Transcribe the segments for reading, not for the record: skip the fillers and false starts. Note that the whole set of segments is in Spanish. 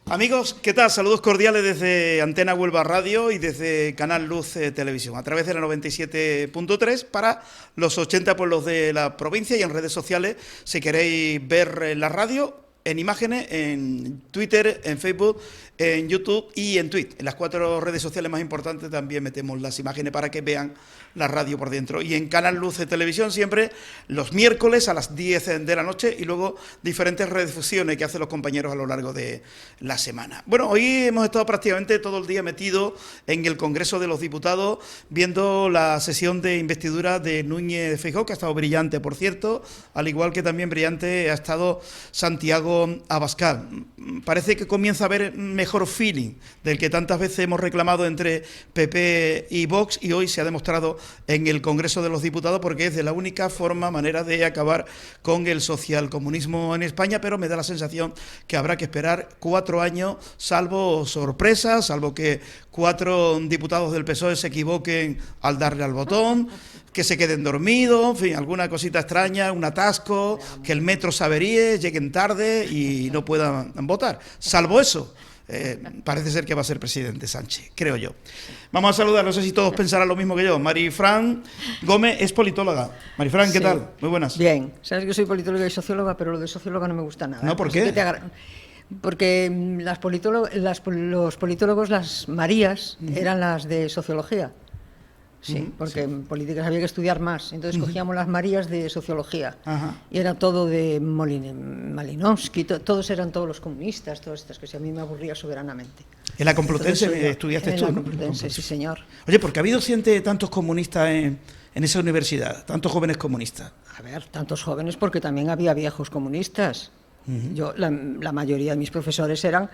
Amigos, ¿qué tal? Saludos cordiales desde Antena Huelva Radio y desde Canal Luz Televisión, a través de la 97.3 para los 80 pueblos de la provincia y en redes sociales, si queréis ver la radio, en imágenes, en Twitter, en Facebook, en YouTube y en Twitch. En las 4 redes sociales más importantes también metemos las imágenes para que vean la radio por dentro. Y en Canal Luz de Televisión siempre los miércoles a las 10 de la noche y luego diferentes redifusiones que hacen los compañeros a lo largo de la semana. Bueno, hoy hemos estado prácticamente todo el día metidos en el Congreso de los Diputados viendo la sesión de investidura de Núñez Feijóo, que ha estado brillante, por cierto, al igual que también brillante ha estado Santiago Abascal. Parece que comienza a haber mejor feeling del que tantas veces hemos reclamado entre PP y Vox, y hoy se ha demostrado en el Congreso de los Diputados, porque es de la única manera de acabar con el socialcomunismo en España, pero me da la sensación que habrá que esperar 4 años, salvo sorpresas, salvo que 4 diputados del PSOE se equivoquen al darle al botón, que se queden dormidos, en fin, alguna cosita extraña, un atasco, que el metro se averíe, lleguen tarde y no puedan votar. Salvo eso, parece ser que va a ser presidente Sánchez, creo yo. Vamos a saludar, no sé si todos pensarán lo mismo que yo. Marifran Gómez es politóloga. Marifran, ¿qué tal? Muy buenas. Bien, sabes que soy politóloga y socióloga, pero lo de socióloga no me gusta nada. ¿No? ¿Por qué? Porque los politólogos, las Marías, eran las de sociología. Sí, porque en políticas había que estudiar más. Entonces cogíamos las Marías de sociología. Y era todo de Malinowski, todos eran todos los comunistas, todas estas cosas. A mí me aburría soberanamente. ¿En la Complutense estudiaste tú? En la Complutense, sí, señor. Oye, ¿por qué ha habido tantos comunistas en esa universidad? Tantos jóvenes comunistas. A ver, tantos jóvenes porque también había viejos comunistas. Yo, la mayoría de mis profesores eran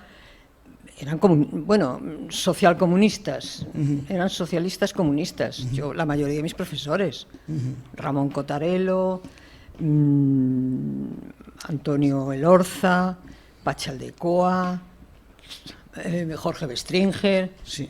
socialcomunistas, eran socialistas comunistas. Yo, la mayoría de mis profesores, Ramón Cotarelo, Antonio Elorza, Pachaldecoa, Jorge Bestringer. Sí.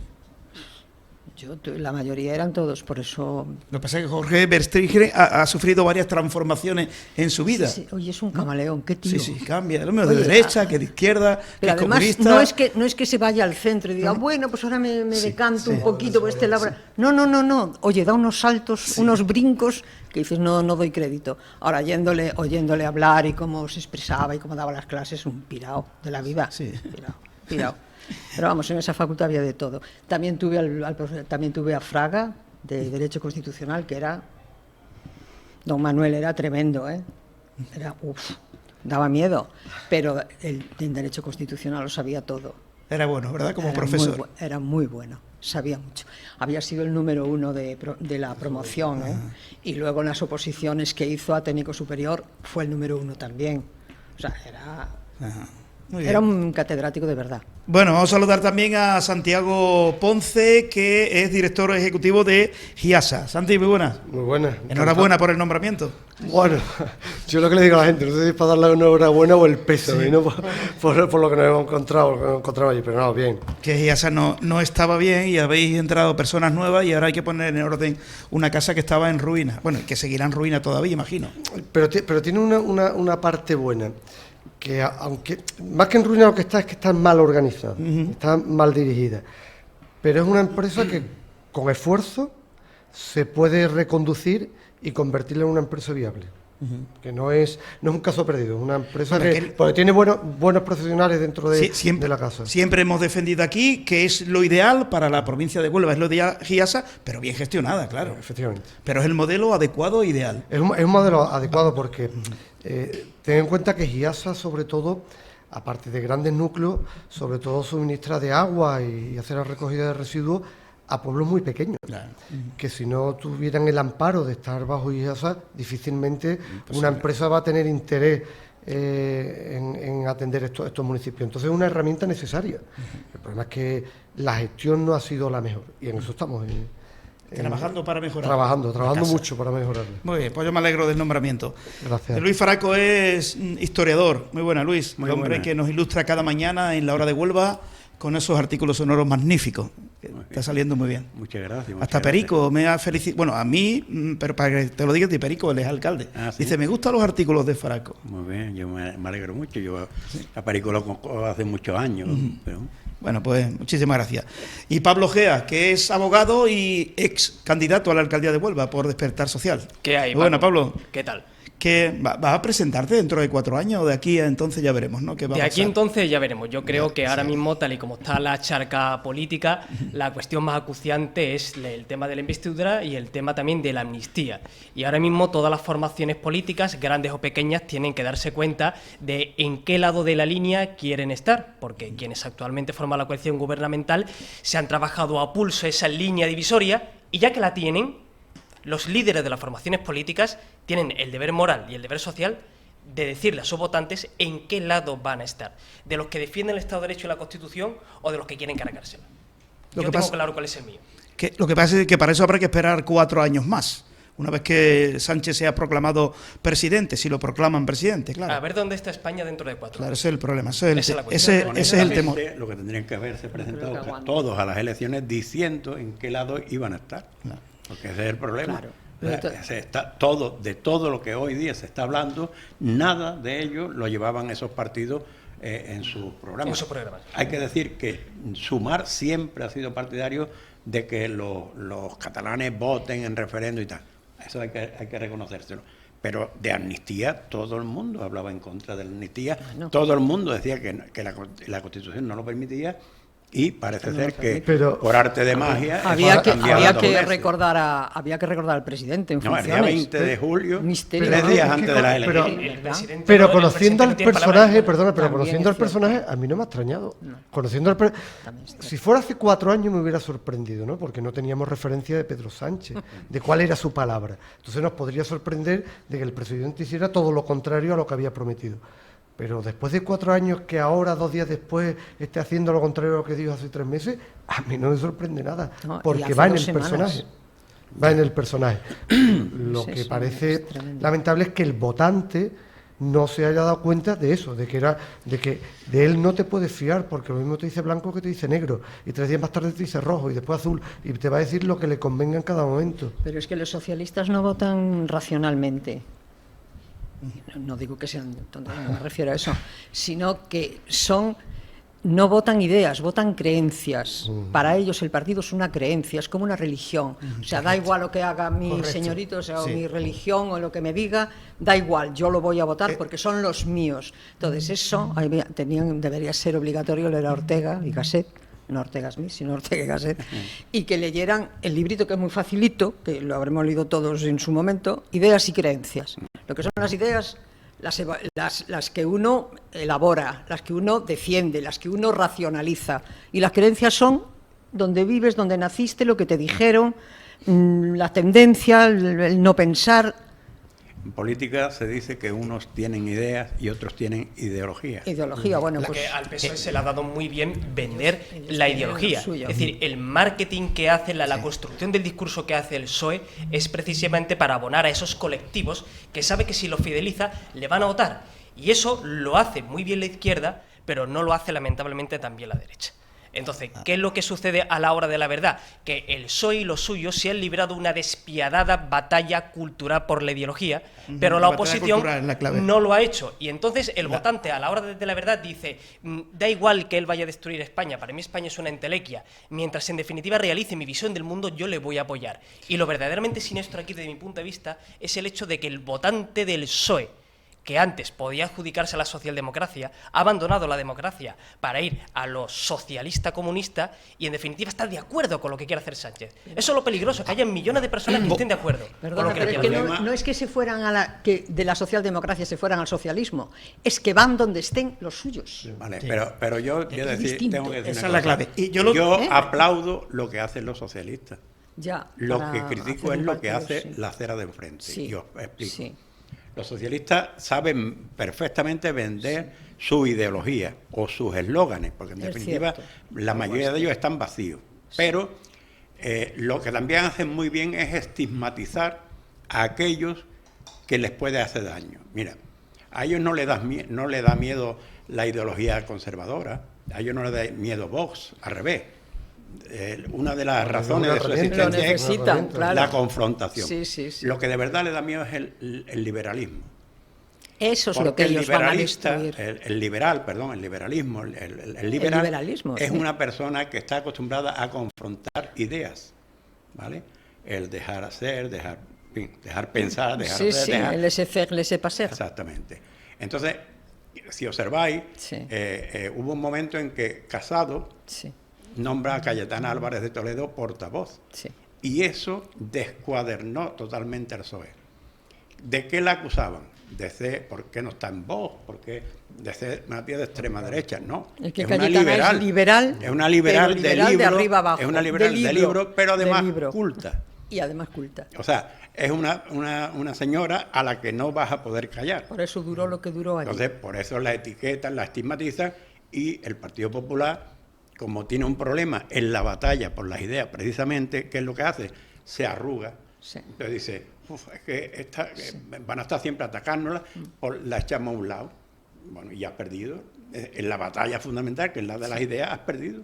La mayoría eran todos, por eso... Lo que pasa es que Jorge Bestringer ha sufrido varias transformaciones en su vida. Sí, oye, es un camaleón, qué tío. Sí, cambia, lo mismo de derecha, que de izquierda, que además, comunista. No es que se vaya al centro y diga, bueno, pues ahora me decanto un poquito por este lado. No. Oye, da unos saltos, unos brincos que dices, no doy crédito. Ahora, oyéndole hablar y cómo se expresaba y cómo daba las clases, un pirao de la vida. Sí. Pirao. Pero vamos, en esa facultad había de todo. También tuve a Fraga, de Derecho Constitucional, que era... Don Manuel era tremendo, ¿eh? Daba miedo, pero en Derecho Constitucional lo sabía todo. Era bueno, ¿verdad? Como profesor. Era muy bueno, sabía mucho. Había sido el número 1 de la promoción, ¿eh? Y luego en las oposiciones que hizo a técnico superior fue el número 1 también. O sea, era un catedrático de verdad. Bueno, vamos a saludar también a Santiago Ponce, que es director ejecutivo de GIASA. Santi, muy buenas. Muy buenas. Enhorabuena por el nombramiento. Bueno, yo lo que le digo a la gente, no sé si es para darle una enhorabuena o el peso, y no por lo que nos hemos encontrado allí, pero no, bien. Que GIASA no estaba bien y habéis entrado personas nuevas y ahora hay que poner en orden una casa que estaba en ruina. Bueno, que seguirá en ruina todavía, imagino. Pero tiene una parte buena, que aunque más que en ruina lo que está es que está mal organizada, está mal dirigida, pero es una empresa que con esfuerzo se puede reconducir y convertirla en una empresa viable, que no es un caso perdido, es una empresa porque tiene buenos profesionales dentro de la casa. Siempre hemos defendido aquí que es lo ideal para la provincia de Huelva, es lo de GIASA, pero bien gestionada, claro. Efectivamente. Pero es el modelo adecuado e ideal. Es un modelo adecuado porque ten en cuenta que GIASA, sobre todo, aparte de grandes núcleos, sobre todo suministra de agua y hace la recogida de residuos a pueblos muy pequeños, claro. Que si no tuvieran el amparo de estar bajo GIASA, difícilmente una empresa va a tener interés en atender estos municipios. Entonces es una herramienta necesaria. El problema es que la gestión no ha sido la mejor y en eso estamos trabajando para mejorar. Trabajando mucho para mejorarlo. Muy bien, pues yo me alegro del nombramiento. Gracias. Luis Faraco es historiador. Muy buena, Luis. Muy hombre que nos ilustra cada mañana en La Hora de Huelva con esos artículos sonoros magníficos. que está saliendo muy bien. Muchas gracias. Hasta Perico me ha felicitado, bueno, a mí, pero para que te lo digas de Perico, él es alcalde. ¿Sí? Dice, me gustan los artículos de Faraco. Muy bien, yo me alegro mucho. Yo a Perico lo conozco hace muchos años. Pero... Bueno, pues muchísimas gracias. Y Pablo Gea, que es abogado y ex candidato a la alcaldía de Huelva por Despertar Social. ¿Qué hay, Bueno, Pablo. ¿Qué tal? Que vas a presentarte dentro de 4 años o de aquí a entonces ya veremos, ¿no? ¿Qué va a De pasar? aquí entonces ya veremos. Yo creo que ahora mismo, tal y como está la charca política, la cuestión más acuciante es el tema de la investidura y el tema también de la amnistía. Y ahora mismo todas las formaciones políticas, grandes o pequeñas, tienen que darse cuenta de en qué lado de la línea quieren estar, porque quienes actualmente forman la coalición gubernamental se han trabajado a pulso esa línea divisoria y ya que la tienen, los líderes de las formaciones políticas tienen el deber moral y el deber social de decirle a sus votantes en qué lado van a estar, de los que defienden el Estado de Derecho y la Constitución o de los que quieren cargársela. Yo tengo claro cuál es el mío. Lo que pasa es que para eso habrá que esperar 4 años más, una vez que Sánchez sea proclamado presidente, si lo proclaman presidente, claro. A ver dónde está España dentro de 4 años. Claro, ese es el problema, ese es el temor. Lo que tendrían que haberse presentado todos a las elecciones diciendo en qué lado iban a estar. Claro. Porque ese es el problema. Claro. De todo lo que hoy día se está hablando, nada de ello lo llevaban esos partidos en sus programas. Hay que decir que Sumar siempre ha sido partidario de que los catalanes voten en referéndum y tal. Eso hay que reconocérselo. Pero de amnistía, todo el mundo hablaba en contra de la amnistía. Todo el mundo decía que la Constitución no lo permitía. Y parece ser que por arte de magia había que recordar al presidente en funciones. El día 20 de julio, misterio. 3 días antes de las elecciones. Pero conociendo al personaje, conociendo al personaje, a mí no me ha extrañado. Conociendo si fuera hace 4 años me hubiera sorprendido, ¿no? Porque no teníamos referencia de Pedro Sánchez, de cuál era su palabra. Entonces nos podría sorprender de que el presidente hiciera todo lo contrario a lo que había prometido. Pero después de 4 años, que ahora, 2 días después, esté haciendo lo contrario a lo que dijo hace 3 meses, a mí no me sorprende nada, porque va en el personaje. Va en el personaje. Lo que parece lamentable es que el votante no se haya dado cuenta de eso, de que de él no te puedes fiar, porque lo mismo te dice blanco que te dice negro, y 3 días más tarde te dice rojo, y después azul, y te va a decir lo que le convenga en cada momento. Pero es que los socialistas no votan racionalmente. No digo que sean tontos, no me refiero a eso, sino que no votan ideas, votan creencias. Para ellos el partido es una creencia, es como una religión. O sea, da igual lo que haga mi señorito, o sea, o mi religión o lo que me diga, da igual, yo lo voy a votar porque son los míos. Entonces eso debería ser obligatorio leer a Ortega y Gasset. No Ortega Smith, sino Ortega y Gasset, y que leyeran el librito que es muy facilito, que lo habremos leído todos en su momento, Ideas y Creencias. Lo que son las ideas, las que uno elabora, las que uno defiende, las que uno racionaliza, y las creencias son donde vives, donde naciste, lo que te dijeron, la tendencia, el no pensar. En política se dice que unos tienen ideas y otros tienen ideología. Bueno, pues que al PSOE se le ha dado muy bien vender la ideología. Es decir, el marketing que hace, la construcción del discurso que hace el PSOE es precisamente para abonar a esos colectivos que sabe que si lo fideliza le van a votar. Y eso lo hace muy bien la izquierda, pero no lo hace lamentablemente tan bien la derecha. Entonces, ¿qué es lo que sucede a la hora de la verdad? Que el PSOE y los suyos se han librado una despiadada batalla cultural por la ideología, pero la oposición no lo ha hecho. Y entonces el votante a la hora de la verdad dice, da igual que él vaya a destruir España, para mí España es una entelequia, mientras en definitiva realice mi visión del mundo, yo le voy a apoyar. Y lo verdaderamente siniestro aquí desde mi punto de vista es el hecho de que el votante del PSOE, que antes podía adjudicarse a la socialdemocracia, ha abandonado la democracia para ir a lo socialista comunista y en definitiva está de acuerdo con lo que quiere hacer Sánchez. Eso es lo peligroso, que haya millones de personas que estén de acuerdo. Perdona, pero es que no es que se fueran que de la socialdemocracia se fueran al socialismo, es que van donde estén los suyos. Vale, pero yo tengo que decir esa es la clave. Y yo aplaudo lo que hacen los socialistas. Ya, lo que critico es lo que hace la acera de enfrente. Sí, yo explico. Sí. Los socialistas saben perfectamente vender su ideología o sus eslóganes, porque en definitiva la mayoría de ellos están vacíos. Pero lo que también hacen muy bien es estigmatizar a aquellos que les puede hacer daño. Mira, a ellos no le da miedo la ideología conservadora, a ellos no les da miedo Vox, al revés. una de las razones de su existencia es la confrontación. Sí. Lo que de verdad le da miedo es el liberalismo. Eso es lo que ellos van a destruir. El liberalismo es una persona que está acostumbrada a confrontar ideas, ¿vale? El dejar hacer, dejar pensar, dejar hacer. El laissez-faire, laissez-passer. Exactamente. Entonces, si observáis, hubo un momento en que Casado nombra a Cayetana Álvarez de Toledo portavoz. Y eso descuadernó totalmente al PSOE. ¿De qué la acusaban? De ser, ¿por qué no está en Vox? Porque de ser una tía de extrema derecha, no. Es que Cayetana es liberal. Es una liberal de libro. De arriba abajo. Es una liberal de libro, pero además culta. Y además culta. O sea, es una señora a la que no vas a poder callar. Por eso duró lo que duró allí. Entonces, por eso la etiquetan, la estigmatizan, y el Partido Popular, como tiene un problema en la batalla por las ideas, precisamente, ¿qué es lo que hace? Se arruga. Entonces dice, es que van a estar siempre atacándola, la echamos a un lado. Bueno, y has perdido. En la batalla fundamental, que es la de las ideas, has perdido.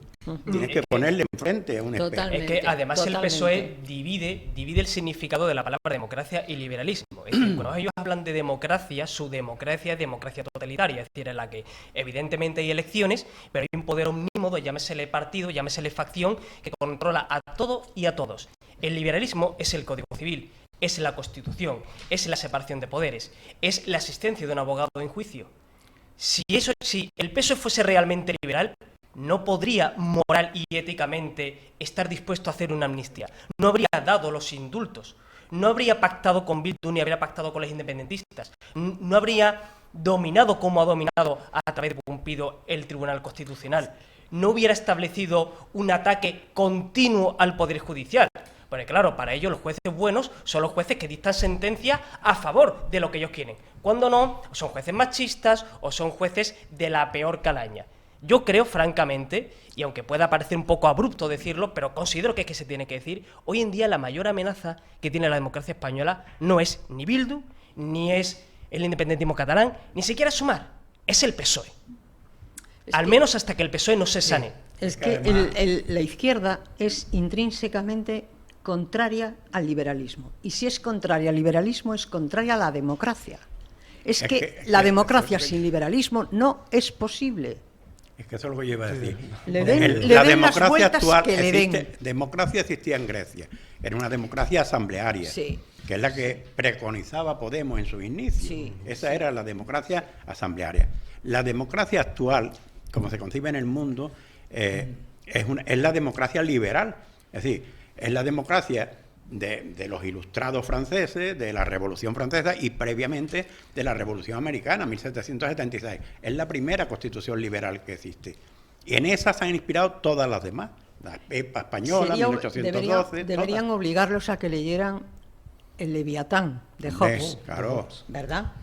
Tienes que ponerle enfrente a un espejo. Es que además el PSOE divide el significado de la palabra democracia y liberalismo. Es decir, cuando ellos hablan de democracia, su democracia es democracia totalitaria, es decir, en la que evidentemente hay elecciones, pero hay un poder omnímodo, llámesele partido, llámesele facción, que controla a todo y a todos. El liberalismo es el Código Civil, es la Constitución, es la separación de poderes, es la asistencia de un abogado en juicio. Si el PSOE fuese realmente liberal, no podría moral y éticamente estar dispuesto a hacer una amnistía. No habría dado los indultos, no habría pactado con Bildu ni habría pactado con los independentistas, no habría dominado como ha dominado a través de Pumpido el Tribunal Constitucional, no hubiera establecido un ataque continuo al Poder Judicial. Porque claro, para ellos los jueces buenos son los jueces que dictan sentencia a favor de lo que ellos quieren. Cuando no, son jueces machistas o son jueces de la peor calaña. Yo creo, francamente, y aunque pueda parecer un poco abrupto decirlo, pero considero que es que se tiene que decir, hoy en día la mayor amenaza que tiene la democracia española no es ni Bildu, ni es el independentismo catalán, ni siquiera Sumar, es el PSOE. Al menos hasta que el PSOE no se sane. Es que la izquierda es intrínsecamente contraria al liberalismo. Y si es contraria al liberalismo, es contraria a la democracia. Es que la democracia sin liberalismo no es posible. Es que eso es lo que yo iba a decir. La democracia actual democracia existía en Grecia. Era una democracia asamblearia, que es la que preconizaba Podemos en su inicio. Esa era la democracia asamblearia. La democracia actual, como se concibe en el mundo, es la democracia liberal. Es decir, es la democracia de los ilustrados franceses, de la Revolución Francesa y previamente de la Revolución Americana, 1776. Es la primera constitución liberal que existe. Y en esa se han inspirado todas las demás. La EPA española, 1812... Deberían obligarlos a que leyeran el Leviatán de Hobbes. Claro. ¿Verdad?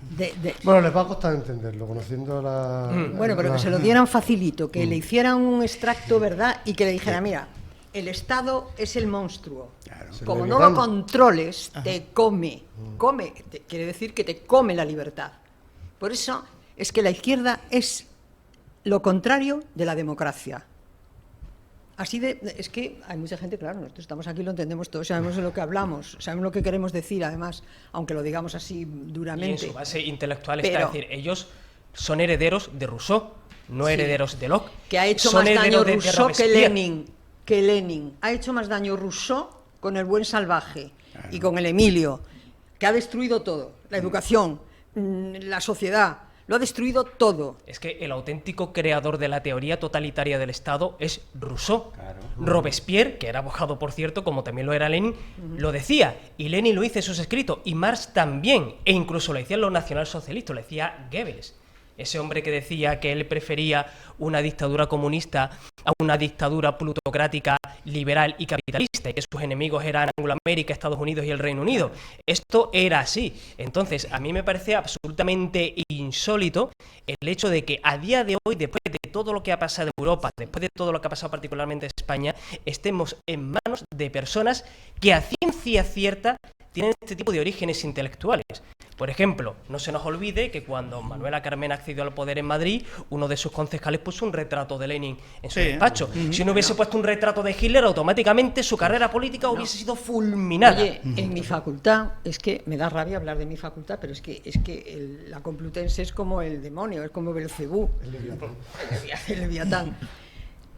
Bueno, les va a costar entenderlo, conociendo la... Bueno, pero que se lo dieran facilito, que le hicieran un extracto, ¿verdad? Y que le dijera, mira, el Estado es el monstruo. Claro. Como no lo controles, te come. Quiere decir que te come la libertad. Por eso es que la izquierda es lo contrario de la democracia. Es que hay mucha gente, claro, nosotros estamos aquí, lo entendemos todos, sabemos de lo que hablamos, sabemos lo que queremos decir, además, aunque lo digamos así duramente. Y en su base intelectual está decir, ellos son herederos de Rousseau, no herederos de Locke. Que ha hecho más daño Rousseau que Lenin. Ha hecho más daño Rousseau con el Buen Salvaje y con el Emilio, que ha destruido todo, la educación, la sociedad. Lo ha destruido todo. Es que el auténtico creador de la teoría totalitaria del Estado es Rousseau. Claro. Robespierre, que era abogado, por cierto, como también lo era Lenin, lo decía. Y Lenin lo hizo en sus escritos. Y Marx también. E incluso lo decían los nacionalsocialistas, lo decía Goebbels. Ese hombre que decía que él prefería una dictadura comunista a una dictadura plutocrática, liberal y capitalista, y que sus enemigos eran Angloamérica, Estados Unidos y el Reino Unido. Esto era así. Entonces, a mí me parece absolutamente insólito el hecho de que a día de hoy, después de todo lo que ha pasado en Europa, después de todo lo que ha pasado particularmente en España, estemos en manos de personas que a ciencia cierta tienen este tipo de orígenes intelectuales. Por ejemplo, no se nos olvide que cuando Manuela Carmena accedió al poder en Madrid, uno de sus concejales puso un retrato de Lenin en su despacho. Si no hubiese puesto un retrato de Hitler, automáticamente su carrera política hubiese sido fulminada. Oye, en mi facultad, es que me da rabia hablar de mi facultad, pero es que la Complutense es como el demonio, es como Belcebú, el Leviatán.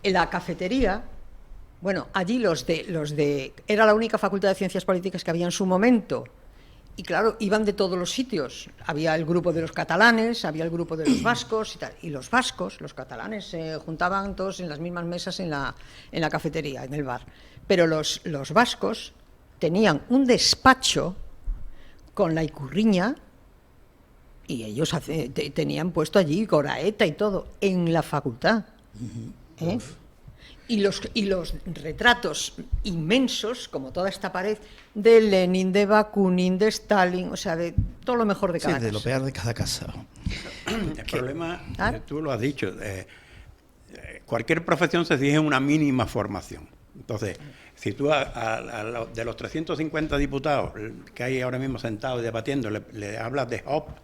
En la cafetería, bueno, allí era la única facultad de ciencias políticas que había en su momento. Y claro, iban de todos los sitios. Había el grupo de los catalanes, había el grupo de los vascos y tal. Y los vascos, los catalanes, se juntaban todos en las mismas mesas en la cafetería, en el bar. Pero los vascos tenían un despacho con la Ikurriña y ellos tenían puesto allí Goraeta y todo, en la facultad. ¿Eh? Y los retratos inmensos, como toda esta pared, de Lenin, de Bakunin, de Stalin, o sea, de todo lo mejor de cada casa. Sí, de lo peor de cada casa. El problema, tú lo has dicho, cualquier profesión se exige una mínima formación. Entonces, si tú de los 350 diputados que hay ahora mismo sentados y debatiendo, le hablas de Hobbes,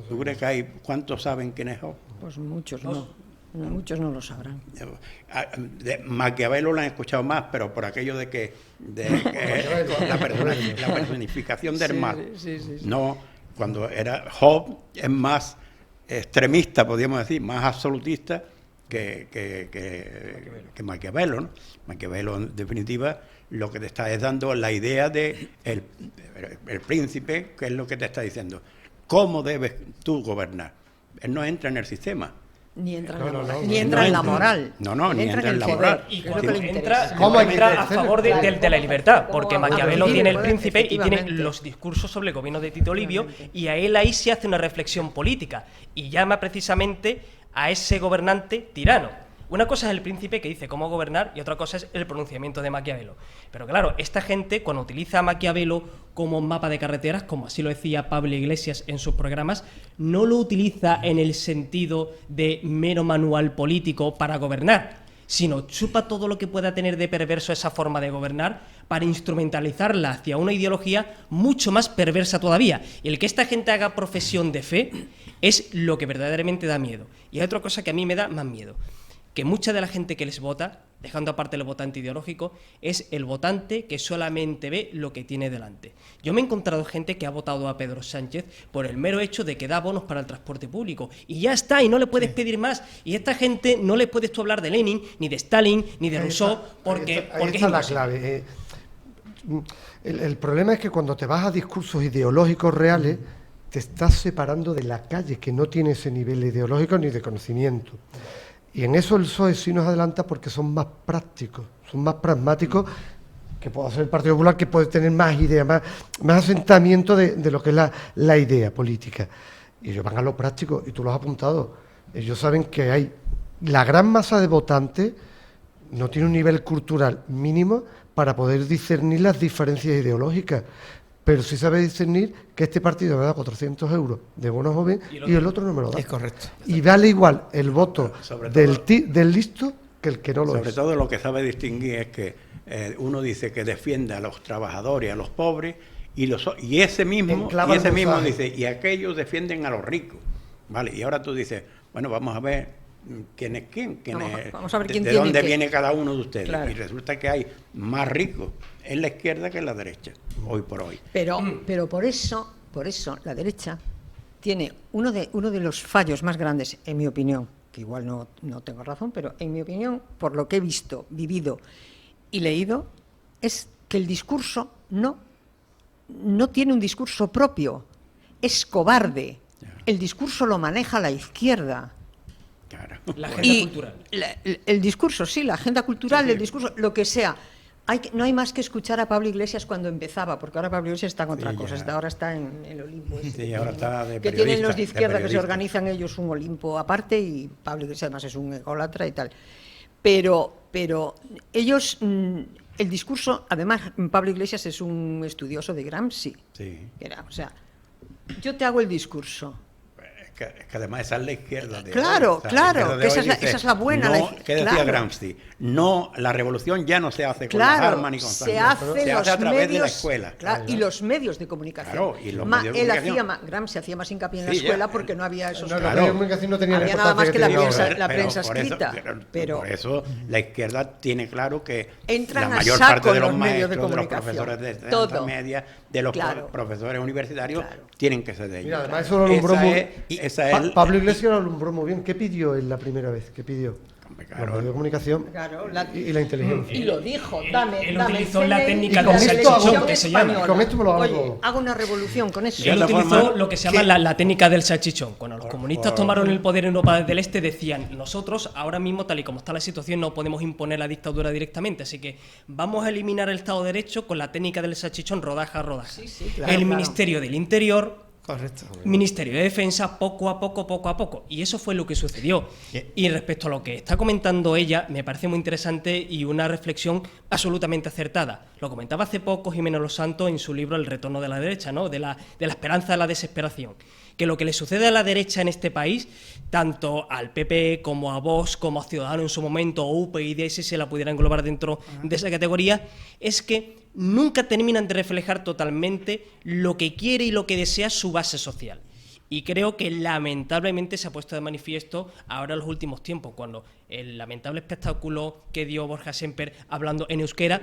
¿tú crees que hay cuántos saben quién es Hobbes? Pues muchos no. Muchos no lo sabrán. De Maquiavelo lo han escuchado más, pero por aquello de que la personificación del mal. Sí. No, cuando era Hobbes es más extremista, podríamos decir, más absolutista que Maquiavelo, ¿no? Maquiavelo, en definitiva, lo que te está es dando la idea de el príncipe, que es lo que te está diciendo. ¿Cómo debes tú gobernar? Él no entra en el sistema. Ni entra en la moral. Ni entra en la moral. Y cuando entra a favor de la libertad, porque Maquiavelo tiene el príncipe y tiene los discursos sobre el gobierno de Tito Livio, y a él ahí se hace una reflexión política y llama precisamente a ese gobernante tirano. Una cosa es el príncipe que dice cómo gobernar y otra cosa es el pronunciamiento de Maquiavelo. Pero claro, esta gente cuando utiliza a Maquiavelo como mapa de carreteras, como así lo decía Pablo Iglesias en sus programas, no lo utiliza en el sentido de mero manual político para gobernar, sino chupa todo lo que pueda tener de perverso esa forma de gobernar para instrumentalizarla hacia una ideología mucho más perversa todavía. Y el que esta gente haga profesión de fe es lo que verdaderamente da miedo. Y hay otra cosa que a mí me da más miedo, que mucha de la gente que les vota, dejando aparte el votante ideológico, es el votante que solamente ve lo que tiene delante. Yo me he encontrado gente que ha votado a Pedro Sánchez por el mero hecho de que da bonos para el transporte público. Y ya está, y no le puedes pedir más. Y a esta gente no le puedes tú hablar de Lenin, ni de Stalin, ni de Rousseau, porque está la clave. El problema es que cuando te vas a discursos ideológicos reales, te estás separando de la calle, que no tiene ese nivel ideológico ni de conocimiento. Y en eso el PSOE sí nos adelanta porque son más prácticos, son más pragmáticos, que puede hacer el Partido Popular, que puede tener más ideas, más asentamiento de lo que es la idea política. Y ellos van a lo práctico, y tú lo has apuntado. Ellos saben que hay la gran masa de votantes no tiene un nivel cultural mínimo para poder discernir las diferencias ideológicas. Pero sí sabe discernir que este partido me da 400 euros de bono joven y el otro no me lo da. Es correcto. Y vale igual el voto del listo que el que no lo es. Sobre todo lo que sabe distinguir es que uno dice que defiende a los trabajadores y a los pobres y ese mismo dice, y aquellos defienden a los ricos. ¿Vale? Y ahora tú dices, bueno, vamos a ver quién es quién, vamos a ver quién de tiene dónde qué. viene cada uno de ustedes. Claro. Y resulta que hay más ricos en la izquierda que en la derecha, hoy por hoy. Pero por eso la derecha tiene uno de los fallos más grandes, en mi opinión, que igual no tengo razón, pero en mi opinión, por lo que he visto, vivido y leído, es que el discurso no tiene un discurso propio, es cobarde. El discurso lo maneja la izquierda. Claro. La agenda cultural. El discurso, sí, la agenda cultural, sí. El discurso, lo que sea. No hay más que escuchar a Pablo Iglesias cuando empezaba, porque ahora Pablo Iglesias está con otra cosa, ahora está en el Olimpo. Sí, ahora está de que tienen los de izquierda que se organizan ellos un Olimpo aparte y Pablo Iglesias además es un ególatra y tal. Pero ellos, el discurso, además Pablo Iglesias es un estudioso de Gramsci. Sí. O sea, yo te hago el discurso. que además esa es la izquierda de claro, hoy. O sea, claro, que esa es la buena. No, ¿qué decía claro. Gramsci? No, la revolución ya no se hace con Claro, las armas ni con se sangre, hace se hace a través de la escuela. Claro, y los medios de comunicación. Claro, y los medios de él comunicación. Gramsci hacía más hincapié en la Sí, escuela ya. porque no había esos No, medios. los medios de comunicación no tenían Había nada más que la tienen prensa, ahora. la prensa por eso, escrita. Pero por eso la izquierda tiene claro que entran la a mayor saco parte de los los medios de maestros, de los comunicación. profesores de enseñanza Todo. media, de los Claro. profesores universitarios, Claro. tienen que ser de ellos. Mira, además eso lo alumbró Pablo Iglesias lo alumbró muy bien. ¿Qué pidió él la primera vez? ¿Qué pidió? Claro. Los medios de comunicación Claro, y la inteligencia. Y lo dijo, Él dame utilizó el la CNI técnica y del la salchichón, televisión que se llama. española. Con esto me lo hago Oye, todo. hago una revolución con eso. De Él otra utilizó forma, lo que se llama la técnica del salchichón. Cuando los comunistas por- tomaron el poder en Europa del Este, decían: nosotros ahora mismo, tal y como está la situación, no podemos imponer la dictadura directamente, así que vamos a eliminar el Estado de Derecho con la técnica del salchichón, rodaja a rodaja. Sí, claro, El claro. Ministerio del Interior, Correcto. Ministerio de Defensa, poco a poco. Y eso fue lo que sucedió. Y respecto a lo que está comentando ella, me parece muy interesante y una reflexión absolutamente acertada. Lo comentaba hace poco Jimeno Los Santos en su libro El retorno de la derecha, ¿no? De la esperanza a la desesperación. Que lo que le sucede a la derecha en este país, tanto al PP como a Vox, como a Ciudadanos en su momento, o UPyD, si se la pudiera englobar dentro de esa categoría, es que nunca terminan de reflejar totalmente lo que quiere y lo que desea su base social. Y creo que lamentablemente se ha puesto de manifiesto ahora en los últimos tiempos, cuando el lamentable espectáculo que dio Borja Semper hablando en euskera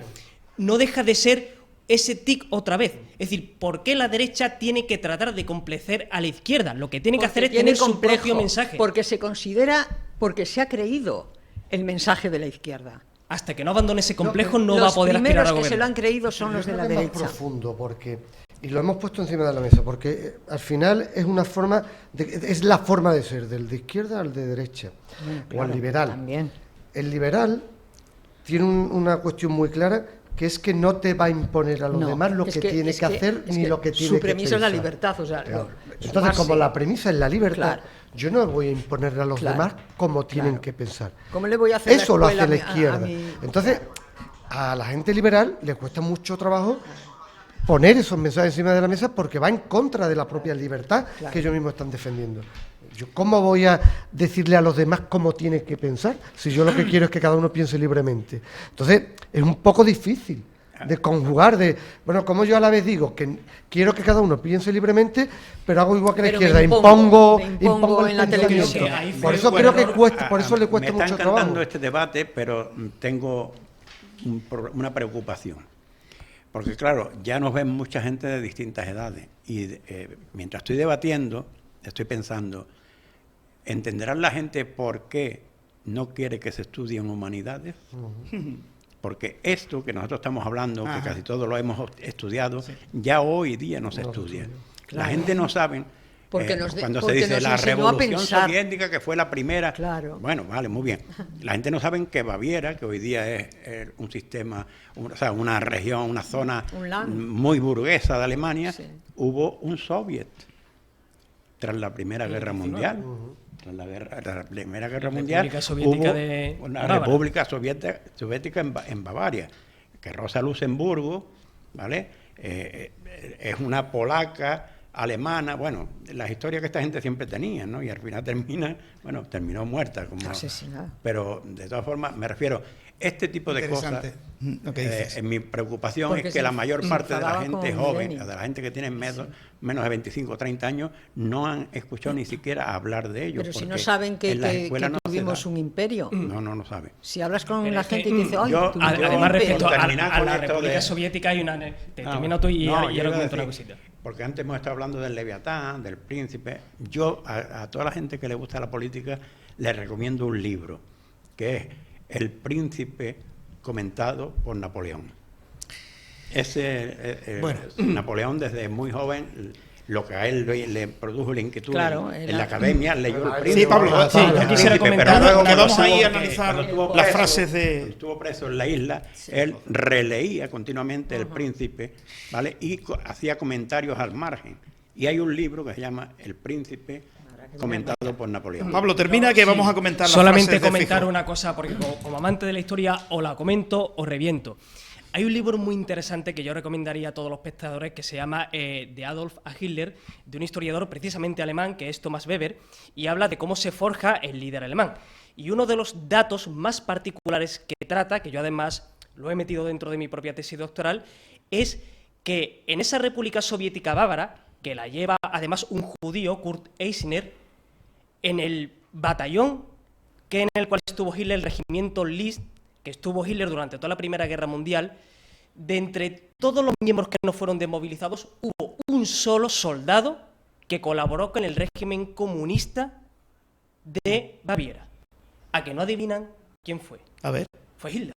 no deja de ser ese tic otra vez. Es decir, ¿por qué la derecha tiene que tratar de complacer a la izquierda? Lo que tiene que hacer es tiene tener su complejo, propio mensaje. Porque se ha creído el mensaje de la izquierda. Hasta que no abandone ese complejo no va Los a poder aspirar a primeros que se lo gobernar. han creído son los de Yo la creo que es derecha. más profundo porque, y lo hemos puesto encima de la mesa, porque al final es una forma, es la forma de ser, del de izquierda al de derecha, o al liberal. También. El liberal tiene una cuestión muy clara, que es que no te va a imponer a los No, demás lo es que tiene es que hacer es ni lo que tiene que Su premisa es la pensar. libertad, o sea, Claro. su Entonces, base. como la premisa es la libertad, Claro. yo no voy a imponerle a los Claro. demás cómo tienen Claro. que pensar. ¿Cómo le voy a hacer Eso lo hace la escuela izquierda. a mi- Entonces, a la gente liberal le cuesta mucho trabajo poner esos mensajes encima de la mesa porque va en contra de la propia libertad Claro. que ellos mismos están defendiendo. ¿Cómo voy a decirle a los demás cómo tienen que pensar si yo lo que quiero es que cada uno piense libremente? Entonces, es un poco difícil de conjugar, bueno, como yo a la vez digo que quiero que cada uno piense libremente, pero hago igual que la Pero izquierda, me impongo impongo el en la pensamiento. televisión. Sí, ahí fue Por eso el creo que error. cuesta, por eso le cuesta me está mucho encantando trabajo. este debate, pero tengo una preocupación. Porque claro, ya nos ven mucha gente de distintas edades y mientras estoy debatiendo, estoy pensando, ¿entenderán la gente por qué no quiere que se estudien humanidades? Porque esto que nosotros estamos hablando, que casi todos lo hemos estudiado, ya hoy día no se estudia. La gente no sabe. Porque Cuando se porque dice nos la enseñó a revolución pensar. soviética, que fue la primera. Claro. Bueno, vale, muy bien. La gente no sabe que Baviera, que hoy día es un sistema, o sea, una región, una zona Un land. muy burguesa de Alemania, Sí. hubo un soviet tras la Primera Guerra Mundial. Tras la Primera Guerra Mundial República Soviética hubo de una Bávara. República Soviética en Bavaria, que Rosa Luxemburgo, ¿vale? Es una polaca, alemana, bueno, las historias que esta gente siempre tenía, ¿no? Y al final terminó muerta. Como, Asesinada. pero de todas formas, me refiero, este tipo de cosas, Interesante lo que dices. mi preocupación Porque es que se la mayor parte de la enfadaba gente con joven, Lenin. de la gente que tiene menos de 25 o 30 años, no han escuchado ni siquiera hablar de ello. Pero si no porque saben que en las escuelas no se tuvimos da. un imperio. No sabe. Si hablas con Pero la es que, gente y te dice, ay, yo- tuvimos un Además, imperio. respecto Por a terminar la con esto República de- Soviética hay una... Termina No, tú y no, ahora yo iba a cuento una decir, cosita. porque antes hemos estado hablando del Leviatán, del Príncipe. Yo, a toda la gente que le gusta la política, les recomiendo un libro, que es El Príncipe comentado por Napoleón. Bueno. Napoleón desde muy joven, lo que a él le produjo la inquietud Claro, en la academia, leyó El Príncipe. Sí, Pablo, sí, yo quisiera comentar pero luego que vamos cuando ahí a estuvo- analizar cuando estuvo las preso, frases de- cuando estuvo preso en la isla, él releía continuamente El Príncipe, ¿vale? Y hacía comentarios al margen. Y hay un libro que se llama El Príncipe comentado por Napoleón. Pablo, termina que vamos a comentar las Solamente frases de comentar Feijóo. una cosa, porque como amante de la historia o la comento o reviento. Hay un libro muy interesante que yo recomendaría a todos los espectadores que se llama De Adolf a Hitler, de un historiador precisamente alemán que es Thomas Weber, y habla de cómo se forja el líder alemán. Y uno de los datos más particulares que trata, que yo además lo he metido dentro de mi propia tesis doctoral, es que en esa República Soviética bávara, que la lleva además un judío, Kurt Eisner, en el batallón en el cual estuvo Hitler, el regimiento List, que estuvo Hitler durante toda la Primera Guerra Mundial, de entre todos los miembros que no fueron desmovilizados, hubo un solo soldado que colaboró con el régimen comunista de Baviera. ¿A que no adivinan quién fue? A ver. Fue Hitler.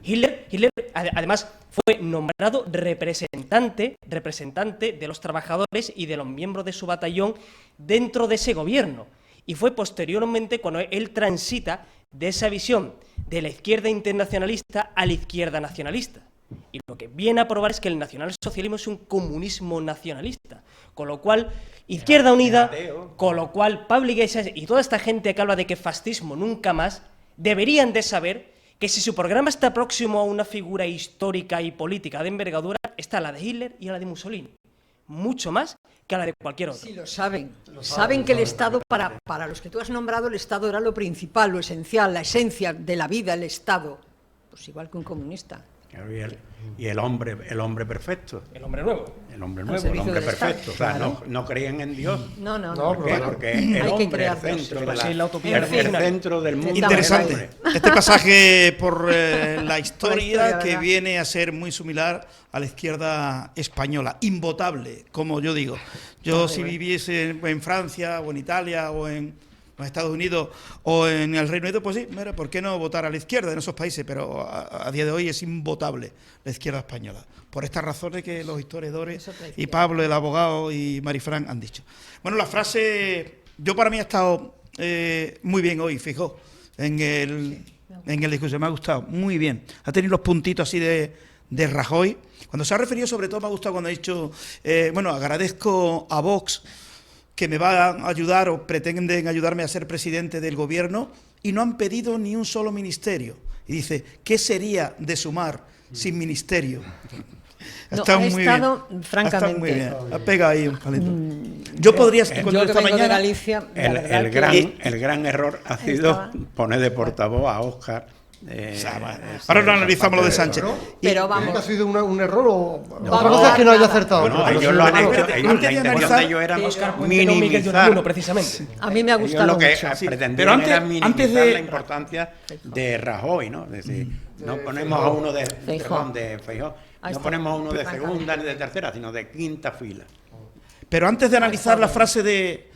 Hitler, además, fue nombrado representante de los trabajadores y de los miembros de su batallón dentro de ese gobierno. Y fue posteriormente cuando él transita de esa visión de la izquierda internacionalista a la izquierda nacionalista. Y lo que viene a probar es que el nacionalsocialismo es un comunismo nacionalista. Con lo cual, Izquierda Unida, con lo cual Pablo Iglesias y toda esta gente que habla de que fascismo nunca más, deberían de saber que si su programa está próximo a una figura histórica y política de envergadura, está la de Hitler y la de Mussolini. Mucho más que a la de cualquier otro. Sí, lo saben. Saben que el Estado, para los que tú has nombrado, el Estado era lo principal, lo esencial, la esencia de la vida, el Estado. Pues igual que un comunista. Y el hombre perfecto. El hombre nuevo. El hombre nuevo, el hombre perfecto. O sea, claro. no creían en Dios. No. Porque el hombre es el centro del mundo. Interesante. Este pasaje por la historia que viene a ser muy similar a la izquierda española, invotable, como yo digo. Yo si viviese en Francia o en Italia o en Estados Unidos o en el Reino Unido, pues sí, mira, ¿por qué no votar a la izquierda en esos países? Pero a día de hoy es invotable la izquierda española, por estas razones que los historiadores y Pablo, el abogado, y Marifran han dicho. Bueno, la frase, yo para mí ha estado muy bien hoy, fijo, en el discurso, me ha gustado, muy bien. Ha tenido los puntitos así de Rajoy. Cuando se ha referido, sobre todo me ha gustado cuando ha dicho, agradezco a Vox que me van a ayudar o pretenden ayudarme a ser presidente del gobierno y no han pedido ni un solo ministerio. Y dice, ¿qué sería de Sumar sin ministerio? Ha estado francamente muy bien. Ha pegado ahí un palito. Yo podría, cuando esta mañana, de Galicia, el gran error ha sido poner de portavoz a Óscar. Ahora no analizamos lo de Sánchez. Pero vamos. ¿Ha sido un error o otra cosa es que no haya acertado? No, ellos lo han hecho. La intención de ellos era minimizar. Precisamente. A mí me ha gustado lo que mucho. pretendían era minimizar la importancia de Rajoy, ¿no? Es decir, no ponemos a uno de Feijóo, no ponemos a uno de segunda ni de tercera, sino de quinta fila. Pero antes de analizar la frase de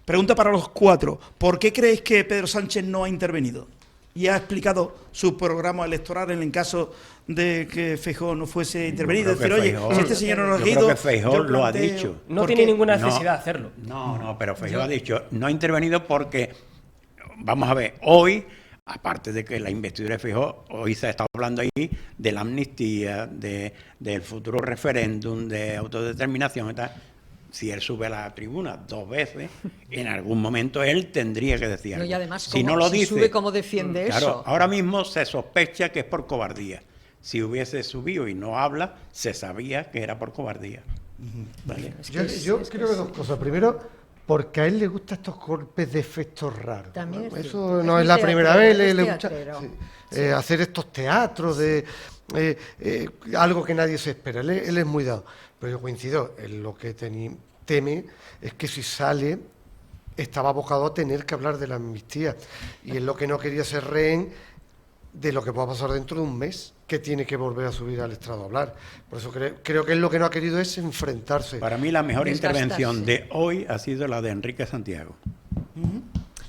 pregunta para los cuatro, ¿por qué creéis que Pedro Sánchez no ha intervenido y ha explicado su programa electoral en el caso de que Feijóo no fuese intervenido? Es decir, oye, si este señor no lo ha ido, yo creo que Feijóo lo ha dicho. No tiene ninguna necesidad de hacerlo. No, pero Feijóo ha dicho, no ha intervenido porque, vamos a ver, hoy, aparte de que la investidura de Feijóo, hoy se está hablando ahí de la amnistía, del futuro referéndum, de autodeterminación y tal. Si él sube a la tribuna 2 veces, en algún momento él tendría que decir algo. Y además, si no lo dice, sube, ¿cómo defiende claro, eso? Ahora mismo se sospecha que es por cobardía. Si hubiese subido y no habla, se sabía que era por cobardía. ¿Vale? Yo creo que 2 cosas. Primero, porque a él le gustan estos golpes de efectos raros. También eso no es la primera vez, le gusta hacer estos teatros de algo que nadie se espera. Él es muy dado. Pero yo coincido, él lo que teme es que si sale estaba abocado a tener que hablar de la amnistía. Y él lo que no quería ser rehén de lo que pueda pasar dentro de un mes, que tiene que volver a subir al estrado a hablar. Por eso creo que él lo que no ha querido es enfrentarse. Para mí la mejor intervención de hoy ha sido la de Enrique Santiago.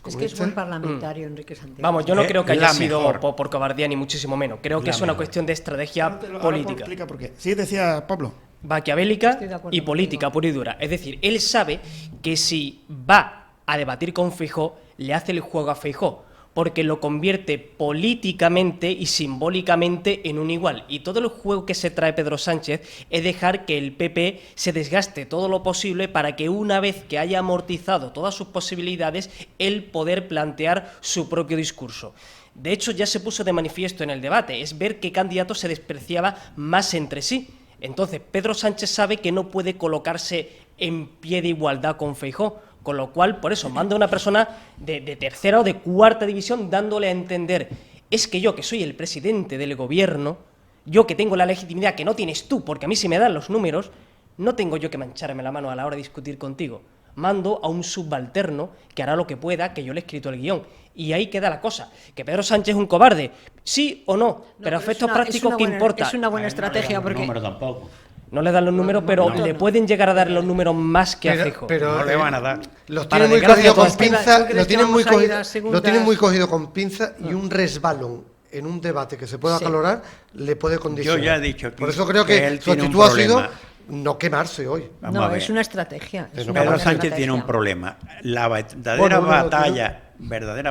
Es que es buen parlamentario, Enrique Santiago. Vamos, yo no creo que haya sido por cobardía, ni muchísimo menos. Creo que es una cuestión de estrategia política. Explica por qué. Sí, decía Pablo. Maquiavélica y política, pura y dura. Es decir, él sabe que si va a debatir con Feijóo, le hace el juego a Feijóo. porque lo convierte políticamente y simbólicamente en un igual. Y todo el juego que se trae Pedro Sánchez es dejar que el PP se desgaste todo lo posible para que una vez que haya amortizado todas sus posibilidades, él poder plantear su propio discurso. De hecho, ya se puso de manifiesto en el debate, es ver qué candidato se despreciaba más entre sí. Entonces, Pedro Sánchez sabe que no puede colocarse en pie de igualdad con Feijóo, con lo cual, por eso, manda a una persona de tercera o de cuarta división dándole a entender, es que yo, que soy el presidente del gobierno, yo que tengo la legitimidad que no tienes tú, porque a mí se me dan los números, no tengo yo que mancharme la mano a la hora de discutir contigo. Mando a un subalterno que hará lo que pueda, que yo le he escrito el guión. Y ahí queda la cosa. ¿Que Pedro Sánchez es un cobarde? Sí o no, pero a efectos prácticos, ¿qué importa? Es una buena estrategia porque... No, tampoco. No le dan los números, pero le pueden llegar a dar los números más que a Feijóo. Pero no le van a dar. Los tienen muy cogido con pinza, lo tienen muy cogido con pinza y un resbalón en un debate que se pueda acalorar le puede condicionar. Yo ya he dicho aquí por eso creo que su actitud ha sido no quemarse hoy. No, es una estrategia. Pedro Sánchez tiene un problema. La verdadera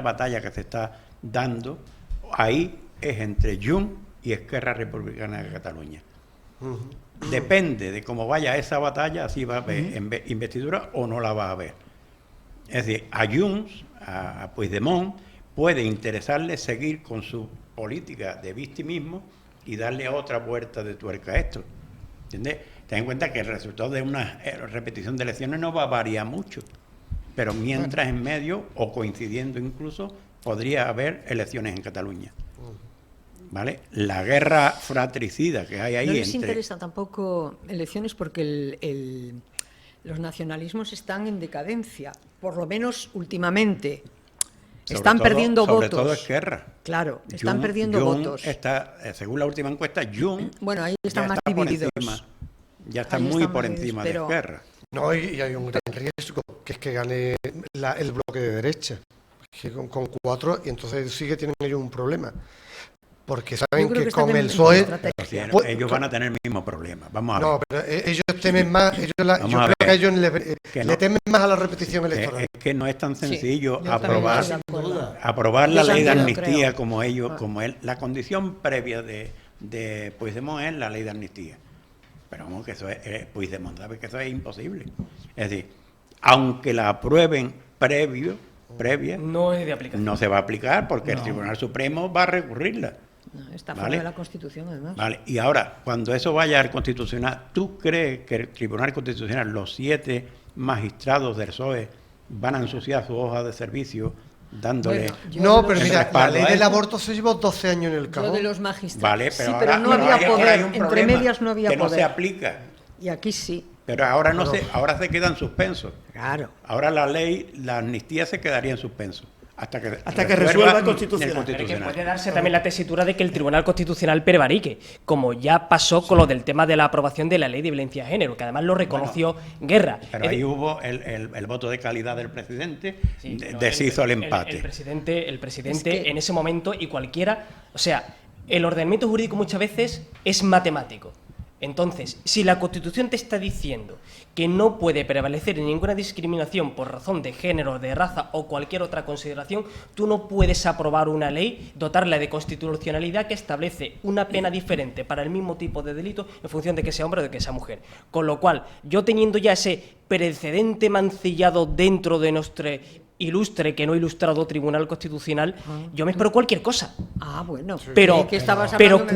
batalla que se está dando ahí es entre Junts y Esquerra Republicana de Cataluña. Depende de cómo vaya esa batalla, si va a haber investidura o no la va a haber. Es decir, a Junts, a Puigdemont, puede interesarle seguir con su política de victimismo y darle otra vuelta de tuerca a esto. ¿Entiendes? Ten en cuenta que el resultado de una repetición de elecciones no va a variar mucho, pero mientras en medio, o coincidiendo incluso, podría haber elecciones en Cataluña. ¿Vale? La guerra fratricida que hay ahí no les interesa tampoco elecciones porque los nacionalismos están en decadencia, por lo menos últimamente. Están perdiendo votos. Sobre todo Esquerra. Claro, están perdiendo votos. Está, según la última encuesta, Junts bueno, ahí están más divididos. Ya está muy por encima de Esquerra. No, y hay un gran riesgo, que es que gane el bloque de derecha, que con 4, y entonces sí que tienen ellos un problema. Porque saben que con el PSOE... ellos van a tener el mismo problema. Vamos a ver. No, pero ellos temen más... yo creo que a ellos le temen más a la repetición electoral. Es que no es tan sencillo aprobar la ley de amnistía como él. La condición previa de Puigdemont es la ley de amnistía. Pero vamos, que eso es Puigdemont sabe que eso es imposible. Es decir, aunque la aprueben previa, no es de aplicación. No se va a aplicar porque el Tribunal Supremo va a recurrirla. No, está fuera de la Constitución, además. Vale. Y ahora, cuando eso vaya al Constitucional, ¿tú crees que el Tribunal Constitucional, los 7 magistrados del PSOE, van a ensuciar su hoja de servicio dándole... No, pero mira, la ley del aborto se llevó 12 años en el cajón. Lo de los magistrados. Vale, pero sí, pero no había poder. Entre medias no había poder. Que no se aplica. Y aquí sí. Pero ahora ahora se queda en suspenso. Claro. Ahora la amnistía se quedaría en suspenso. Hasta que resuelva el Constitucional. Pero que puede darse también la tesitura de que el Tribunal Constitucional prevarique, como ya pasó con lo del tema de la aprobación de la Ley de Violencia de Género, que además lo reconoció Guerra. Pero ahí hubo el voto de calidad del presidente, deshizo el empate. El presidente en ese momento y cualquiera... O sea, el ordenamiento jurídico muchas veces es matemático. Entonces, si la Constitución te está diciendo que no puede prevalecer ninguna discriminación por razón de género, de raza o cualquier otra consideración, tú no puedes aprobar una ley, dotarla de constitucionalidad que establece una pena diferente para el mismo tipo de delito en función de que sea hombre o de que sea mujer. Con lo cual, yo teniendo ya ese precedente mancillado dentro de nuestro ilustre, que no ilustrado Tribunal Constitucional, yo me espero cualquier cosa. Bueno. Pero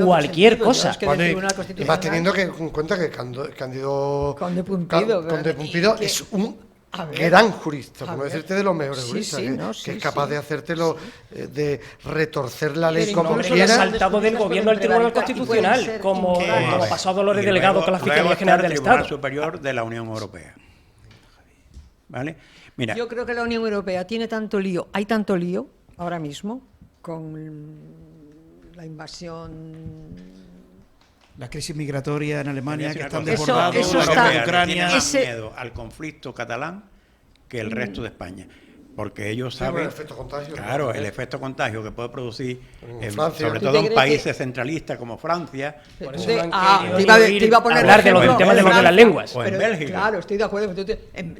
cualquier cosa. Y más teniendo en cuenta que Cándido Conde Pumpido es un gran jurista, como decirte, de los mejores juristas, que es capaz de hacértelo, de retorcer la ley como quiera. Ha saltado del gobierno al Tribunal Constitucional, como pasó a Dolores Delgado con la Fiscalía General del Estado. El Tribunal Superior de la Unión Europea. ¿Vale? Mira. Yo creo que la Unión Europea tiene tanto lío, hay tanto lío ahora mismo con la invasión, la crisis migratoria en Alemania, que están eso desbordados, está, en Ucrania. Tiene más miedo al conflicto catalán que el resto de España. Porque ellos saben, el efecto contagio, claro, el efecto contagio que puede producir, sobre ¿Tú todo en países centralistas como Francia. Por eso te iba a poner hablar del tema de las lenguas. O en Bélgica. Claro, estoy de acuerdo.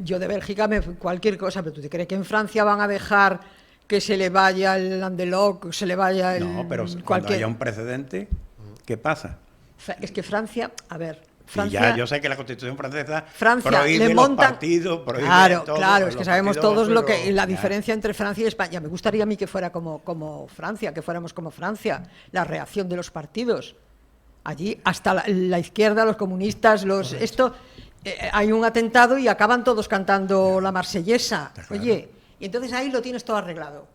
Yo de Bélgica cualquier cosa, pero ¿tú te crees que en Francia van a dejar que se le vaya el Landelot, se le vaya el... No, pero cuando haya un precedente, ¿qué pasa? Es que Francia, a ver... Francia, y ya yo sé que la Constitución francesa prohíbe los partidos, prohíbe todo. Claro, es que sabemos todos la diferencia entre Francia y España. Me gustaría a mí que fuera como Francia, que fuéramos como Francia, la reacción de los partidos. Allí hasta la izquierda, los comunistas, hay un atentado y acaban todos cantando la marsellesa. Oye, y entonces ahí lo tienes todo arreglado.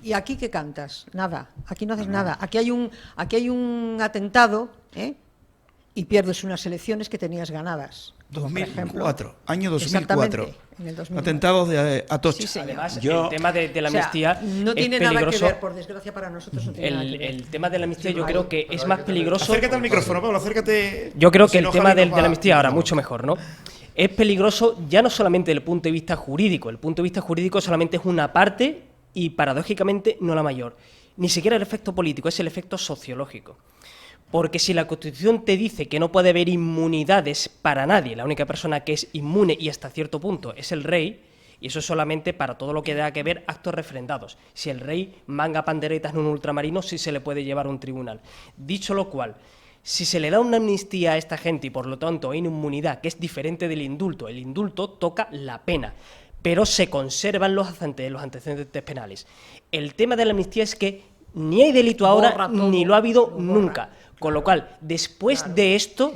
¿Y aquí qué cantas? Nada, aquí no haces nada. Aquí hay un atentado, y pierdes unas elecciones que tenías ganadas. 2004, año 2004. Exactamente, en el 2004. Atentados de Atocha. Sí, además, el tema de la amnistía no tiene es peligroso. Nada que ver, por desgracia para nosotros no tiene nada que ver. El tema de la amnistía yo creo que es más peligroso. Acércate al micrófono, Pablo, acércate. Yo creo que el tema de la amnistía ahora mucho mejor, ¿no? Es peligroso ya no solamente desde el punto de vista jurídico. El punto de vista jurídico solamente es una parte y paradójicamente no la mayor. Ni siquiera el efecto político, es el efecto sociológico. Porque si la Constitución te dice que no puede haber inmunidades para nadie, la única persona que es inmune y hasta cierto punto es el rey, y eso es solamente para todo lo que tenga que ver actos refrendados. Si el rey manga panderetas en un ultramarino, sí se le puede llevar a un tribunal. Dicho lo cual, si se le da una amnistía a esta gente y por lo tanto hay una inmunidad que es diferente del indulto, el indulto toca la pena, pero se conservan los antecedentes penales. El tema de la amnistía es que ni hay delito ahora, ni lo ha habido nunca. Con lo cual, después de esto,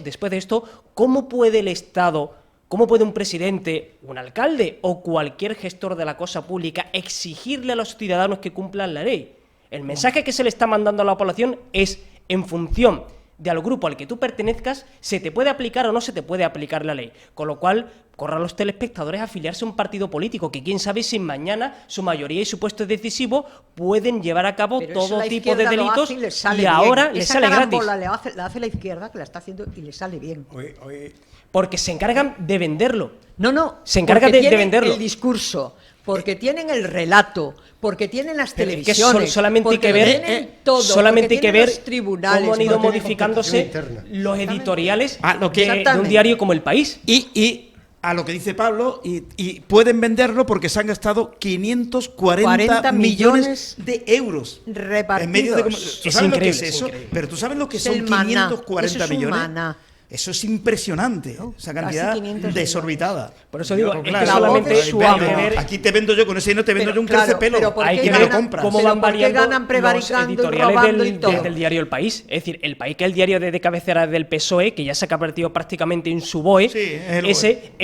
¿cómo puede el Estado, cómo puede un presidente, un alcalde o cualquier gestor de la cosa pública exigirle a los ciudadanos que cumplan la ley? El mensaje que se le está mandando a la población es, en función del grupo al que tú pertenezcas, se te puede aplicar o no se te puede aplicar la ley. Con lo cual, corran los telespectadores a afiliarse a un partido político, que quién sabe si mañana su mayoría y su puesto decisivo pueden llevar a cabo todo tipo de delitos y ahora les sale gratis. La hace la izquierda, que la está haciendo y le sale bien. Porque se encargan de venderlo. No. Se encargan de venderlo. El discurso, porque tienen el relato, porque tienen las televisiones, que solamente hay que ver, solamente hay que ver cómo han ido modificándose los editoriales de un diario como El País. Y a lo que dice Pablo, y pueden venderlo porque se han gastado 540 millones de euros repartidos. En medio de ¿Tú sabes lo que es eso? Increíble. Pero tú sabes lo que Es son el maná. 540 Eso es millones. maná. Eso es impresionante, esa cantidad desorbitada. Por eso digo, claro, solamente hay que ver. Aquí te vendo yo, con ese no te vendo yo un crecepelo. Hay que ver cómo van variando los editoriales del diario El País. Es decir, El País, que es el diario de cabecera del PSOE, que ya se ha convertido prácticamente en su BOE, ese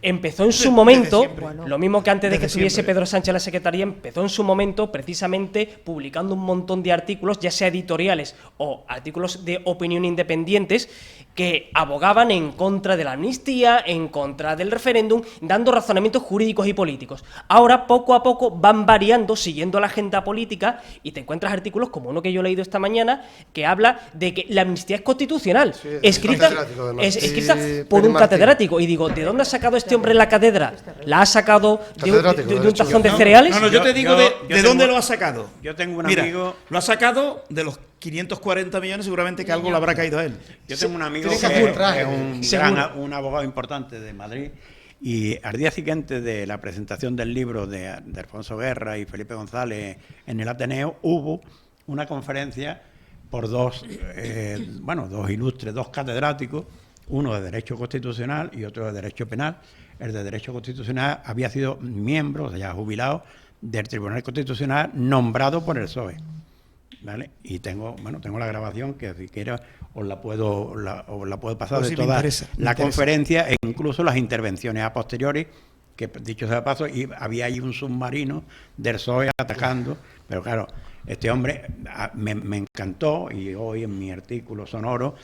empezó en su momento, lo mismo que antes de que estuviese Pedro Sánchez en la Secretaría, empezó en su momento precisamente publicando un montón de artículos, ya sea editoriales o artículos de opinión independientes, que abogaban en contra de la amnistía, en contra del referéndum, dando razonamientos jurídicos y políticos. Ahora, poco a poco, van variando, siguiendo la agenda política, y te encuentras artículos como uno que yo he leído esta mañana, que habla de que la amnistía es constitucional, escrita por un catedrático. Y digo, ¿de dónde ha sacado este hombre la cátedra? ¿La ha sacado de un tazón de cereales? No, yo te digo de dónde lo ha sacado. Yo tengo un amigo... Lo ha sacado de los 540 millones, seguramente que algo le habrá caído a él. Yo tengo un amigo que es un abogado importante de Madrid, y al día siguiente de la presentación del libro de Alfonso Guerra y Felipe González en el Ateneo, hubo una conferencia por dos ilustres, dos catedráticos, uno de Derecho Constitucional y otro de Derecho Penal. El de Derecho Constitucional había sido miembro, ya jubilado, del Tribunal Constitucional nombrado por el PSOE. ¿Vale? Y tengo la grabación, que si quieres os la puedo pasar, pues de toda la conferencia e incluso las intervenciones a posteriori, que dicho sea de paso, y había ahí un submarino del PSOE atacando, pero claro, este hombre me encantó, y hoy en mi artículo sonoro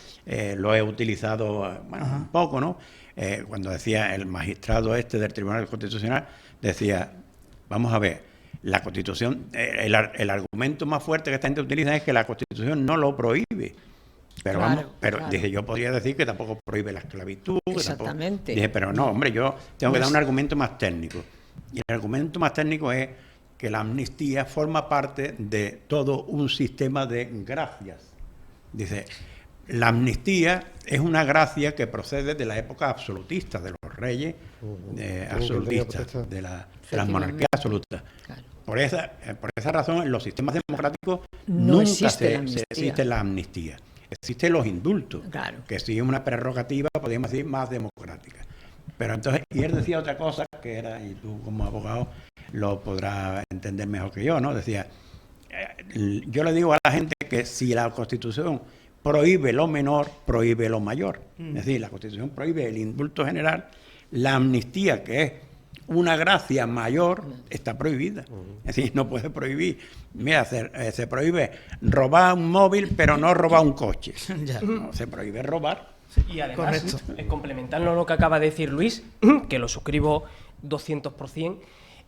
lo he utilizado un poco, ¿no? Cuando decía el magistrado del Tribunal Constitucional, decía, vamos a ver, la Constitución, el argumento más fuerte que esta gente utiliza es que la Constitución no lo prohíbe. Pero dije, yo podría decir que tampoco prohíbe la esclavitud. Exactamente. Dije, pero no, hombre, yo tengo que dar un argumento más técnico. Y el argumento más técnico es que la amnistía forma parte de todo un sistema de gracias. Dice, la amnistía es una gracia que procede de la época absolutista, de los reyes absolutistas, de las monarquías absolutas. Claro. por esa razón, en los sistemas democráticos No nunca existe la amnistía. Existen los indultos, Claro. que sí es una prerrogativa, podríamos decir, más democrática. Pero entonces, y él decía otra cosa que era, y tú como abogado lo podrás entender mejor que yo, ¿no? Decía, yo le digo a la gente que si la Constitución prohíbe lo menor, prohíbe lo mayor. Es decir, la Constitución prohíbe el indulto general, la amnistía, que es una gracia mayor, está prohibida. Es decir, no puede prohibir. Mira, se prohíbe robar un móvil, pero no robar un coche. No, se prohíbe robar. Y además, complementando lo que acaba de decir Luis, que lo suscribo 200%,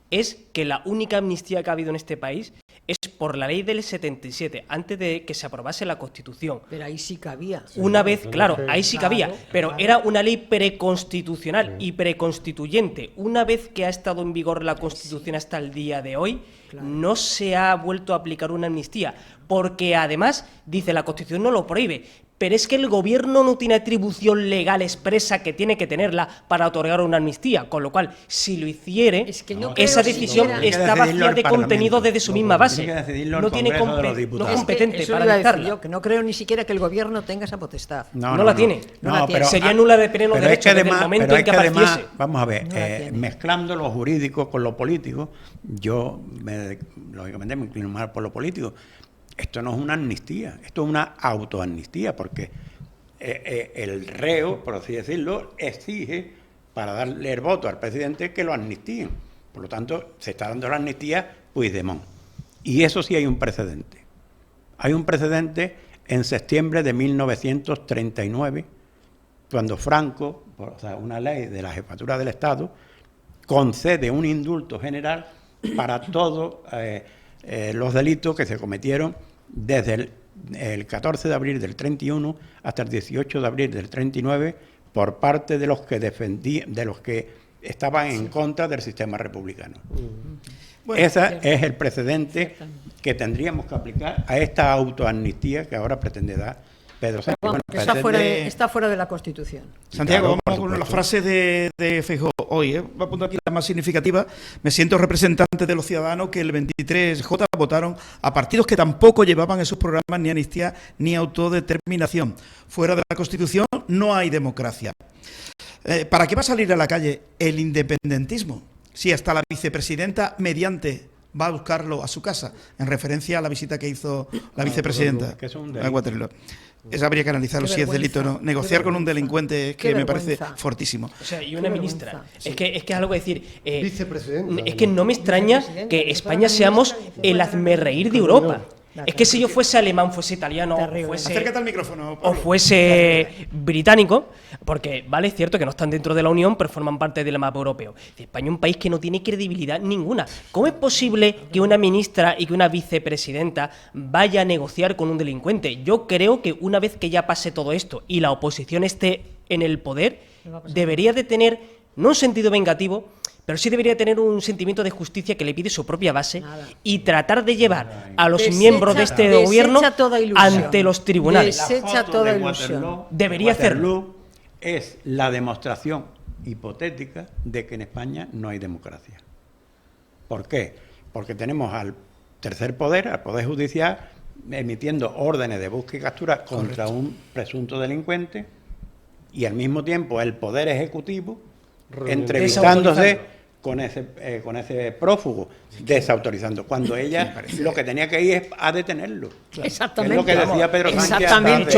es que la única amnistía que ha habido en este país es por la ley del 77, antes de que se aprobase la Constitución. Pero ahí sí cabía. Una vez, claro, ahí sí cabía, pero era una ley preconstitucional y preconstituyente. Una vez que ha estado en vigor la Constitución hasta el día de hoy, no se ha vuelto a aplicar una amnistía, porque además, dice la Constitución no lo prohíbe, pero es que el gobierno no tiene atribución legal expresa que tiene que tenerla para otorgar una amnistía, con lo cual, si lo hiciere, esa decisión está vacía de contenido desde su misma base. No tiene competente para realizarla. Que no creo ni siquiera que el gobierno tenga esa potestad. No la tiene. Pero sería nula de pleno derecho desde el momento en que apareciese. Vamos a ver, mezclando lo jurídico con lo político, yo lógicamente me inclino más por lo político. Esto no es una amnistía, esto es una autoamnistía, porque el reo, por así decirlo, exige para darle el voto al presidente que lo amnistíen. Por lo tanto, se está dando la amnistía Puigdemont. Y eso sí hay un precedente. Hay un precedente en septiembre de 1939, cuando Franco, o sea, una ley de la Jefatura del Estado, concede un indulto general para todos los delitos que se cometieron desde el 14 de abril del 31 hasta el 18 de abril del 39 por parte de los que estaban en contra del sistema republicano. Bueno, ese es el precedente que tendríamos que aplicar a esta autoamnistía que ahora pretende dar Pedro Sánchez. Bueno, está fuera de la Constitución. Santiago, vamos con la frase de Feijóo hoy. Voy a apuntar aquí la más significativa. Me siento representante de los ciudadanos que el 23J votaron a partidos que tampoco llevaban en sus programas ni amnistía ni autodeterminación. Fuera de la Constitución no hay democracia. ¿Para qué va a salir a la calle el independentismo? Si hasta la vicepresidenta mediante va a buscarlo a su casa, en referencia a la visita que hizo la vicepresidenta a Waterloo. Eso habría que analizarlo si es delito o no. Negociar con un delincuente es que me parece fortísimo. O sea, y una ministra. Es que es algo decir. Vicepresidenta. Es que no me extraña que España seamos el hazmerreír de Europa. Es que si yo fuese alemán, fuese italiano, acércate al micrófono, Pablo, o fuese británico, porque vale, es cierto que no están dentro de la Unión, pero forman parte del mapa europeo. España es un país que no tiene credibilidad ninguna. ¿Cómo es posible que una ministra y que una vicepresidenta vaya a negociar con un delincuente? Yo creo que una vez que ya pase todo esto y la oposición esté en el poder, debería de tener no un sentido vengativo, pero sí debería tener un sentimiento de justicia que le pide su propia base y tratar de llevar a los miembros de este gobierno ante los tribunales. Desecha toda ilusión. Debería hacerlo. Es la demostración hipotética de que en España no hay democracia. ¿Por qué? Porque tenemos al tercer poder, al Poder Judicial, emitiendo órdenes de búsqueda y captura contra un presunto delincuente, y al mismo tiempo el Poder Ejecutivo entrevistándose con ese prófugo, desautorizando, cuando ella lo que tenía que ir es a detenerlo. Exactamente. Es lo que decía Pedro Sánchez. Exactamente.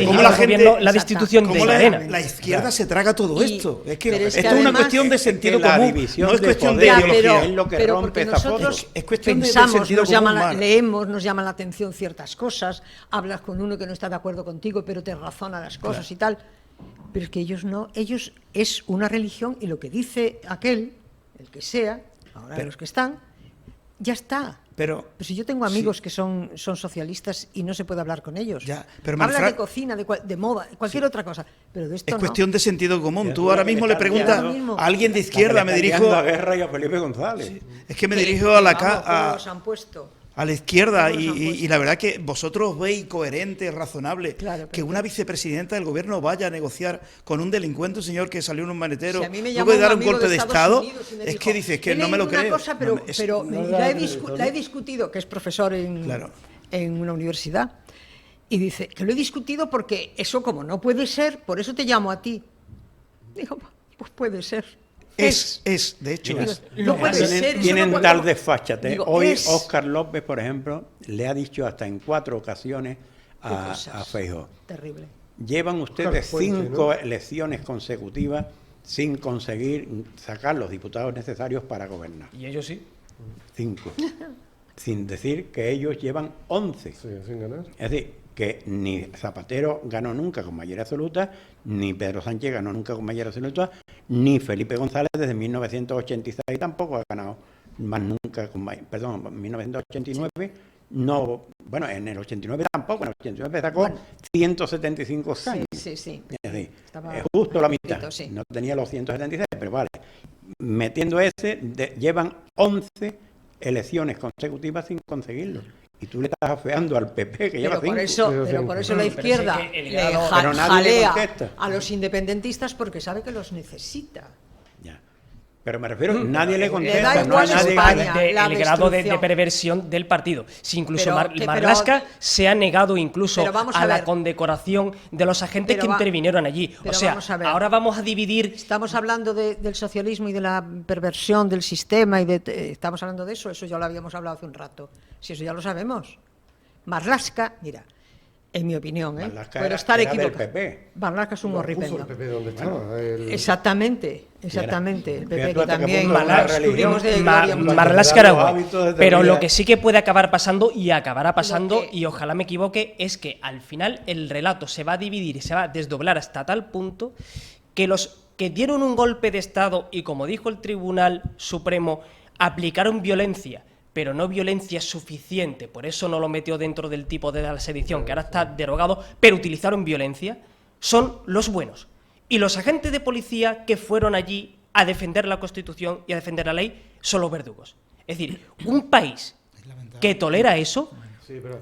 ¿Cómo la gente, la destitución de la izquierda se traga todo esto? Es que esto es una cuestión de sentido común, no es cuestión de ideología. Es lo que rompe esa foto. Es cuestión pensamos, de sentido común. leemos, nos llaman la atención ciertas cosas, hablas con uno que no está de acuerdo contigo, pero te razona las cosas y tal. Pero es que ellos no, ellos es una religión y lo que dice aquel, el que sea, ahora los que están, ya está. Pero si yo tengo amigos que son socialistas y no se puede hablar con ellos. Ya, pero hablan de cocina, de moda, cualquier otra cosa, pero de esto es cuestión de sentido común. Tú ahora mismo le preguntas a alguien de izquierda, me dirijo a Guerra y a Felipe González. Es que me dirijo a la los han puesto. a la izquierda y la verdad que vosotros veis coherente, razonable, que una vicepresidenta del gobierno vaya a negociar con un delincuente, un señor que salió en un maletero, luego de dar un golpe de Estado, es que dices que no me lo creo. Pero la he discutido, que es profesor en una universidad, y dice que lo he discutido porque eso como no puede ser, por eso te llamo a ti. Digo, pues puede ser. De hecho, mira, no puede ser. Tienen no tal desfachate. Digo, Hoy Óscar López, por ejemplo, le ha dicho hasta en 4 ocasiones a Feijóo. Terrible. Llevan ustedes 5 elecciones consecutivas sin conseguir sacar los diputados necesarios para gobernar. ¿Y ellos sí? 5. Sin decir que ellos llevan 11. Sí, sin ganar. Es decir, que ni Zapatero ganó nunca con mayoría absoluta, ni Pedro Sánchez ganó nunca con mayoría absoluta, ni Felipe González desde 1986 tampoco ha ganado más nunca con mayoría. Perdón, en 1989 no, bueno, en el 89 tampoco, en el 89 sacó 175 años. Sí. Es decir, es justo la mitad. No tenía los 176, pero vale. Metiendo llevan 11 elecciones consecutivas sin conseguirlo. Y tú le estás afeando al PP, que lleva 5. Pero por eso la izquierda jalea a los independentistas porque sabe que los necesita. Ya. Pero me refiero, nadie le contesta. Le da igual España, el grado de perversión del partido. Si incluso Marlaska se ha negado incluso a la condecoración de los agentes que intervinieron allí. O sea, ahora vamos a dividir... Estamos hablando del socialismo y de la perversión del sistema, estamos hablando de eso ya lo habíamos hablado hace un rato. Si eso ya lo sabemos. Marlaska, mira, en mi opinión, puedo estar equivocado. Marlaska es un horripendo. ¿El PP dónde estaba? Exactamente. El PP que también descubrimos de Marlaska era pero lo que sí que puede acabar pasando, y acabará pasando, y ojalá me equivoque, es que al final el relato se va a dividir y se va a desdoblar hasta tal punto que los que dieron un golpe de Estado y, como dijo el Tribunal Supremo, aplicaron violencia, pero no violencia suficiente, por eso no lo metió dentro del tipo de la sedición, que ahora está derogado, pero utilizaron violencia, son los buenos. Y los agentes de policía que fueron allí a defender la Constitución y a defender la ley son los verdugos. Es decir, un país que tolera eso,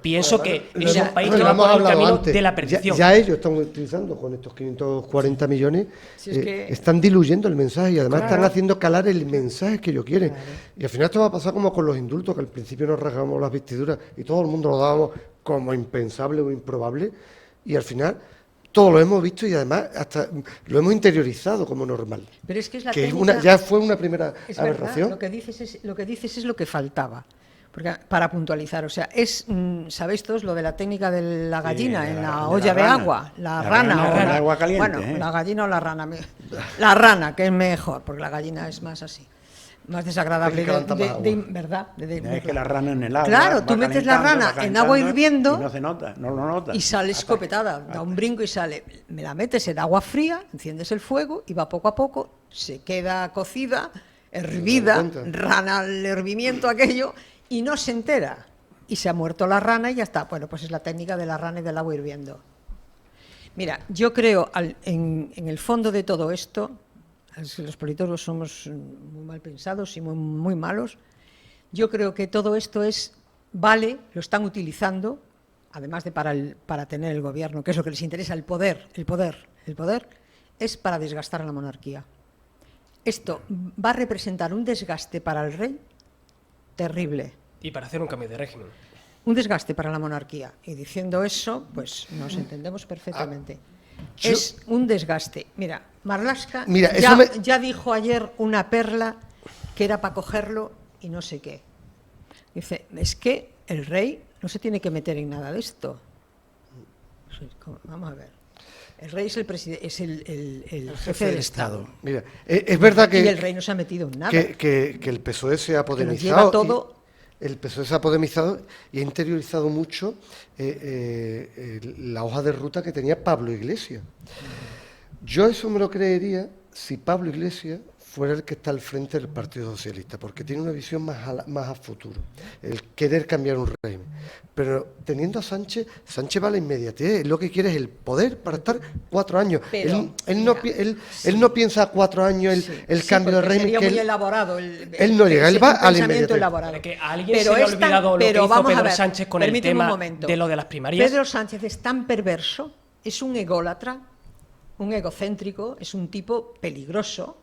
pienso que es un país que va por el camino de la perdición. Ya ellos están utilizando con estos 540 millones, están diluyendo el mensaje y además están haciendo calar el mensaje que ellos quieren. Y al final esto va a pasar como con los indultos, que al principio nos rasgamos las vestiduras y todo el mundo lo dábamos como impensable o improbable, y al final todo lo hemos visto y además hasta lo hemos interiorizado como normal. Pero es que es la ya fue una primera aberración. Lo que dices es lo que faltaba. Porque, para puntualizar, o sea, ¿sabéis todos lo de la técnica de la gallina en la olla de agua? La rana. Agua caliente, bueno, la gallina o la rana. La rana, que es mejor, porque la gallina es más así, más desagradable. ¿Verdad? Es que la rana en el agua. Claro, tú metes la rana en agua hirviendo y no se nota, no lo notas. Y sale escopetada, da un brinco y sale. Me la metes en agua fría, enciendes el fuego y va poco a poco, se queda cocida, hervida, rana al hervimiento aquello, y no se entera. Y se ha muerto la rana y ya está. Bueno, pues es la técnica de la rana y del agua hirviendo. Mira, yo creo en el fondo de todo esto, los politólogos somos muy mal pensados y muy malos, yo creo que todo esto lo están utilizando, además de para tener el gobierno, que es lo que les interesa, el poder es para desgastar a la monarquía. Esto va a representar un desgaste para el rey terrible. Y para hacer un cambio de régimen. Un desgaste para la monarquía. Y diciendo eso, pues nos entendemos perfectamente. Es un desgaste. Mira, Marlaska ya dijo ayer una perla que era para cogerlo y no sé qué. Dice, es que el rey no se tiene que meter en nada de esto. Vamos a ver. El rey es el jefe del Estado. Mira, es verdad que... Y el rey no se ha metido en nada. Que el PSOE se ha podemizado. Todo. El PSOE se ha podemizado y ha interiorizado mucho la hoja de ruta que tenía Pablo Iglesias. Yo eso me lo creería si Pablo Iglesias fuera el que está al frente del Partido Socialista, porque tiene una visión más a futuro, el querer cambiar un régimen. Pero teniendo a Sánchez, Sánchez va a la inmediatez, él lo que quiere es el poder para estar 4 años. Pero, él no piensa a 4 años el cambio de régimen. Sería que muy elaborado. Él no llega, él va a la inmediatez. Elaborado. Que a alguien se le ha olvidado lo que hizo Pedro Sánchez con el tema de lo de las primarias. Pedro Sánchez es tan perverso, es un ególatra, un egocéntrico, es un tipo peligroso,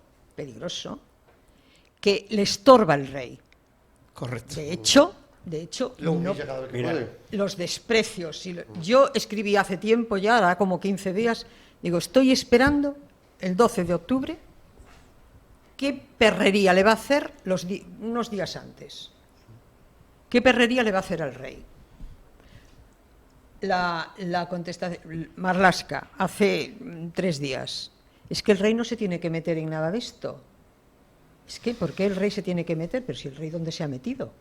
que le estorba al rey. Correcto. De hecho los desprecios. Yo escribí hace tiempo ya, hará como 15 días, digo, estoy esperando el 12 de octubre qué perrería le va a hacer unos días antes. ¿Qué perrería le va a hacer al rey? La contestación, Marlaska, hace 3 días, es que el rey no se tiene que meter en nada de esto. Es que, ¿por qué el rey se tiene que meter? Pero si el rey, ¿dónde se ha metido?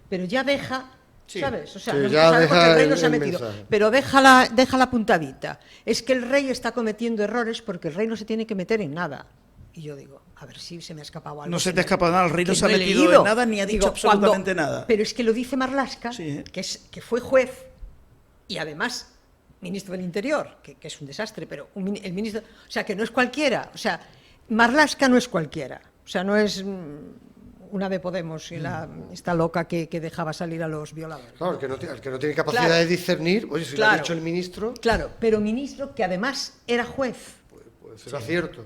Pero ya deja, ¿sabes? O sea, no sabe por qué el rey no se ha metido, pero deja la puntadita. Es que el rey está cometiendo errores porque el rey no se tiene que meter en nada. Y yo digo, a ver si se me ha escapado algo. No se te ha escapado nada, el rey no se ha metido en nada ni ha dicho absolutamente nada. Pero es que lo dice Marlaska, que fue juez y además ministro del Interior, que es un desastre, pero el ministro, o sea, que no es cualquiera, o sea, Marlaska no es cualquiera, o sea, no es una de Podemos, esta loca que dejaba salir a los violadores. Claro, el que no tiene capacidad de discernir, oye, si lo ha dicho el ministro... Claro, pero ministro que además era juez. Puede ser cierto.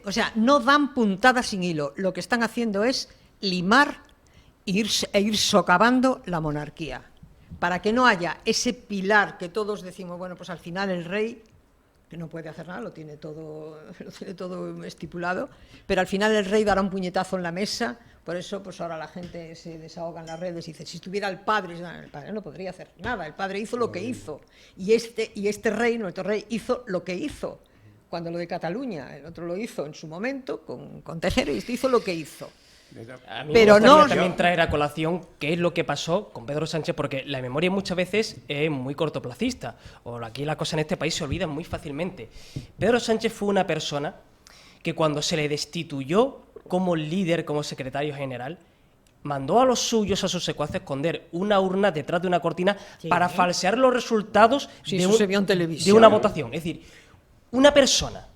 O sea, no dan puntadas sin hilo, lo que están haciendo es limar e ir socavando la monarquía, para que no haya ese pilar que todos decimos, bueno, pues al final el rey, que no puede hacer nada, lo tiene todo estipulado, pero al final el rey dará un puñetazo en la mesa. Por eso pues ahora la gente se desahoga en las redes y dice, si estuviera el padre no podría hacer nada, el padre hizo lo que hizo, y este rey, nuestro rey, hizo lo que hizo, cuando lo de Cataluña, el otro lo hizo en su momento con Tejero, y este hizo lo que hizo. A mí pero me no también traer a colación qué es lo que pasó con Pedro Sánchez, porque la memoria muchas veces es muy cortoplacista, o aquí la cosa en este país se olvida muy fácilmente. Pedro Sánchez fue una persona que cuando se le destituyó como líder, como secretario general, mandó a los suyos, a sus secuaces, a esconder una urna detrás de una cortina para falsear los resultados de una votación. Es decir, una persona,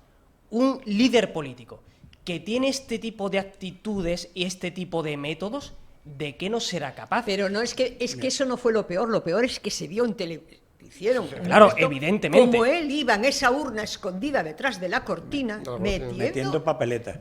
un líder político que tiene este tipo de actitudes y este tipo de métodos, ¿de qué no será capaz? Pero no es que eso no fue lo peor es que se vio en televisión. Claro, evidentemente. Como él iba en esa urna escondida detrás de la cortina, metiendo papeletas.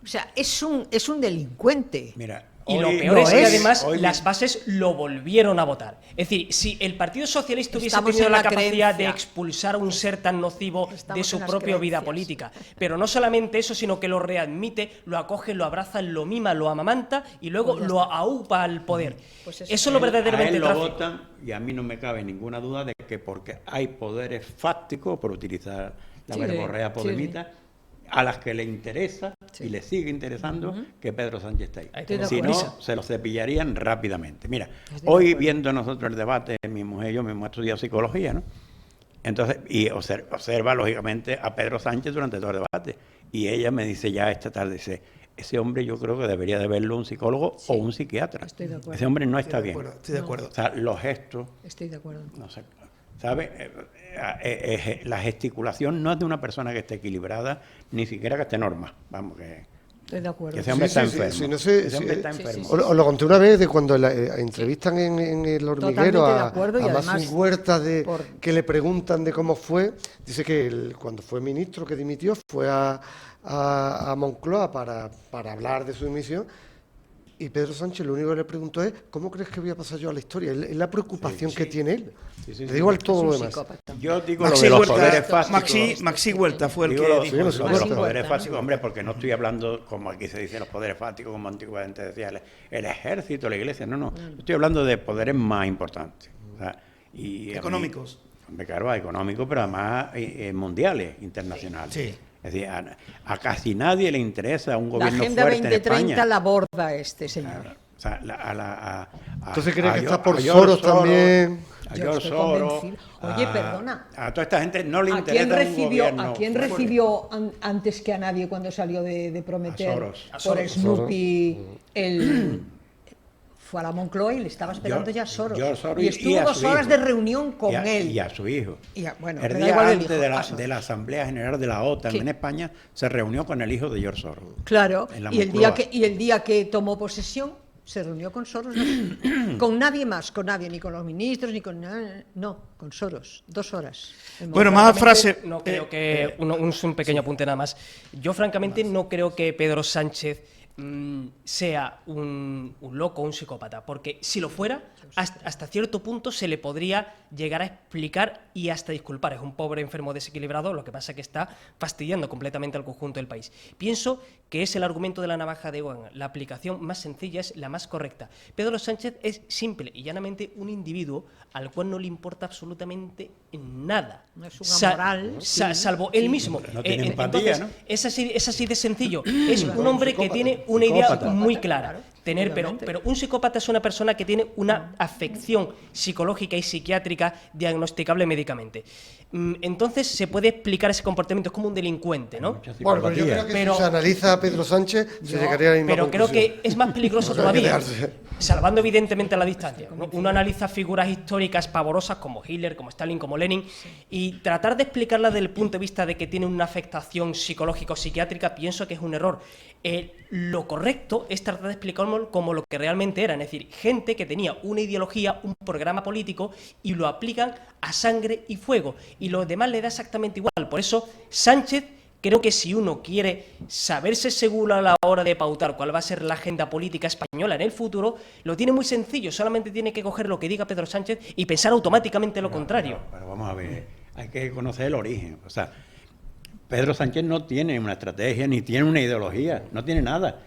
O sea, es un delincuente. Mira, y lo peor es que además las bases lo volvieron a votar. Es decir, si el Partido Socialista hubiese tenido la capacidad de expulsar a un ser tan nocivo de su propia vida política, pero no solamente eso, sino que lo readmite, lo acoge, lo abraza, lo mima, lo amamanta y luego lo aupa al poder. Pues eso es lo verdaderamente trágico. trágico. Lo votan, y a mí no me cabe ninguna duda de que porque hay poderes fácticos, por utilizar la verborrea podemita, a las que le interesa y le sigue interesando que Pedro Sánchez esté ahí. Si no, se lo cepillarían rápidamente. Mira, hoy viendo nosotros el debate, mi mujer y yo hemos estudiado psicología, ¿no? Entonces, y observa lógicamente a Pedro Sánchez durante todo el debate. Y ella me dice ya esta tarde, dice, ese hombre yo creo que debería de verlo un psicólogo o un psiquiatra. Ese hombre no está bien. Estoy de acuerdo. O sea, los gestos... Estoy de acuerdo. No sé, ¿sabe? La gesticulación no es de una persona que esté equilibrada, ni siquiera que esté normal. Vamos, que Estoy de acuerdo. ese hombre está enfermo. Sí, no sé, ese hombre está enfermo. Os lo conté una vez de cuando entrevistan en El Hormiguero a Masín Huerta, que le preguntan de cómo fue. Dice que cuando fue ministro, que dimitió, fue a Moncloa para hablar de su dimisión. Y Pedro Sánchez lo único que le preguntó es, ¿cómo crees que voy a pasar yo a la historia? Es la preocupación que tiene él. Le digo al todo lo demás. Yo digo lo de los poderes fácticos. Maxi Huerta fue el que dijo los poderes fácticos, hombre, porque no estoy hablando, como aquí se dice, los poderes fácticos, como antiguamente decía, el ejército, la iglesia. No. Estoy hablando de poderes más importantes. O sea, y económicos. Hombre, claro, económicos, pero además mundiales, internacionales. Sí. Es decir, a casi nadie le interesa un gobierno fuerte en España. La Agenda 2030 la aborda este señor. Claro. O sea, entonces, ¿crees que está por Soros también? a Yo George estoy Soros, convencida. Oye, perdona. a toda esta gente no le ¿A interesa quién un recibió, gobierno ¿a quién fuerte. recibió antes que a nadie cuando salió de prometer A Soros. por Snoopy fue a la Moncloa y le estaba esperando ya Soros. George Soros Y estuvo a 2 su horas hijo. de reunión con él. Y a su hijo. Bueno, el me da día igual el antes hijo, de a Soros. la Asamblea General de la OTAN ¿Qué? en España, se reunió con el hijo de George Soros. Claro, en la y Moncloa. el día que tomó posesión se reunió con Soros, con nadie más, con nadie, ni con los ministros, ni con nada, no, con Soros, 2 horas. Bueno, más frase. No creo que un pequeño apunte nada más. Yo francamente no creo que Pedro Sánchez sea un loco, un psicópata, porque si lo fuera, hasta cierto punto se le podría llegar a explicar y hasta disculpar. Es un pobre enfermo desequilibrado, lo que pasa es que está fastidiando completamente al conjunto del país. Pienso que es el argumento de la navaja de Owen. La aplicación más sencilla es la más correcta. Pedro Sánchez es simple y llanamente un individuo al cual no le importa absolutamente nada. No es un amoral, salvo él mismo. No tiene empatía, Entonces, ¿no? es así de sencillo. Es un hombre que tiene una idea Psicópata. muy clara. Obviamente. Pero un psicópata es una persona que tiene una afección psicológica y psiquiátrica diagnosticable médicamente. Entonces se puede explicar ese comportamiento, es como un delincuente, ¿no? Mucha Bueno, pero yo psicopatía. creo que Pero- si se analiza a Pedro Sánchez, se llegaría a la misma Pero creo conclusión. que es más peligroso No creo que todavía, quedarse. salvando evidentemente la distancia. Uno analiza figuras históricas pavorosas como Hitler, como Stalin, como Lenin, y tratar de explicarlas desde el punto de vista de que tiene una afectación psicológica o psiquiátrica, pienso que es un error. Lo correcto es tratar de explicarlo como lo que realmente eran, es decir, gente que tenía una ideología, un programa político y lo aplican a sangre y fuego, y lo demás le da exactamente igual. Por eso Sánchez, creo que si uno quiere saberse seguro a la hora de pautar cuál va a ser la agenda política española en el futuro, lo tiene muy sencillo, solamente tiene que coger lo que diga Pedro Sánchez y pensar automáticamente lo contrario. Pero vamos a ver, hay que conocer el origen. O sea, Pedro Sánchez no tiene una estrategia, ni tiene una ideología, no tiene nada.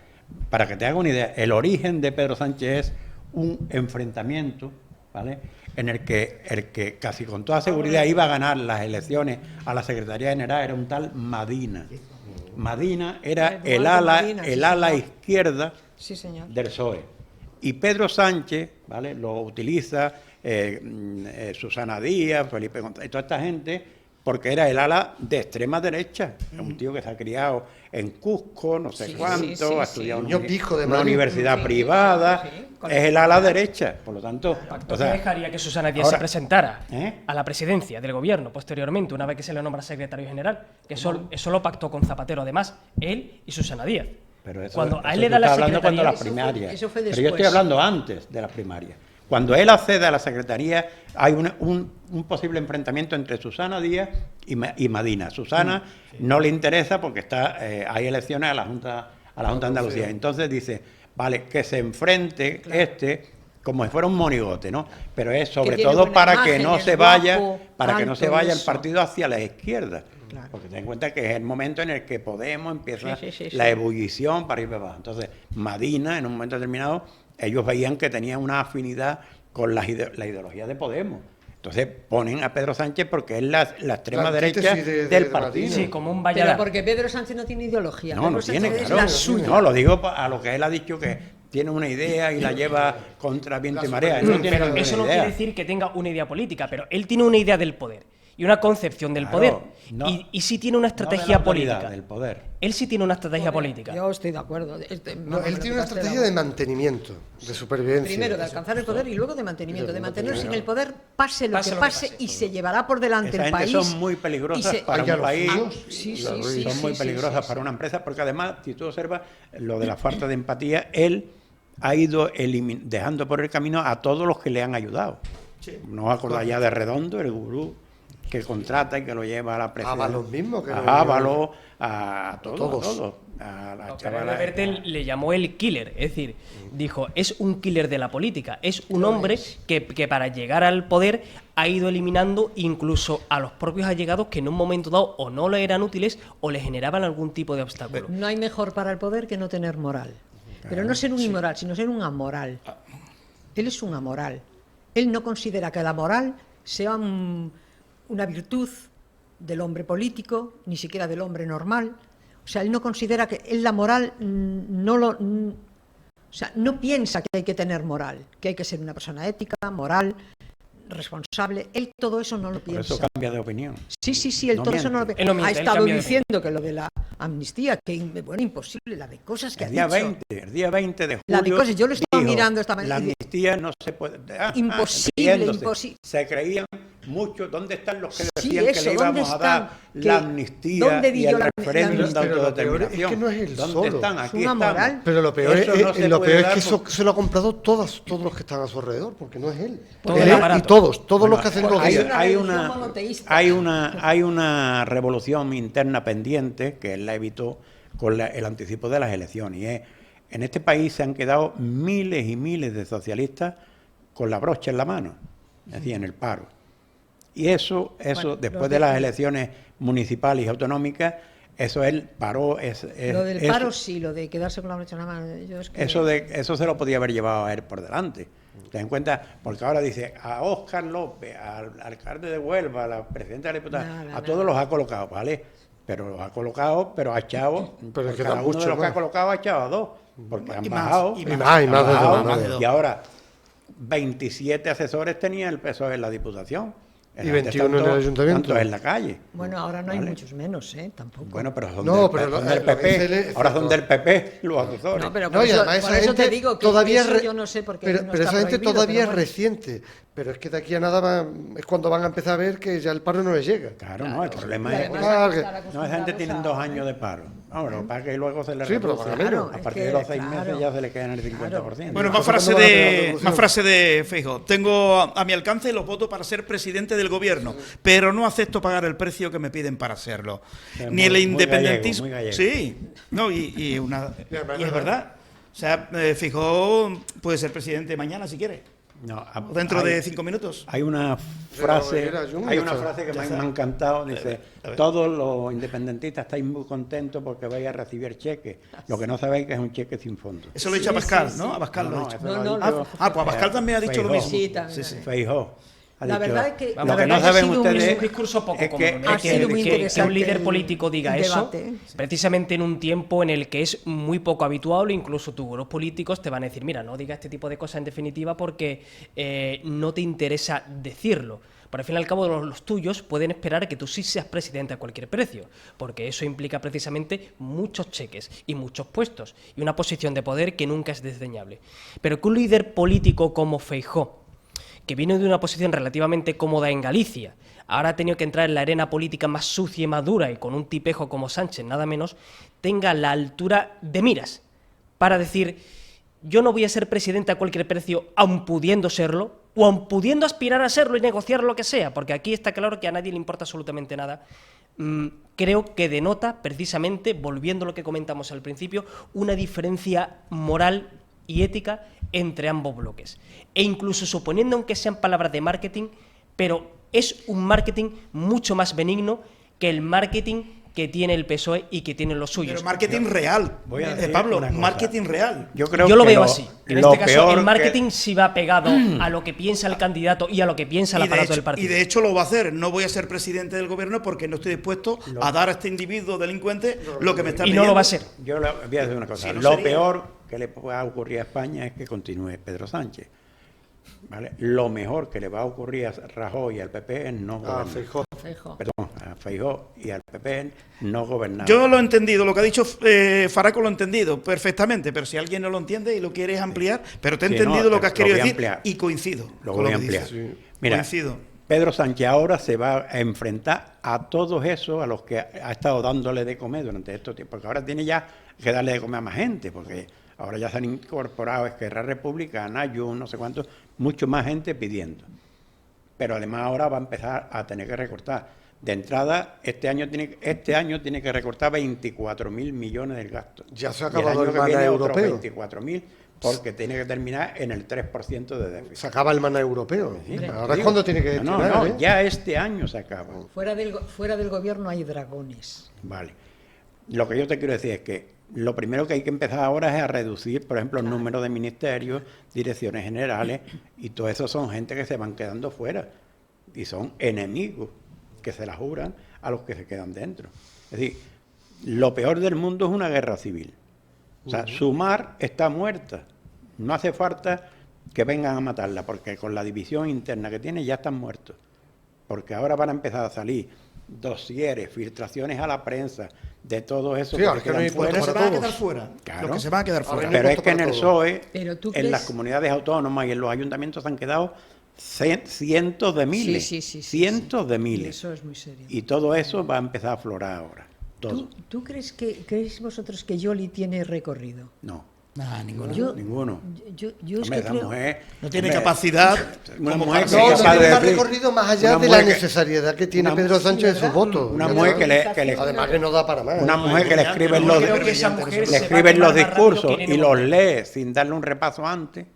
Para que te haga una idea, el origen de Pedro Sánchez es un enfrentamiento, ¿vale?, en el que casi con toda seguridad iba a ganar las elecciones a la Secretaría General, era un tal Madina. Madina era el ala izquierda Sí, señor. del PSOE. Y Pedro Sánchez, ¿vale?, lo utiliza Susana Díaz, Felipe González, y toda esta gente, porque era el ala de extrema derecha. Es un tío que se ha criado en Cusco, no sé cuánto, ha estudiado en Yo pijo de una Madrid. universidad privada, es el ala derecha, por lo tanto... Pacto o sea, que dejaría que Susana Díaz ahora- se presentara ¿Eh? a la presidencia del gobierno posteriormente, una vez que se le nombra secretario general, que eso lo pactó con Zapatero además, él y Susana Díaz. Pero eso, Cuando a él eso le tú da la estás hablando cuando secretaría, las primarias. eso fue Pero yo estoy después. hablando antes de las primarias. Cuando él accede a la secretaría, hay un posible enfrentamiento entre Susana Díaz y Madina. Susana no le interesa porque hay elecciones a la Junta de Andalucía. Entonces dice, vale, que se enfrente como si fuera un monigote, ¿no? Pero es sobre tiene todo buena para que imagen, no es se vaya, guapo, para que no se alto, vaya el eso. partido hacia la izquierda. Claro. Porque ten en cuenta que es el momento en el que Podemos empieza Sí. la ebullición para ir para abajo. Entonces, Madina, en un momento determinado, ellos veían que tenían una afinidad con la ideología de Podemos. Entonces ponen a Pedro Sánchez porque es la extrema La derecha antítesis de del partido. Sí, como un Pero Bayara. porque Pedro Sánchez no tiene ideología. No, Pedro no tiene, Sánchez claro. es la suya. No, lo digo a lo que él ha dicho, que tiene una idea y la lleva contra viento y marea. Él no tiene Pero ninguna eso no idea. quiere decir que tenga una idea política, pero él tiene una idea del poder y una concepción del Claro, poder. no- y sí tiene una No de la estrategia autoridad, política. del poder. Él sí tiene una estrategia política. Yo estoy de acuerdo. No, él tiene una estrategia de mantenimiento, de supervivencia. Primero de alcanzar el poder y luego de mantenimiento. De mantenerse en el poder, pase lo Pase que lo que pase, pase. y se llevará por delante Esa el gente país. son muy y peligrosas se- para Ay, ya un los país. suyos. Sí, La sí, Ruiz. sí. Son muy peligrosas para una empresa, porque además, si tú observas lo de la falta de empatía, él ha ido dejando por el camino a todos los que le han ayudado. No os acordáis ya de Redondo, el gurú que contrata y que lo lleva a la presidencia. Ábalos mismo, que lo A Ábalos, a todos. todos. A la Pero chavala. Bertel le llamó el killer, es decir, dijo, es un killer de la política, es un hombre que para llegar al poder ha ido eliminando incluso a los propios allegados que en un momento dado o no le eran útiles o le generaban algún tipo de obstáculo. No hay mejor para el poder que no tener moral. Pero no ser un inmoral, sino ser un amoral. Él es un amoral. Él no considera que la moral sea una virtud del hombre político, ni siquiera del hombre normal. O sea, él no considera que él la moral o sea, no piensa que hay que tener moral, que hay que ser una persona ética, moral. responsable, él todo eso no lo Por piensa. eso cambia de opinión. Sí, él No todo eso no lo miente. piensa. Él no miente, Ha él estado cambia de diciendo que lo de la amnistía, que bueno, imposible, la de cosas que El ha día dicho. 20, el día 20 de julio. La de cosas, yo lo estaba dijo, mirando esta la mañana. amnistía no se puede. Imposible, riéndose. imposible. Se creían mucho. ¿Dónde están los que Sí, decían eso, que le ¿dónde íbamos a están? dar Que- la amnistía ¿dónde y di el yo la referéndum de amnistía? Pero lo peor es autodeterminación? que no es él ¿Dónde solo. están? Es Aquí una estamos. moral. Pero lo peor Eso no se lo puede peor es dar que eso por- se lo ha comprado todos los que están a su alrededor, porque no es él. Todo Él el y aparato. todos los que hacen los hay días. una religión monoteísta. Hay una revolución interna pendiente que él la evitó con el anticipo de las elecciones. Y es, en este país se han quedado miles y miles de socialistas con la brocha en la mano, es decir, en el paro. Y eso Bueno, después los de las de- elecciones municipales y autonómicas, eso él paró. Lo del paro sí, lo de quedarse con la brocha en la mano. Yo es que... Eso se lo podía haber llevado a él por delante. Ten en cuenta, porque ahora dice a Óscar López, al alcalde de Huelva, a la presidenta de la diputada, Nada, a todos los ha colocado, ¿vale? Pero los ha colocado, pero ha echado, Pero es que cada da uno de mucho los que ha más. colocado ha echado a dos, porque han Y más, bajado. y más, han y más de dos, bajado, más de dos. y ahora 27 asesores tenía el PSOE en la Diputación. Y 21 en el ayuntamiento. Tantos en la calle. Bueno, ahora no hay Vale. muchos menos, Tampoco. Bueno, pero son No, del, pero son del lo que PP, dice él es ahora son cierto. del PP los asesores. No, pero No, por y eso, además por esa eso gente te digo que todavía eso re- yo no sé por qué pero, no pero está esa gente prohibido, todavía pero es reciente, pero es que de aquí a nada es cuando van a empezar a ver que ya el paro no les llega. Claro, no, el problema Y es además que Claro, hay que que- estar no, esa gente acostumbrados tiene a- 2 años de paro. Vamos, lo que pasa es que luego se le Sí, pero reduce. para menos. A es partir que, de los 6 claro. meses ya se le queda en el 50%. Bueno, ¿Cuándo más frase van a hacer la de revolución? Feijóo. Tengo a mi alcance los votos para ser presidente del gobierno, pero no acepto pagar el precio que me piden para hacerlo. Es Ni el muy independentismo. gallego, muy gallego. Sí, no, y es verdad. O sea, Feijóo puede ser presidente mañana si quiere. No, O dentro de 5 minutos. Hay una frase, que me ha encantado, dice, todos los independentistas estáis muy contentos porque vais a recibir cheques. Lo que no sabéis que es un cheque sin fondo. Eso lo ha dicho a Pascal, ¿no? A Pascal lo ha dicho. eso lo ha No, dicho, pues a Pascal también ha dicho lo Feijóo. mismo. Sí, también. Feijóo. Ha La dicho, verdad es que- lo la que no verdad que ha saben sido un ustedes Es un discurso poco es común, que, ¿no? ha sido muy que interesante un líder el- político diga el eso, debate. precisamente en un tiempo en el que es muy poco habitual, incluso tus grupos políticos te van a decir, mira, no digas este tipo de cosas en definitiva porque no te interesa decirlo. Pero al fin y al cabo los tuyos pueden esperar que tú sí seas presidente a cualquier precio, porque eso implica precisamente muchos cheques y muchos puestos y una posición de poder que nunca es desdeñable. Pero que un líder político como Feijóo, que vino de una posición relativamente cómoda en Galicia, ahora ha tenido que entrar en la arena política más sucia y más dura y con un tipejo como Sánchez, nada menos, tenga la altura de miras para decir, yo no voy a ser presidente a cualquier precio, aun pudiendo serlo, o aun pudiendo aspirar a serlo y negociar lo que sea, porque aquí está claro que a nadie le importa absolutamente nada. Creo que denota, precisamente, volviendo a lo que comentamos al principio, una diferencia moral y ética entre ambos bloques. E incluso suponiendo, aunque sean palabras de marketing, pero es un marketing mucho más benigno que el marketing que tiene el PSOE y que tienen los suyos. Pero marketing real. voy a decir Pablo, una cosa. marketing real. Yo creo Yo lo que veo así. En lo este caso, peor el marketing que- sí va pegado a lo que piensa el candidato y a lo que piensa el aparato del partido. Y de hecho lo va a hacer. No voy a ser presidente del gobierno porque no estoy dispuesto a dar a este individuo delincuente lo que me está Y pidiendo. no lo va a hacer. Yo le voy a decir una cosa. Si no Lo sería- peor que le pueda ocurrir a España es que continúe Pedro Sánchez. ¿Vale? Lo mejor que le va a ocurrir a Rajoy y al PP es no gobernar. Feijóo. Feijóo. Perdón, a Feijóo y al PP es no gobernar. Yo lo he entendido, lo que ha dicho Faraco lo he entendido perfectamente, pero si alguien no lo entiende y lo quieres ampliar, pero te he Sí, entendido no, lo que has lo querido voy a decir ampliar. y coincido. Lo con voy a que ampliar. dices. Mira, Coincido. Pedro Sánchez ahora se va a enfrentar a todos esos a los que ha estado dándole de comer durante estos tiempos, porque ahora tiene ya que darle de comer a más gente, porque ahora ya se han incorporado Esquerra Republicana, Ayuso, no sé cuántos, mucho más gente pidiendo. Pero además ahora va a empezar a tener que recortar. De entrada, este año tiene que recortar 24.000 millones del gasto. Ya se ha Y el acabado año el que maná viene otros europeo. 24.000 porque tiene que terminar en el 3% de déficit. Se acaba el maná europeo. Sí, Ahora es digo, cuando tiene que no, gestionar, ¿eh? ya este año se acaba. Fuera del gobierno hay dragones. Vale. Lo que yo te quiero decir es que lo primero que hay que empezar ahora es a reducir, por ejemplo, el número de ministerios, direcciones generales, y todo eso son gente que se van quedando fuera y son enemigos que se la juran a los que se quedan dentro. Es decir, lo peor del mundo es una guerra civil. O sea, Sumar está muerta. No hace falta que vengan a matarla, porque con la división interna que tiene ya están muertos. Porque ahora van a empezar a salir dosieres, filtraciones a la prensa, de todo eso. Sí, que ahora que no hay Pero se van a quedar fuera. Claro. Lo que se van a quedar fuera. Pero es que en el PSOE, Pero ¿tú en crees? las comunidades autónomas y en los ayuntamientos han quedado cientos de miles. Cientos de Y miles. eso es muy serio. Y todo eso va a empezar a aflorar ahora. Todo. ¿Tú creéis vosotros que Yoli tiene recorrido? No, Nah, ninguno. ninguno. Yo es Hombre, que esa creo... mujer, No tiene hombre, capacidad. una como mujer para- que No, es no capaz tiene de más decir- recorrido más allá una de la mujer que- necesariedad que tiene una- Pedro Sánchez en ¿verdad? sus votos. Una mujer que le Además que no da para más. una mujer que le escriben Yo los, creo que esa mujer le se va a escriben los quemar más discursos rápido que y los ninguna. lee sin darle un repaso antes,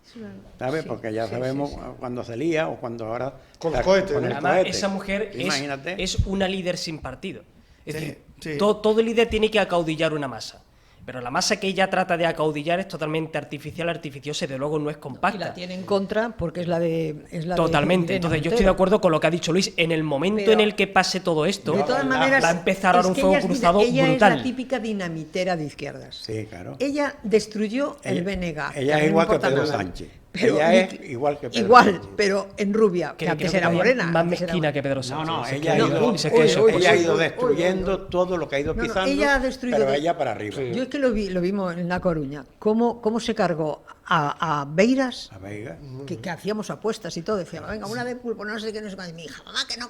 ¿sabes? Porque ya sabemos cuando se lía o cuando ahora Con los cohetes, con ¿no? el Además, cohete. esa mujer Imagínate. es una líder sin partido. Es Sí, decir, sí. todo líder tiene que acaudillar una masa. Pero la masa que ella trata de acaudillar es totalmente artificial, artificiosa y de luego no es Y la compacta. tiene en contra porque es la de... Totalmente. Irene Entonces yo estoy de Montero. acuerdo con lo que ha dicho Luis. En el momento Pero- en el que pase todo esto, De todas maneras, va a empezar ahora es un que fuego ella es cruzado ella es brutal. la típica dinamitera de izquierdas. Sí, claro. Ella destruyó el Ella- BNG. ella es no igual que importa Pedro nada. Sánchez. Pero Ella Vicky- es igual que Pedro Igual, Sánchez. pero en rubia, que Creo antes que era todavía morena. más antes era mezquina morena. que Pedro No, Sánchez. no, Es que ella ha no, ido, es que eso- ella ha ido uy, destruyendo todo lo que ha ido No, no, pisando, ella ha destruido pero de- ella para arriba. Yo es que lo vimos en La Coruña, cómo se cargó a Beiras, A Veiga. que hacíamos apuestas y todo, decía, venga, una de pulpo, no sé qué, no sé qué, mi hija, mamá, que no,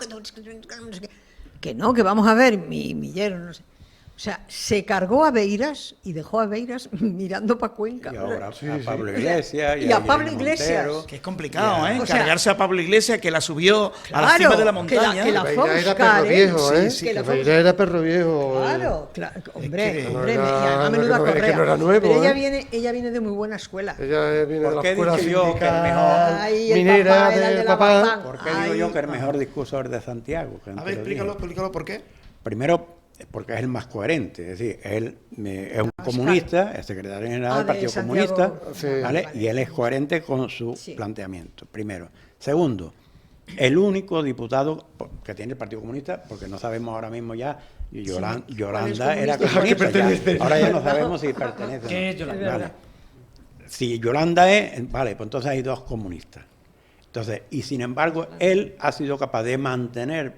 que no, que vamos a ver, mi yerno, no sé. O sea, se cargó a Beiras y dejó a Beiras mirando para Cuenca. Y ahora Sí, a sí. Pablo Iglesias Y a Pablo Irene Iglesias. Montero. Que es complicado, ¿eh? O sea- Cargarse a Pablo Iglesias, que la subió a la Claro, cima de la que montaña. que la Beira era Fonscar, perro viejo, ¿eh? Sí, sí, que la Beira era perro viejo. Claro, hombre, que hombre, no era- y además no, menuda que no, es que correa. no era nuevo, Pero ¿eh? ella viene de muy buena escuela. Ella viene de ¿Por la qué he escuela dicho yo que el sindical mejor- Ay, el minera papá era el del de la papá. Bazán. ¿Por qué digo Ay, yo que el mejor discurso es el de Santiago? Que A antes ver, lo explícalo, dije? explícalo por qué. Primero, porque es el más coherente, es decir, él es un comunista, es secretario general del de Partido Santiago. Comunista, Sí. ¿vale? Vale. Y él es coherente con su Sí. planteamiento, primero. Segundo, el único diputado que tiene el Partido Comunista, porque no sabemos ahora mismo ya, Yolanda era comunista? comunista, ya. Ahora ya no sabemos si pertenece. o ¿Qué no. es Yolanda? Es Vale. verdad. Si Yolanda es, vale, pues entonces hay dos comunistas. Entonces, y sin embargo, él ha sido capaz de mantener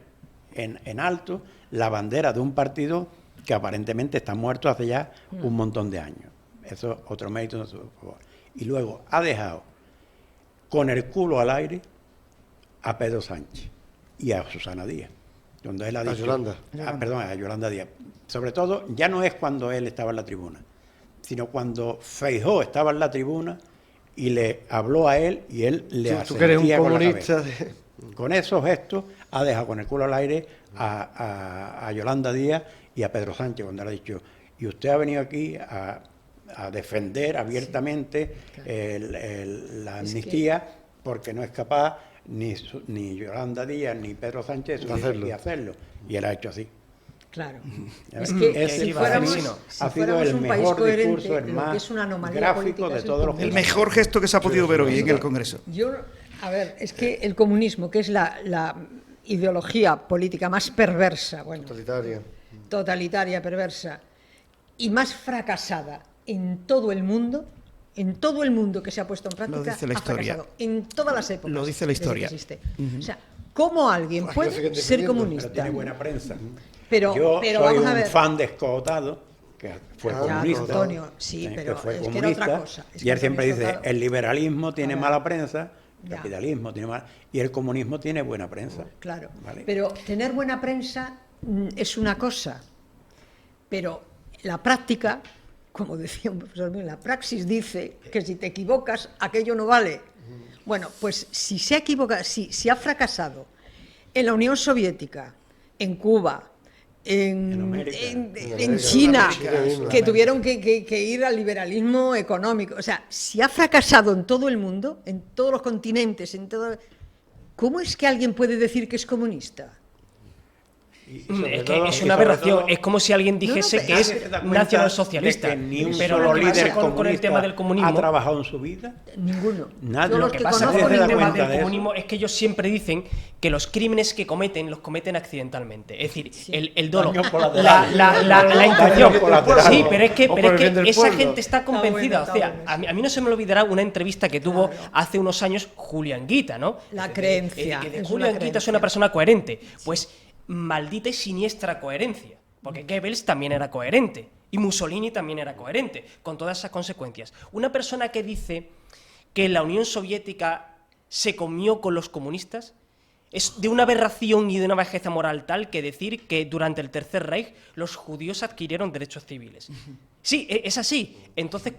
en alto la bandera de un partido que aparentemente está muerto hace ya un montón de años. Eso es otro mérito de su favor. Y luego ha dejado con el culo al aire a Pedro Sánchez y a Susana Díaz, donde él ha dicho... Yolanda. Perdón, a Yolanda Díaz. Sobre todo, ya no es cuando él estaba en la tribuna, sino cuando Feijóo estaba en la tribuna y le habló a él y él le Tú que eres un asentía con la comunista. cabeza. Con esos gestos ha dejado con el culo al aire a Yolanda Díaz y a Pedro Sánchez, cuando le ha dicho, y usted ha venido aquí a defender abiertamente la amnistía porque no es capaz ni Yolanda Díaz ni Pedro Sánchez de hacerlo. Y él ha hecho así. Claro. Ya Es ves, que ese si para fuéramos, mí si ha sido fuéramos el un país mejor coherente, discurso, el lo que más es una anomalía gráfico política de es todos los El que mejor gesto que se ha podido ver hoy en el Congreso. Yo, a ver, es que el comunismo, que es la ideología política más perversa, bueno, totalitaria, perversa, y más fracasada en todo el mundo que se ha puesto en práctica, Lo dice la ha historia. fracasado en todas las épocas. Lo dice la desde que historia. existe. O sea, ¿cómo alguien Pues puede siguen ser defendiendo, pero comunista? tiene buena prensa. Pero Yo soy soy vamos a un ver. fan de Escotado, que fue Ya, comunista. Antonio, sí, que pero fue es que era otra comunista, cosa. Es y que él siempre Antonio dice, Escotado- el liberalismo tiene ver. mala prensa, el Ya. capitalismo tiene mala, y el comunismo tiene buena prensa. Claro, ¿vale? pero tener buena prensa es una cosa, pero la práctica, como decía un profesor mío, la praxis dice que si te equivocas, aquello no vale. Bueno, pues si se ha equivocado, si ha fracasado en la Unión Soviética, en Cuba, En en, América. en China, América. que tuvieron que ir al liberalismo económico. O sea, si ha fracasado en todo el mundo, en todos los continentes, ¿cómo es que alguien puede decir que es comunista? Es que es una aberración. Es como si alguien dijese que es nacionalsocialista. Que ni un pero solo lo que pasa líder con el tema del comunismo, ha trabajado en su vida. Ninguno. Nadie. Lo que pasa con el tema del de comunismo es que ellos siempre dicen que los crímenes que cometen los cometen accidentalmente. Es decir, el dolo, la intención. Sí, pero es que esa gente está convencida. O sea, a mí no se me olvidará una entrevista que tuvo hace unos años Julián Guita, ¿no? La creencia. Que Julián Guita es una persona coherente. Pues maldita y siniestra coherencia. Porque Goebbels también era coherente. Y Mussolini también era coherente, con todas esas consecuencias. Una persona que dice que la Unión Soviética se comió con los comunistas es de una aberración y de una bajeza moral tal que decir que durante el Tercer Reich los judíos adquirieron derechos civiles. Sí, es así. Entonces,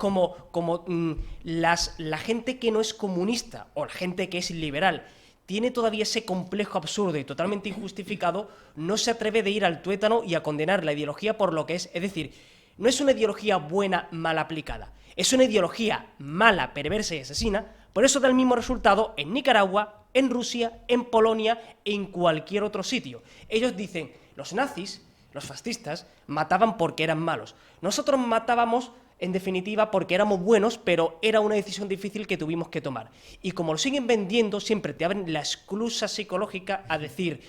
la gente que no es comunista o la gente que es liberal tiene todavía ese complejo absurdo y totalmente injustificado, no se atreve de ir al tuétano y a condenar la ideología por lo que es. Es decir, no es una ideología buena mal aplicada, es una ideología mala, perversa y asesina. Por eso da el mismo resultado en Nicaragua, en Rusia, en Polonia, en cualquier otro sitio. Ellos dicen, los nazis, los fascistas, mataban porque eran malos. Nosotros matábamos, en definitiva, porque éramos buenos, pero era una decisión difícil que tuvimos que tomar. Y como lo siguen vendiendo, siempre te abren la esclusa psicológica a decir,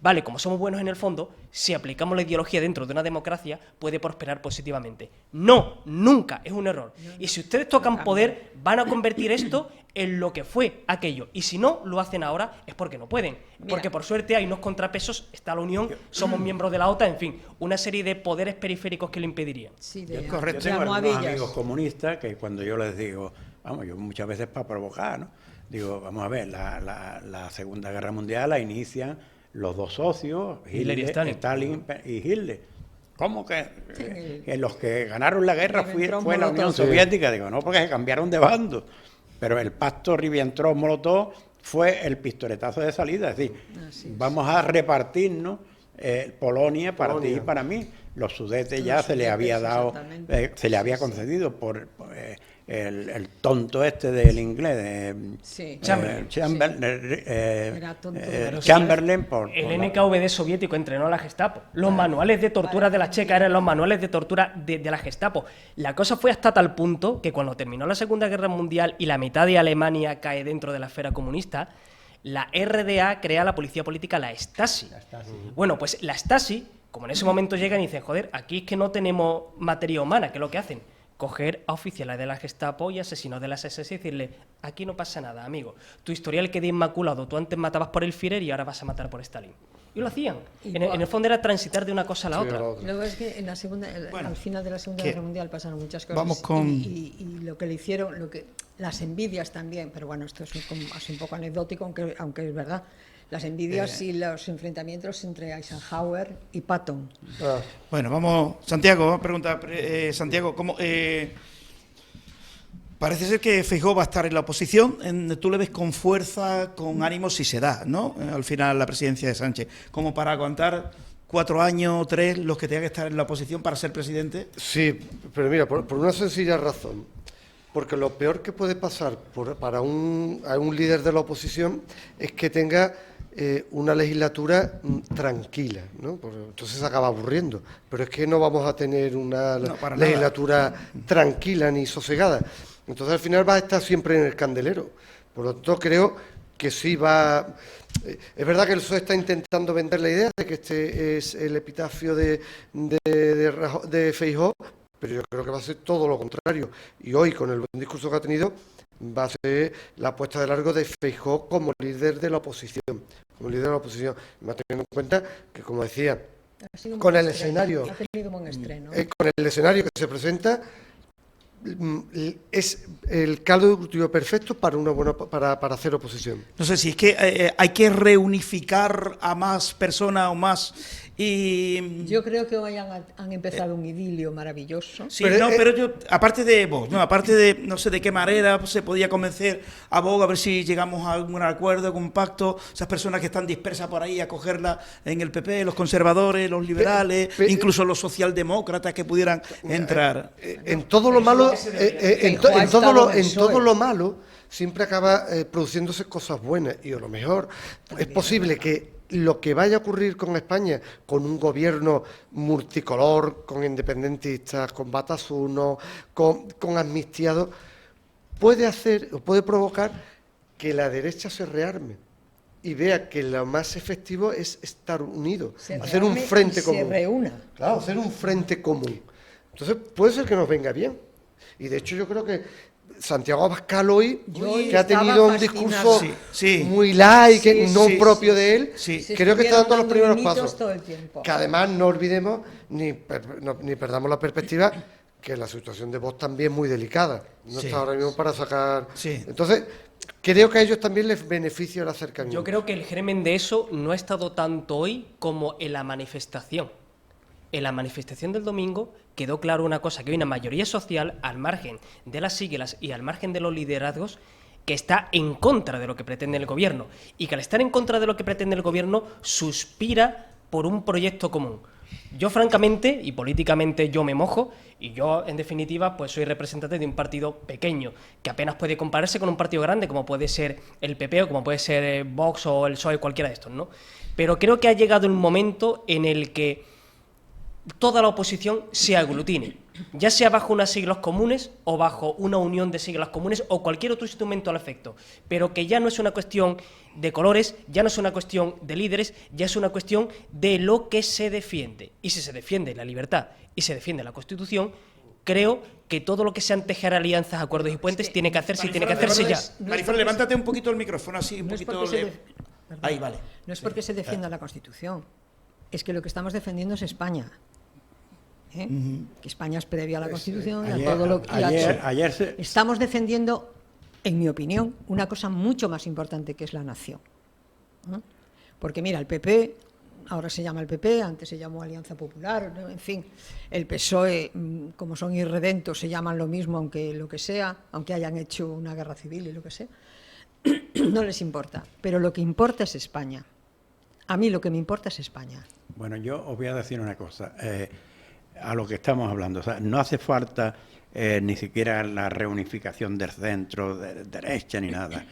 vale, como somos buenos en el fondo, si aplicamos la ideología dentro de una democracia, puede prosperar positivamente. No, nunca, es un error. Y si ustedes tocan poder, van a convertir esto en lo que fue aquello. Y si no lo hacen ahora, es porque no pueden. Porque por suerte hay unos contrapesos, está la Unión, somos miembros de la OTAN, en fin, una serie de poderes periféricos que lo impedirían. Sí, yo tengo algunos amigos comunistas que cuando yo les digo, vamos, yo muchas veces para provocar, ¿no? Digo, vamos a ver, la Segunda Guerra Mundial la inician los dos socios, Hitler y Stalin y Hitler. ¿Cómo que los que ganaron la guerra fue la Unión Soviética? Digo, no, porque se cambiaron de bando. Pero el pacto Ribbentrop-Molotov fue el pistoletazo de salida. Es decir, vamos a repartirnos Polonia para ti y para mí. Los Sudetes ya se le había dado, se le había concedido por el tonto este del inglés, Chamberlain. El NKVD soviético entrenó a la Gestapo. Los manuales de tortura de la Checa eran los manuales de tortura de la Gestapo. La cosa fue hasta tal punto que cuando terminó la Segunda Guerra Mundial y la mitad de Alemania cae dentro de la esfera comunista, la RDA crea la policía política, la Stasi. Bueno, pues la Stasi, como en ese momento llegan y dicen, joder, aquí es que no tenemos materia humana, ¿qué es lo que hacen? Coger a oficiales de la Gestapo y asesinos de las SS y decirle, aquí no pasa nada, amigo. Tu historial queda inmaculado. Tú antes matabas por el Führer y ahora vas a matar por Stalin. Y lo hacían. En el fondo era transitar de una cosa a la otra. Luego es que en al final de la Segunda Guerra Mundial pasaron muchas cosas. Vamos con... y lo que le hicieron, las envidias también, pero bueno, esto es un poco anecdótico, aunque es verdad. Las envidias y los enfrentamientos entre Eisenhower y Patton. Bueno, vamos, Santiago, pregunta, Santiago, ¿cómo, parece ser que Feijóo va a estar en la oposición, tú le ves con fuerza, con ánimo, si se da, ¿no? Al final la presidencia de Sánchez, como para aguantar 4 años o 3 los que tengan que estar en la oposición para ser presidente. Sí, pero mira, por una sencilla razón. Porque lo peor que puede pasar a un líder de la oposición es que tenga una legislatura tranquila, ¿no? Entonces se acaba aburriendo. Pero es que no vamos a tener una legislatura tranquila ni sosegada. Entonces al final va a estar siempre en el candelero. Por lo tanto creo que sí va... Es verdad que el PSOE está intentando vender la idea de que este es el epitafio de Feijóo, pero yo creo que va a ser todo lo contrario. Y hoy, con el buen discurso que ha tenido, va a ser la puesta de largo de Feijóo como líder de la oposición. Como líder de la oposición. Más teniendo en cuenta que, como decía, con el escenario... Ha tenido buen estreno. Con el escenario que se presenta, es el caldo de cultivo perfecto para hacer oposición. No sé si es que hay que reunificar a más personas o más... Y yo creo que hoy han empezado un idilio maravilloso. Sí, pero yo, aparte de Vox, no sé de qué manera se podía convencer a Vox, a ver si llegamos a algún acuerdo, algún pacto, esas personas que están dispersas por ahí, a cogerla en el PP, los conservadores, los liberales, incluso los socialdemócratas que pudieran entrar. En todo lo malo, en todo lo malo siempre acaba produciéndose cosas buenas, y a lo mejor es posible que lo que vaya a ocurrir con España, con un gobierno multicolor, con independentistas, con batasunos, con amnistiados, puede provocar que la derecha se rearme y vea que lo más efectivo es estar unidos, hacer un frente común. Se reúna. Claro, hacer un frente común. Entonces, puede ser que nos venga bien. Y de hecho, yo creo que Santiago Abascal hoy, que ha tenido un discurso muy light, no propio de él, creo que está dando los primeros pasos. Todo el tiempo. Que además no olvidemos ni perdamos la perspectiva que la situación de Vox también es muy delicada. No está ahora mismo para sacar. Entonces, creo que a ellos también les beneficia el acercamiento. Yo creo que el germen de eso no ha estado tanto hoy como en la manifestación. En la manifestación del domingo quedó claro una cosa, que hay una mayoría social, al margen de las siglas y al margen de los liderazgos, que está en contra de lo que pretende el gobierno. Y que al estar en contra de lo que pretende el gobierno, suspira por un proyecto común. Yo, francamente, y políticamente yo me mojo, y yo, en definitiva, pues soy representante de un partido pequeño, que apenas puede compararse con un partido grande, como puede ser el PP o como puede ser Vox o el PSOE, cualquiera de estos, ¿no? Pero creo que ha llegado el momento en el que toda la oposición se aglutine, ya sea bajo unas siglas comunes o bajo una unión de siglas comunes o cualquier otro instrumento al efecto, pero que ya no es una cuestión de colores, ya no es una cuestión de líderes, ya es una cuestión de lo que se defiende. Y si se defiende la libertad y se defiende la Constitución, creo que todo lo que sean tejer alianzas, acuerdos y puentes tiene que hacerse y tiene que hacerse ya. Marifran, levántate un poquito el micrófono, así, un poquito. Ahí, vale. No es porque se defienda la Constitución, es que lo que estamos defendiendo es España. Que España es previa a la Constitución y a todo lo que estamos defendiendo, en mi opinión, una cosa mucho más importante, que es la nación. Porque mira, el PP, ahora se llama el PP, antes se llamó Alianza Popular, ¿no? En fin, el PSOE, como son irredentos, se llaman lo mismo, aunque lo que sea, aunque hayan hecho una guerra civil y lo que sea, no les importa. Pero lo que importa es España. A mí lo que me importa es España. Bueno, yo os voy a decir una cosa. A lo que estamos hablando, o sea, no hace falta ni siquiera la reunificación del centro, de derecha, ni nada.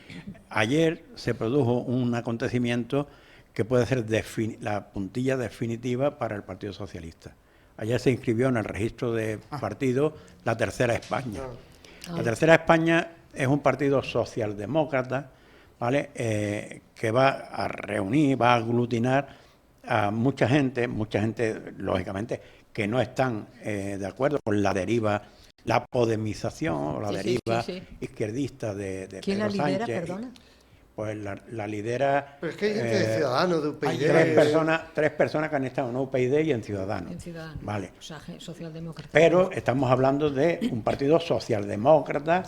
Ayer se produjo un acontecimiento que puede ser la puntilla definitiva para el Partido Socialista. Ayer se inscribió en el registro de partido la Tercera España. La Tercera España es un partido socialdemócrata, ¿vale? Que va a reunir, va a aglutinar a mucha gente, lógicamente, que no están de acuerdo con la deriva, la podemización o la deriva izquierdista de ¿Quién Pedro la lidera, Sánchez. perdona? Pues la lidera... Pero es que hay gente de Ciudadanos, de UPyD... Hay tres personas que han estado en UPyD y en Ciudadanos. Vale. O sea, socialdemócrata. Pero estamos hablando de un partido socialdemócrata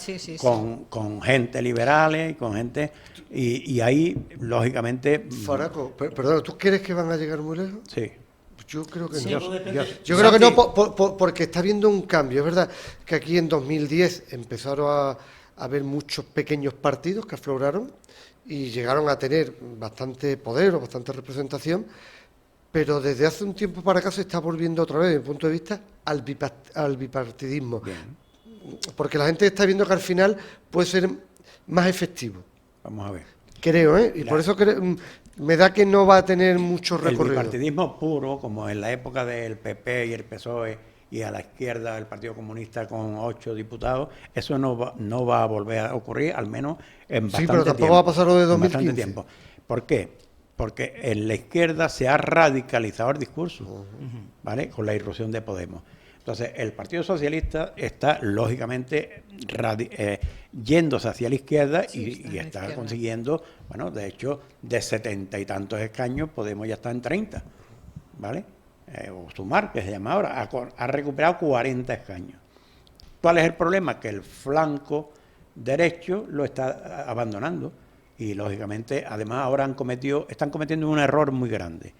con gente liberal y con gente... Y ahí, lógicamente... Faraco, perdón, ¿tú crees que van a llegar muy lejos? Sí. Yo creo que no. Yo creo que no, porque está habiendo un cambio. Es verdad que aquí en 2010 empezaron a haber muchos pequeños partidos que afloraron y llegaron a tener bastante poder o bastante representación, pero desde hace un tiempo para acá se está volviendo otra vez, desde mi punto de vista, al bipartidismo. Bien. Porque la gente está viendo que al final puede ser más efectivo. Vamos a ver. Creo, y por eso me da que no va a tener mucho recorrido. El bipartidismo puro, como en la época del PP y el PSOE, y a la izquierda el Partido Comunista con 8 diputados, eso no va a volver a ocurrir, al menos en bastante tiempo. Sí, pero tampoco va a pasar lo de 2015. Tiempo. ¿Por qué? Porque en la izquierda se ha radicalizado el discurso, ¿vale? Con la irrupción de Podemos. Entonces, el Partido Socialista está, lógicamente, yéndose hacia la izquierda y está consiguiendo, bueno, de hecho, de 70 y tantos escaños, Podemos ya está en 30, ¿vale? O Sumar, que se llama ahora, ha recuperado 40 escaños. ¿Cuál es el problema? Que el flanco derecho lo está abandonando y, lógicamente, además ahora están cometiendo un error muy grande.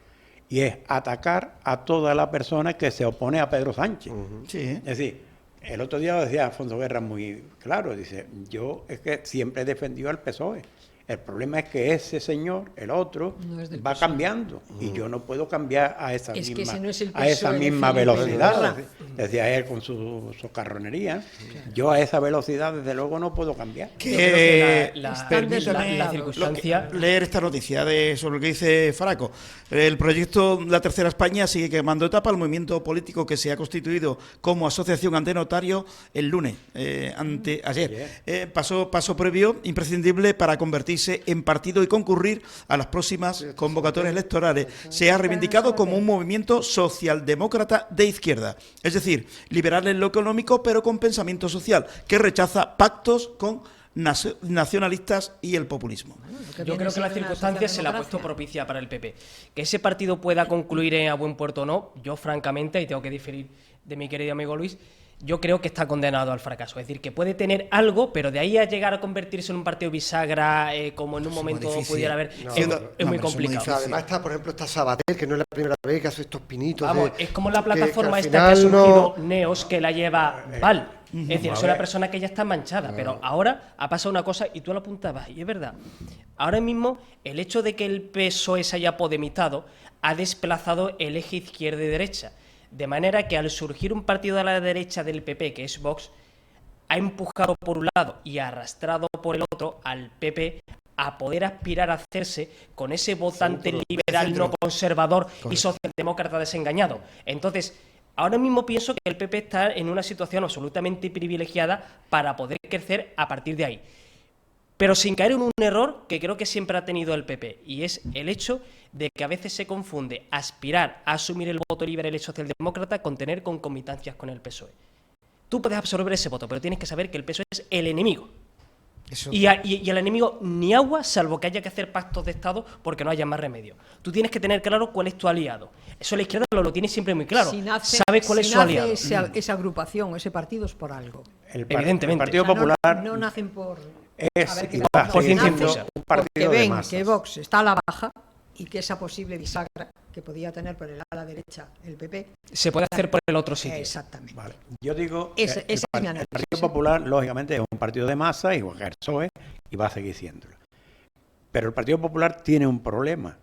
Y es atacar a toda la persona que se opone a Pedro Sánchez. Sí. Es decir, el otro día lo decía Alfonso Guerra muy claro, dice, yo es que siempre he defendido al PSOE El problema es que ese señor, el otro, va cambiando y yo no puedo cambiar a esa misma velocidad. Decía él con su socarronería. Yo a esa velocidad, desde luego, no puedo cambiar. Permítame la circunstancia... leer esta noticia sobre lo que dice Faraco. El proyecto La Tercera España sigue quemando etapa. El movimiento político que se ha constituido como asociación ante notario el lunes, ayer. Paso previo imprescindible para convertirse en partido y concurrir a las próximas convocatorias electorales. Se ha reivindicado como un movimiento socialdemócrata de izquierda, es decir, liberal en lo económico pero con pensamiento social, que rechaza pactos con nacionalistas y el populismo. Yo creo que la circunstancia se la ha puesto propicia para el PP. Que ese partido pueda concluir a buen puerto o no, yo francamente, y tengo que diferir de mi querido amigo Luis, yo creo que está condenado al fracaso. Es decir, que puede tener algo, pero de ahí a llegar a convertirse en un partido bisagra, como en un momento pudiera haber, es muy complicado. Además está, por ejemplo, está Sabater, que no es la primera vez que hace estos pinitos. Vamos, es como la plataforma esta que ha surgido, Neos, que la lleva Val. Es decir, es una persona que ya está manchada, pero ahora ha pasado una cosa y tú lo apuntabas, y es verdad. Ahora mismo, el hecho de que el PSOE se haya podemitado ha desplazado el eje izquierda y derecha. De manera que al surgir un partido de la derecha del PP, que es Vox, ha empujado por un lado y arrastrado por el otro al PP a poder aspirar a hacerse con ese votante liberal no conservador y socialdemócrata desengañado. Entonces, ahora mismo pienso que el PP está en una situación absolutamente privilegiada para poder crecer a partir de ahí. Pero sin caer en un error que creo que siempre ha tenido el PP, y es el hecho de que a veces se confunde aspirar a asumir el voto liberal y socialdemócrata con tener concomitancias con el PSOE. Tú puedes absorber ese voto, pero tienes que saber que el PSOE es el enemigo. Y el enemigo ni agua, salvo que haya que hacer pactos de Estado porque no haya más remedio. Tú tienes que tener claro cuál es tu aliado. Eso la izquierda lo tiene siempre muy claro. Sabe cuál es su aliado. Esa agrupación, ese partido es por algo. Evidentemente. El Partido Popular no nacen por... por ciencia infusa. Porque ven que Vox está a la baja y que esa posible bisagra que podía tener por el ala derecha el PP se puede hacer por el otro sitio. Exactamente. Vale. Yo digo ese el Partido Popular, lógicamente, es un partido de masa, igual que el PSOE, y va a seguir siéndolo. Pero el Partido Popular tiene un problema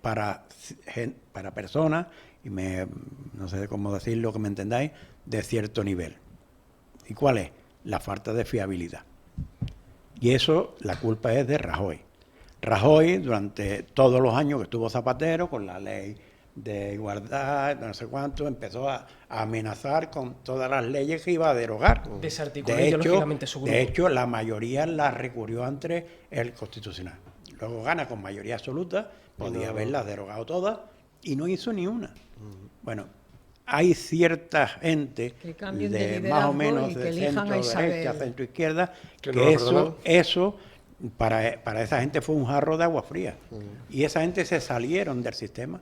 para personas, y no sé cómo decirlo, que me entendáis, de cierto nivel. ¿Y cuál es? La falta de fiabilidad. Y eso, la culpa es de Rajoy. Rajoy, durante todos los años que estuvo Zapatero, con la ley de igualdad, no sé cuánto, empezó a amenazar con todas las leyes que iba a derogar. Desarticuló ideológicamente su grupo. De hecho, la mayoría la recurrió ante el Constitucional. Luego gana con mayoría absoluta, podía haberlas derogado todas, y no hizo ni una. Bueno, hay cierta gente de más o menos de centro derecha, centro izquierda, que eso para esa gente fue un jarro de agua fría. Y esa gente se salieron del sistema.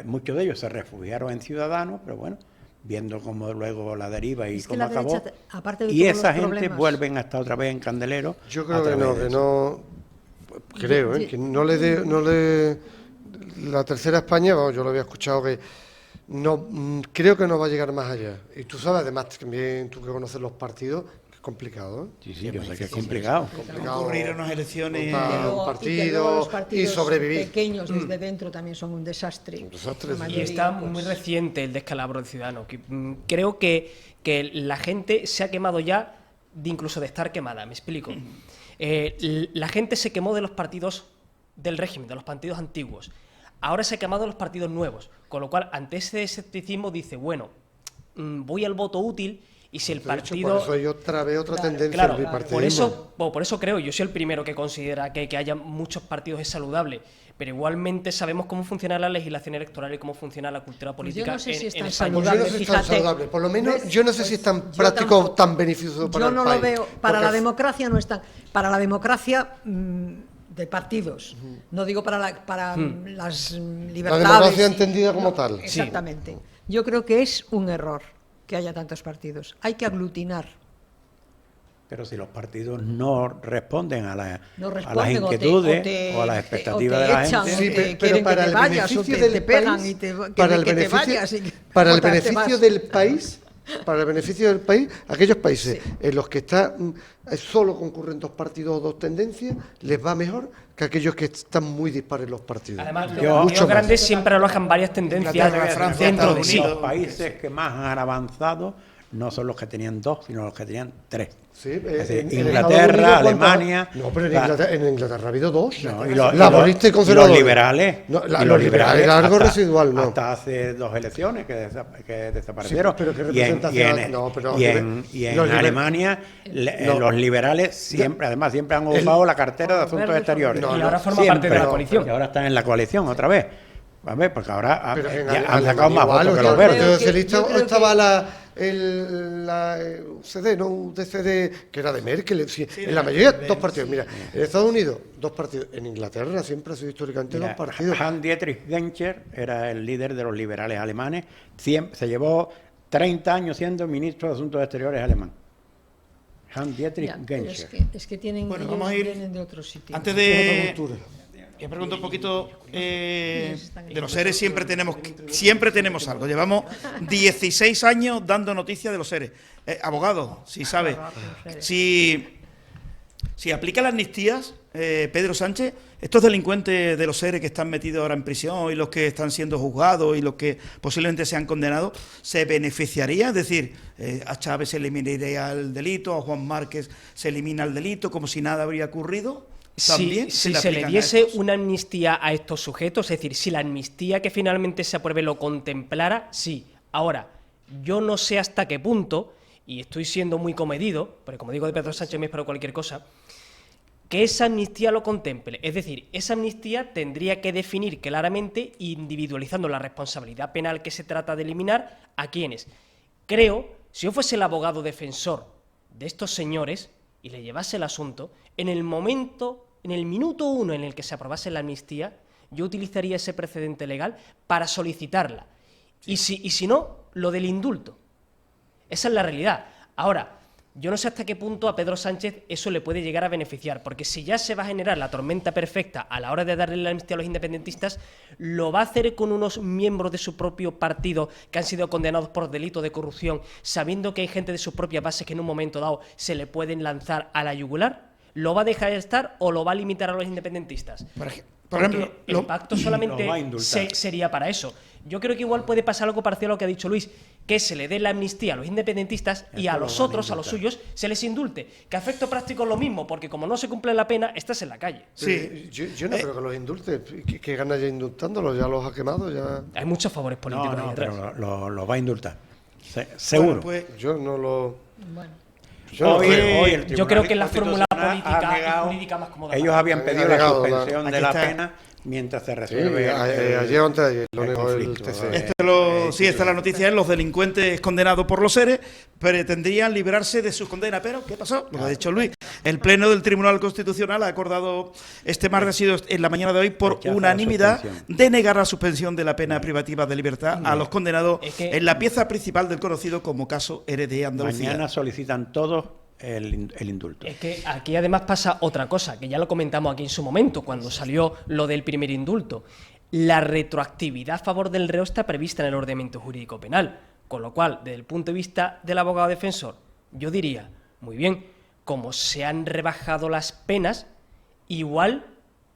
Muchos de ellos se refugiaron en Ciudadanos, pero bueno, viendo cómo luego la deriva y cómo acabó. Y esa gente vuelven hasta otra vez en Candelero. Yo creo que no le la Tercera España, yo lo había escuchado que no creo que no va a llegar más allá. Y tú sabes, además, también tú que conoces los partidos, que es complicado. Sí, yo sé que es complicado. Concurrir a unas elecciones, un partido y sobrevivir. Pequeños desde dentro también son un desastre. Y está muy reciente el descalabro de Ciudadanos. Creo que la gente se ha quemado ya incluso de estar quemada, me explico. La gente se quemó de los partidos del régimen, de los partidos antiguos. Ahora se ha quemado de los partidos nuevos, con lo cual ante ese escepticismo dice, bueno, voy al voto útil y si el partido... Por eso hay otra tendencia del bipartidismo. Por eso creo, yo soy el primero que considera que haya muchos partidos es saludable, pero igualmente sabemos cómo funciona la legislación electoral y cómo funciona la cultura política. Yo no sé si es tan saludable. Yo no sé si es tan saludable. Por lo menos yo no sé si es tan práctico, tan beneficioso para el país. Yo no lo veo. Para la democracia no es tan... Para la democracia... de partidos, no digo para las libertades. La democracia entendida como tal. Exactamente. Yo creo que es un error que haya tantos partidos. Hay que aglutinar. Pero si los partidos no responden a las inquietudes o a las expectativas de la gente. Sí, pero para el beneficio del país, para el beneficio del país, para el beneficio del país, aquellos países en los que solo concurren 2 partidos o 2 tendencias, les va mejor que aquellos que están muy dispares los partidos. Además, los grandes siempre alojan varias tendencias Francia, dentro de Estados sí. Unidos. Los países que más han avanzado no son los que tenían 2, sino los que tenían 3. Sí, Es decir, en Inglaterra, Estados Unidos, Alemania. No, pero en Inglaterra ha habido 2. No, Laborista y conservador. los liberales. No, los liberales era algo residual, ¿no? Hasta hace 2 elecciones que desaparecieron. Sí, pero ¿qué y en, representación? No, pero y en Alemania, los liberales siempre, además, siempre han ocupado la cartera de Asuntos Exteriores. Y ahora forma parte de la coalición. Y ahora están en la coalición otra vez. A ver, porque ahora Pero han sacado más votos que los El verdes. Partido Socialista estaba la UCD, no UDCD, que era de Merkel. Sí, en la mayoría, 2 partidos. Mira, en Estados Unidos, 2 partidos. En Inglaterra siempre ha sido históricamente 2 partidos. Hans-Dietrich Genscher era el líder de los liberales alemanes. Se llevó 30 años siendo ministro de Asuntos Exteriores alemán. Hans-Dietrich Genscher. Es que tienen, Bueno, ellos vamos a ir vienen de otros sitios. Antes Otra de... cultura. Yo pregunto un poquito de los seres, siempre tenemos algo. Llevamos 16 años dando noticias de los seres. Abogado, si sabe, si aplica las amnistías, Pedro Sánchez, estos delincuentes de los seres que están metidos ahora en prisión y los que están siendo juzgados y los que posiblemente sean condenados, ¿se beneficiaría? Es decir, a Chávez se eliminaría el delito, a Juan Márquez se elimina el delito, como si nada habría ocurrido. Si se le diese una amnistía a estos sujetos, es decir, si la amnistía que finalmente se apruebe lo contemplara, sí. Ahora, yo no sé hasta qué punto, y estoy siendo muy comedido, porque como digo de Pedro Sánchez me espero cualquier cosa, que esa amnistía lo contemple. Es decir, esa amnistía tendría que definir claramente, individualizando la responsabilidad penal que se trata de eliminar, a quiénes. Creo, si yo fuese el abogado defensor de estos señores y le llevase el asunto, en el minuto 1 en el que se aprobase la amnistía, yo utilizaría ese precedente legal para solicitarla. Sí. Y si no, lo del indulto. Esa es la realidad. Ahora, yo no sé hasta qué punto a Pedro Sánchez eso le puede llegar a beneficiar, porque si ya se va a generar la tormenta perfecta a la hora de darle la amnistía a los independentistas, lo va a hacer con unos miembros de su propio partido que han sido condenados por delito de corrupción, sabiendo que hay gente de sus propias bases que en un momento dado se le pueden lanzar a la yugular. ¿Lo va a dejar estar o lo va a limitar a los independentistas? Por ejemplo, el pacto solamente sería para eso. Yo creo que igual puede pasar algo parecido a lo que ha dicho Luis, que se le dé la amnistía a los independentistas y a los otros, a los suyos, se les indulte. Que a efecto práctico es lo mismo, porque como no se cumple la pena, estás en la calle. Sí. Yo no creo que los indulte. ¿Qué gana ya indultándolos? ¿Ya los ha quemado? Ya... Hay muchos favores políticos ahí atrás. Pero lo va a indultar. Seguro. Bueno, pues, yo no lo... Bueno. Yo creo que la fórmula política y jurídica más cómoda. Ellos habían pedido la suspensión de la pena mientras se resuelve ayer o antes de ayer lo negó el TC. Esta es la noticia, los delincuentes condenados por los seres pretendían librarse de sus condenas, pero ¿qué pasó? Lo ha dicho Luis. El Pleno del Tribunal Constitucional ha acordado este martes, ha sido en la mañana de hoy, por unanimidad, denegar la suspensión de la pena privativa de libertad a los condenados en la pieza principal del conocido como caso RD Andalucía. Mañana solicitan todos el indulto. Es que aquí además pasa otra cosa, que ya lo comentamos aquí en su momento, cuando salió lo del primer indulto. La retroactividad a favor del reo está prevista en el ordenamiento jurídico penal, con lo cual, desde el punto de vista del abogado defensor, yo diría, muy bien, como se han rebajado las penas, igual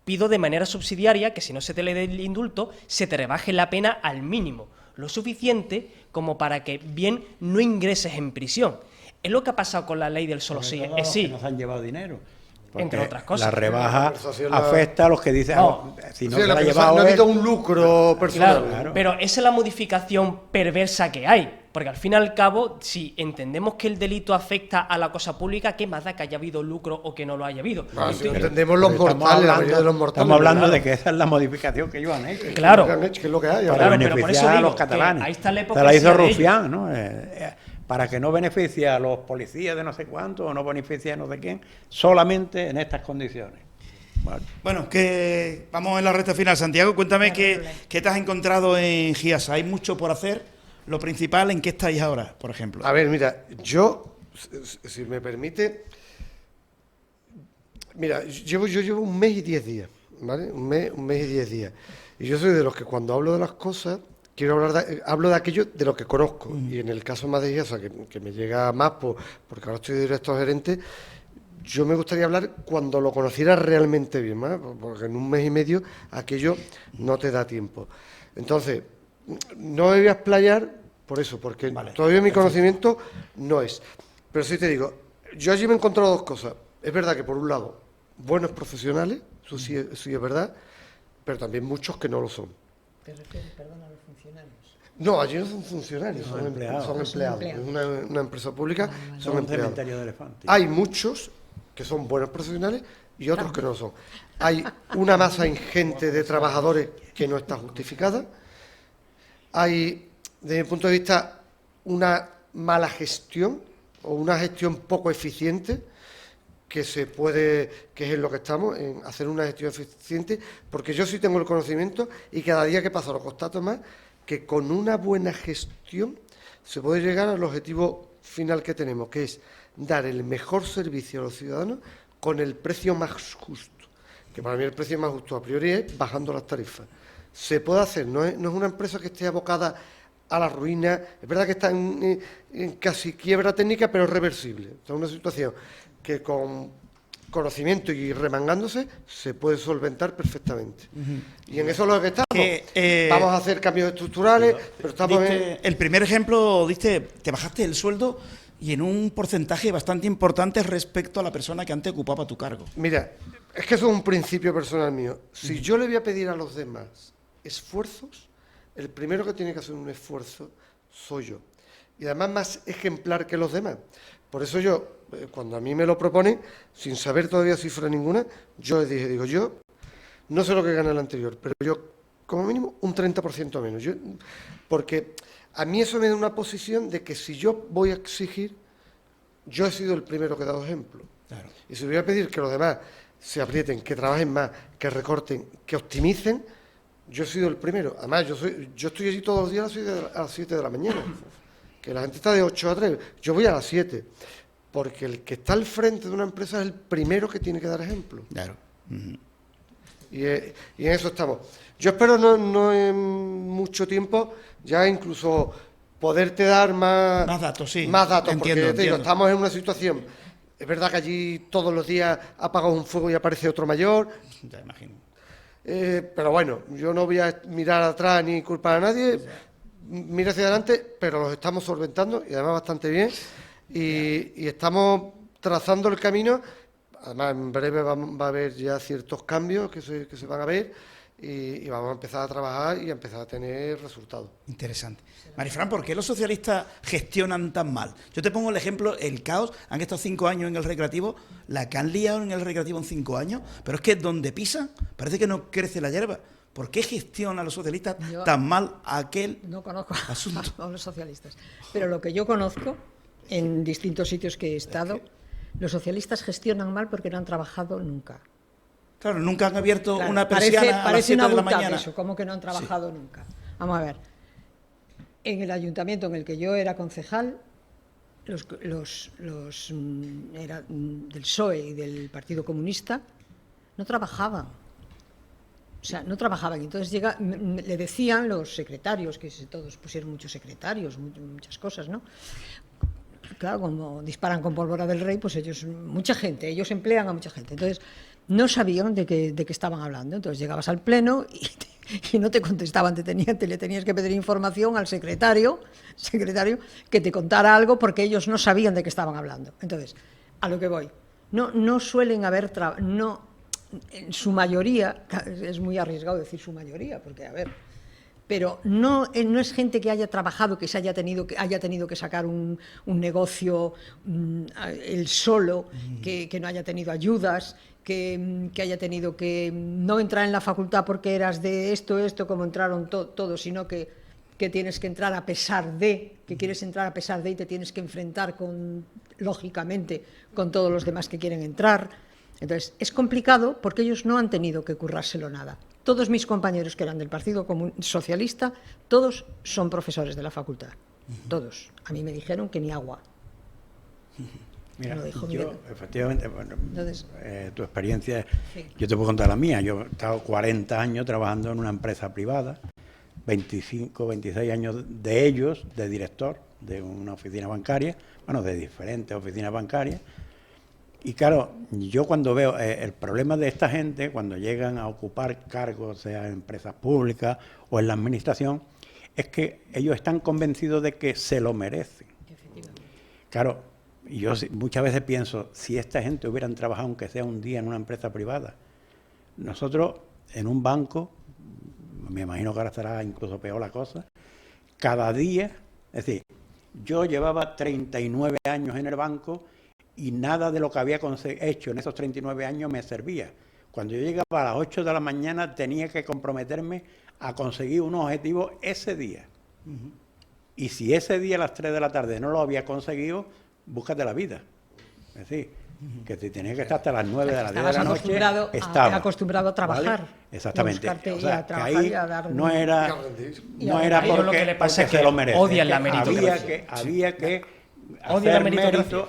pido de manera subsidiaria que si no se te le dé el indulto, se te rebaje la pena al mínimo, lo suficiente como para que bien no ingreses en prisión. Es lo que ha pasado con la ley del solo sí es sí. Nos han llevado dinero. Entre otras cosas. La rebaja afecta a los que dicen, si no sí, se la ha llevado. No ha habido un lucro personal. Claro, pero esa es la modificación perversa que hay. Porque al fin y al cabo, si entendemos que el delito afecta a la cosa pública, ¿qué más da que haya habido lucro o que no lo haya habido? Si entendemos los mortales, la mayoría de los mortales. Estamos hablando de que esa es la modificación que ellos han hecho. Claro. Que es lo que hay. Para beneficiar a los catalanes. Ahí está la época. Se la hizo Rufián, ¿no? Para que no beneficie a los policías de no sé cuánto o no beneficie a no sé quién, solamente en estas condiciones. Bueno, que vamos en la recta final. Santiago, cuéntame qué te has encontrado en Giasa. ¿Hay mucho por hacer? Lo principal, ¿en qué estáis ahora, por ejemplo? A ver, mira, yo, si me permite, mira, yo llevo 1 mes y 10 días, ¿vale? Un mes y 10 días. Y yo soy de los que cuando hablo de las cosas, hablo de aquello de lo que conozco, y en el caso más de IESA, que me llega más porque ahora estoy director gerente, yo me gustaría hablar cuando lo conociera realmente bien, ¿vale? Porque en un mes y medio aquello no te da tiempo. Entonces, no me voy a explayar por eso, porque todavía mi conocimiento no es. Pero sí te digo, yo allí me he encontrado dos cosas. Es verdad que por un lado, buenos profesionales, eso sí es verdad, pero también muchos que no lo son. ¿Te refieres, perdón, a los funcionarios? No, allí no son funcionarios, son empleados. Es una empresa pública, son empleados. De elefantes. Hay muchos que son buenos profesionales y otros que no lo son. Hay una masa ingente de trabajadores que no está justificada. Hay, desde mi punto de vista, una mala gestión o una gestión poco eficiente que es en lo que estamos, en hacer una gestión eficiente, porque yo sí tengo el conocimiento y cada día que pasa lo constato más, que con una buena gestión se puede llegar al objetivo final que tenemos, que es dar el mejor servicio a los ciudadanos con el precio más justo, que para mí el precio más justo a priori es bajando las tarifas. Se puede hacer, no es una empresa que esté abocada a la ruina, es verdad que está en casi quiebra técnica, pero es reversible. Es una situación que con conocimiento y remangándose se puede solventar perfectamente. Y en eso es lo que estamos. Vamos a hacer cambios estructurales, pero estamos El primer ejemplo, te bajaste el sueldo y en un porcentaje bastante importante respecto a la persona que antes ocupaba tu cargo. Mira, es que eso es un principio personal mío. Si yo le voy a pedir a los demás esfuerzos, el primero que tiene que hacer un esfuerzo soy yo. Y además más ejemplar que los demás. Por eso yo, cuando a mí me lo proponen, sin saber todavía cifra ninguna, yo les dije, yo no sé lo que gana el anterior, pero yo, como mínimo, un 30% menos. Porque a mí eso me da una posición de que si yo voy a exigir, yo he sido el primero que he dado ejemplo. Claro. Y si voy a pedir que los demás se aprieten, que trabajen más, que recorten, que optimicen, yo he sido el primero. Además, yo estoy allí todos los días a las 7 de la mañana. Que la gente está de 8 a 3. Yo voy a las 7. Porque el que está al frente de una empresa es el primero que tiene que dar ejemplo. Claro. Y en eso estamos. Yo espero no en mucho tiempo ya incluso poderte dar más datos, sí. Más datos, entiendo, porque te digo, estamos en una situación. Es verdad que allí todos los días apagas un fuego y aparece otro mayor. Ya imagino. Pero bueno, yo no voy a mirar atrás ni culpar a nadie. Mira hacia adelante, pero los estamos solventando y además bastante bien. Y estamos trazando el camino. Además, en breve va a haber ya ciertos cambios que se van a ver y vamos a empezar a trabajar y a empezar a tener resultados. Interesante. Marifran, ¿por qué los socialistas gestionan tan mal? Yo te pongo el ejemplo, el caos. Han estado 5 años en el recreativo, la que han liado en el recreativo en 5 años, pero es que donde pisan parece que no crece la hierba. ¿Por qué gestionan los socialistas tan mal aquel no conozco asunto? A los socialistas, pero lo que yo conozco en distintos sitios que he estado, los socialistas gestionan mal porque no han trabajado nunca. Claro, nunca han abierto una persiana a las 7 de la mañana. Eso, como que no han trabajado nunca. Vamos a ver. En el ayuntamiento en el que yo era concejal, los del PSOE y del Partido Comunista no trabajaban. O sea, no trabajaban. Entonces le decían los secretarios, que todos pusieron muchos secretarios, muchas cosas, ¿no? Claro, como disparan con pólvora del rey, pues ellos emplean a mucha gente. Entonces, no sabían de qué estaban hablando. Entonces, llegabas al pleno y no te contestaban, le tenías que pedir información al secretario que te contara algo porque ellos no sabían de qué estaban hablando. Entonces, a lo que voy, no suelen haber en su mayoría, es muy arriesgado decir su mayoría, porque, a ver, pero no es gente que haya trabajado, que haya tenido que sacar un negocio él solo, que no haya tenido ayudas, que haya tenido que no entrar en la facultad porque eras de esto, como entraron todos, sino que tienes que entrar a pesar de, que quieres entrar a pesar de y te tienes que enfrentar lógicamente, con todos los demás que quieren entrar. Entonces, es complicado porque ellos no han tenido que currárselo nada. Todos mis compañeros que eran del Partido Socialista, todos son profesores de la facultad. Todos. A mí me dijeron que ni agua. Mira, efectivamente, bueno, entonces, tu experiencia, sí. Yo te puedo contar la mía. Yo he estado 40 años trabajando en una empresa privada 25, 26 años de ellos, de director de una oficina bancaria, bueno, de diferentes oficinas bancarias. Y claro, yo cuando veo el problema de esta gente, cuando llegan a ocupar cargos, sea en empresas públicas o en la administración, es que ellos están convencidos de que se lo merecen. Claro, yo muchas veces pienso, si esta gente hubieran trabajado aunque sea un día en una empresa privada, nosotros en un banco, me imagino que ahora estará incluso peor la cosa, cada día, es decir, yo llevaba 39 años en el banco y nada de lo que había hecho en esos 39 años me servía. Cuando yo llegaba a las 8 de la mañana tenía que comprometerme a conseguir un objetivo ese día. Y si ese día a las 3 de la tarde no lo había conseguido, búscate la vida. Es decir, que si tenías que estar hasta las 9 de la 10 de la noche, estaba acostumbrado a trabajar. ¿vale? Exactamente. O sea, que ahí no era porque se lo merece. Odian la meritocracia.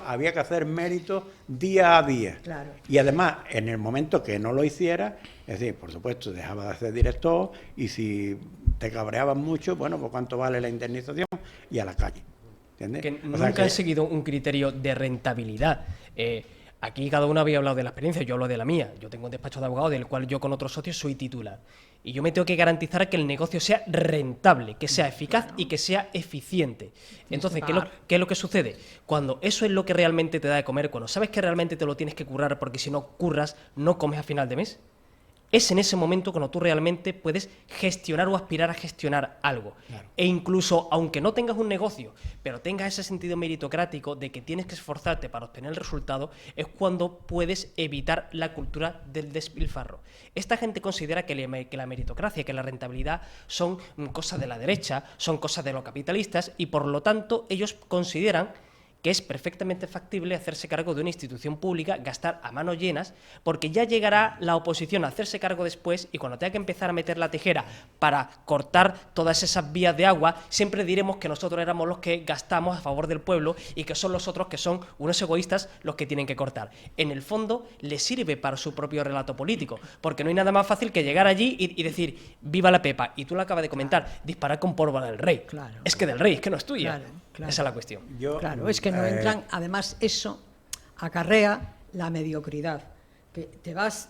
Había que hacer mérito día a día. Claro. Y además, en el momento que no lo hiciera, es decir, por supuesto, dejaba de ser director y si te cabreaban mucho, bueno, pues cuánto vale la indemnización y a la calle. ¿Entiendes? Que nunca han seguido un criterio de rentabilidad. Aquí cada uno había hablado de la experiencia, yo hablo de la mía. Yo tengo un despacho de abogado del cual yo con otros socios soy titular. Y yo me tengo que garantizar que el negocio sea rentable, que sea eficaz y que sea eficiente. Entonces, ¿qué es lo que sucede? Cuando eso es lo que realmente te da de comer, cuando sabes que realmente te lo tienes que currar, porque si no curras, no comes a final de mes, es en ese momento cuando tú realmente puedes gestionar o aspirar a gestionar algo. Claro. E incluso, aunque no tengas un negocio, pero tengas ese sentido meritocrático de que tienes que esforzarte para obtener el resultado, es cuando puedes evitar la cultura del despilfarro. Esta gente considera que la meritocracia, que la rentabilidad son cosas de la derecha, son cosas de los capitalistas, y por lo tanto ellos consideran que es perfectamente factible hacerse cargo de una institución pública, gastar a manos llenas, porque ya llegará la oposición a hacerse cargo después y cuando tenga que empezar a meter la tijera para cortar todas esas vías de agua, siempre diremos que nosotros éramos los que gastamos a favor del pueblo y que son los otros que son unos egoístas los que tienen que cortar. En el fondo, les sirve para su propio relato político, porque no hay nada más fácil que llegar allí y decir, viva la Pepa, y tú lo acabas de comentar, disparar con pólvora del rey. Claro. Es que del rey, es que no es tuya. Claro. Esa es la cuestión. Claro, es que no entran, además eso acarrea la mediocridad, que te vas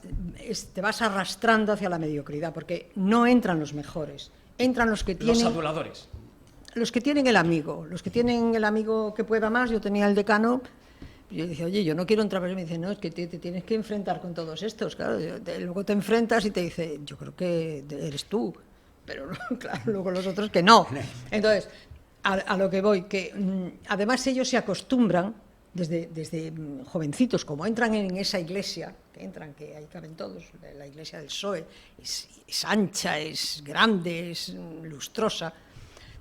arrastrando hacia la mediocridad, porque no entran los mejores, entran los que tienen... Los aduladores. Los que tienen el amigo que pueda más. Yo tenía el decano, y yo decía, oye, yo no quiero entrar, pero me dice, no, es que te tienes que enfrentar con todos estos, claro, luego te enfrentas y te dice, yo creo que eres tú, pero claro, luego los otros que no. Entonces, a lo que voy, que además ellos se acostumbran desde jovencitos, como entran en esa iglesia, que ahí caben todos, la iglesia del PSOE, es ancha, es grande, es lustrosa.